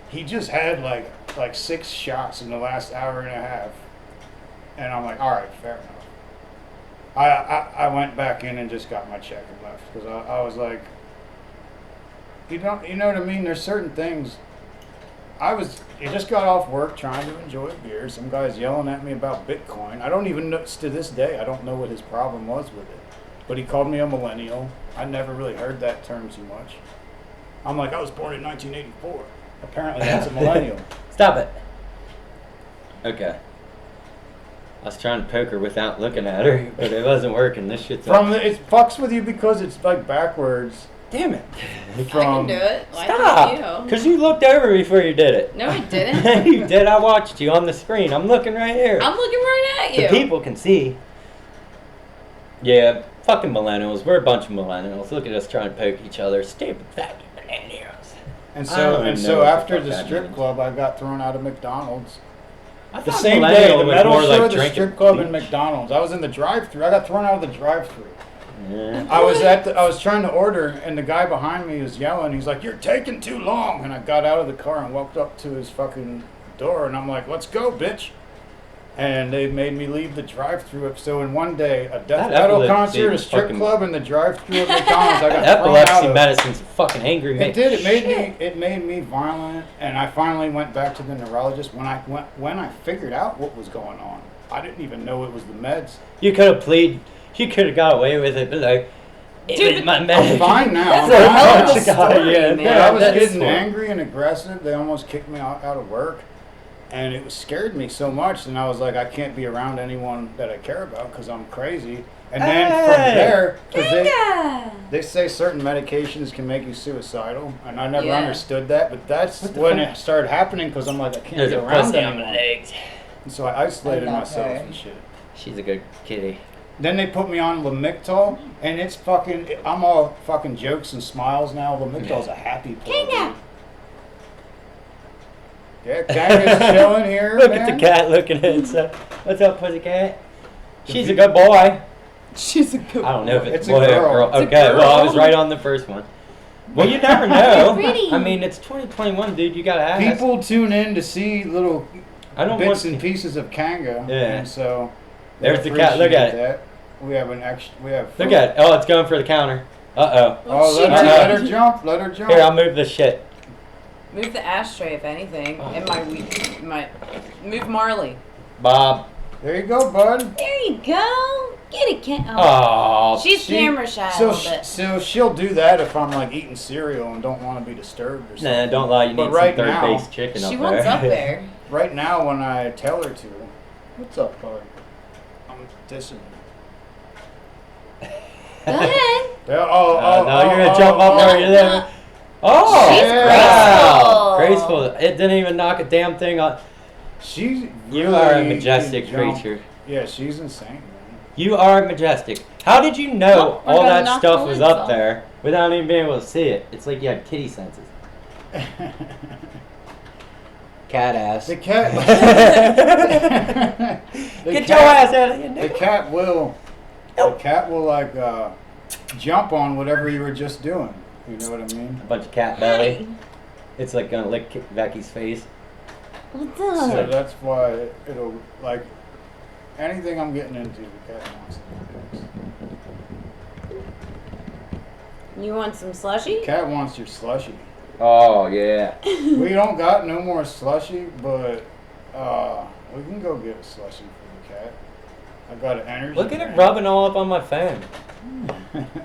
he just had like 6 shots in the last hour and a half. And I'm like, all right, fair enough. I went back in and just got my check and left because I was like, you know what I mean? There's certain things. You just got off work trying to enjoy a beer. Some guy's yelling at me about Bitcoin. I don't even know, to this day, I don't know what his problem was with it. But he called me a millennial. I never really heard that term too much. I'm like, I was born in 1984. Apparently that's a millennial. Stop it. Okay. I was trying to poke her without looking at her, but it wasn't working. This shit's It fucks with you because it's like backwards. Damn it. I can do it. Why Stop. can't you? Because you looked over before you did it. No, I didn't. You did. I watched you on the screen. I'm looking right here. I'm looking right at you. The people can see. Yeah, fucking millennials. We're a bunch of millennials. Look at us trying to poke each other. Stupid fucking millennials. And I don't even know what the after fuck the that strip means. club, I got thrown out of McDonald's. I The thought same day, millennial the was metal more show, like the drinking strip club, and bleach. McDonald's. I was in the drive-thru. I got thrown out of the drive-thru. Yeah. I was trying to order, and the guy behind me was yelling. He's like, "You're taking too long!" And I got out of the car and walked up to his fucking door, and I'm like, "Let's go, bitch!" And they made me leave the drive-thru. So in one day, a death That metal epilepsy concert, a was strip fucking- club, and the drive-thru of McDonald's. I got thrown out Epilepsy of. medicine's a fucking angry It man. did. It made me violent, and I finally went back to the neurologist when I figured out what was going on. I didn't even know it was the meds. You could have pleaded. You could have got away with it, but like, Dude, my I'm man. fine now. That's I'm a hell fine of a now. story, man. But I was that's getting fun. angry and aggressive. They almost kicked me out of work. And it scared me so much. And I was like, I can't be around anyone that I care about because I'm crazy. And then from there, because they say certain medications can make you suicidal. And I never understood that. But that's when it started happening because I'm like, I can't There's be a around pussy on anyone. my legs. And so I isolated I love myself her. and shit. She's a good kitty. Then they put me on Lamictal, and it's fucking. I'm all fucking jokes and smiles now. Lamictal's a happy pill. Kinga. Dude. Yeah, Kanga's chilling here. Look man. at the cat looking at itself. What's up, pussycat? She's a good boy. She's a good I don't know if it's It's a boy or girl. girl. It's a Okay, well, I girl. was right on the first one. Well, you never know. Pretty. I mean, it's 2021, dude. You gotta ask. People tune in to see little I don't bits want and pieces of Kanga. Yeah. And so they There's the cat. Look appreciate at it. that. We have an extra. We have. Look at it. Oh, it's going for the counter. Uh Oh, She let her did. jump. Let her jump. Here, I'll move this shit. Move the ashtray, if anything. And my move Marley. Bob. There you go, bud. There you go. Get a cat. Oh, She's she- camera shy a So, little bit. so she'll do that if I'm like eating cereal and don't want to be disturbed or something. nah, don't lie. You But need right some now, third base chicken She up wants there. up there. Right now, when I tell her to, what's up, bud? I'm dissing. Go ahead. Yeah, No, you're gonna jump up where you live. Oh, She's wow. graceful. Graceful. It didn't even knock a damn thing on. She's You are a really majestic can jump. creature. Yeah, she's insane, You are majestic. How did you know Look, we're all gonna that knock stuff the was lids up off. there without even being able to see it? It's like you had kitty senses. man. Cat ass. The cat. the Get cat- your ass out of here, The nigga. cat will. The cat will like jump on whatever you were just doing. You know what I mean? A bunch of cat belly. It's like gonna lick Becky's face. What's So up? that's why it'll like anything I'm getting into. The cat wants to do. You want some slushy? Cat wants your slushy. Oh yeah. We don't got no more slushy, but we can go get a slushy for the cat. I got an energy. Look at it drink. rubbing all up on my phone.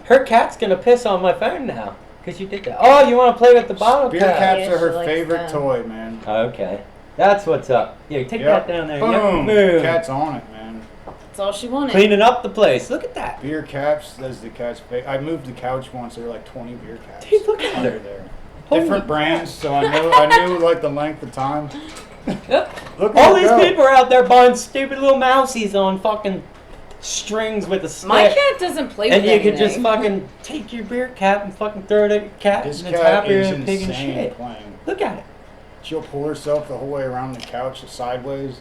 Her cat's gonna piss on my phone now. Cause you did that. Oh, you wanna play with the bottle Beer cap? caps Yeah, are she her likes favorite them. toy, man. Okay. That's what's up. Yeah, take Yep. that down there. Boom. Yep. Boom. Cat's on it, man. That's all she wanted. Cleaning up the place. Look at that. Beer caps, that's the cat's favorite. I moved the couch once. There were like 20 beer caps. Dude, look at under her. there. Holy Different brands, so I knew like the length of time. Look All at these her go. people are out there buying stupid little mousies on fucking strings with a stick. My cat doesn't play with and you anything. could just fucking take your beer cap and fucking throw it at your cat, This and it's cat happier is than a pig and insane shit. playing. Look at it. She'll pull herself the whole way around the couch sideways.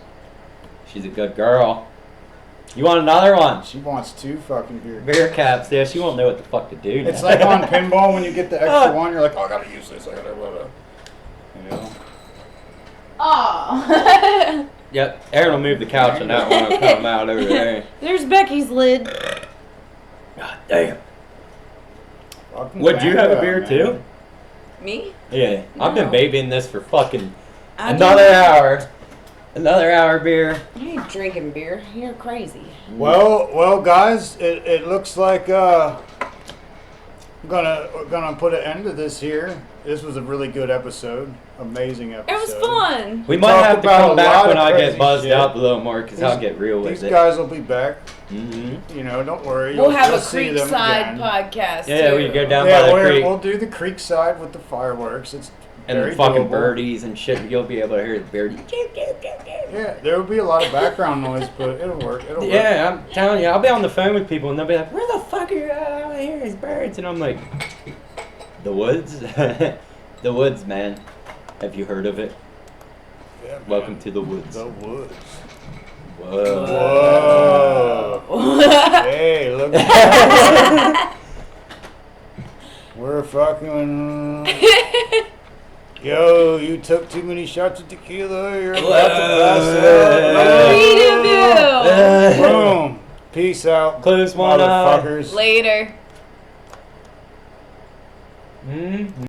She's a good girl. You want another one? She wants 2 fucking beer. Beer caps. Yeah, she won't know what the fuck to do. It's now. like on pinball when you get the extra Oh. one, you're like, oh, I gotta use this. I gotta, you know. Aw. Yep. Aaron will move the couch on that one. I'll come out over there. There's Becky's lid. God damn. Fucking Would you have a Kanga, beer man. too? Me? Yeah. I've been No. babying this for fucking I another don't- hour. Another hour beer. You ain't drinking beer. You're crazy. Well, guys, it looks like we're gonna put an end to this here. This was a really good episode. Amazing episode. It was fun. We might talked have to about come a back lot when of I crazy get buzzed shit. up a little more because I'll get real with These it. guys will be back. Mm-hmm. You know, don't worry. We'll have you'll a see them Creekside again. podcast. Yeah, too. we go down Yeah, by the creek. we'll do the creek side with the fireworks. It's And very the fucking doable. birdies and shit. You'll be able to hear the birdies. Yeah, there will be a lot of background noise, but it'll work. It'll work. Yeah, I'm telling you, I'll be on the phone with people and they'll be like, "Where the fuck are you at? All I hear is birds." And I'm like, "The woods, the woods, man. Have you heard of it? Yeah, man. Welcome to the woods." The woods. Whoa. Whoa. Hey, look at that. We're fucking. Yo, you took too many shots of tequila. You're about to pass out. Boom. Peace out. Close one eye. motherfuckers. Later. Mm-hmm.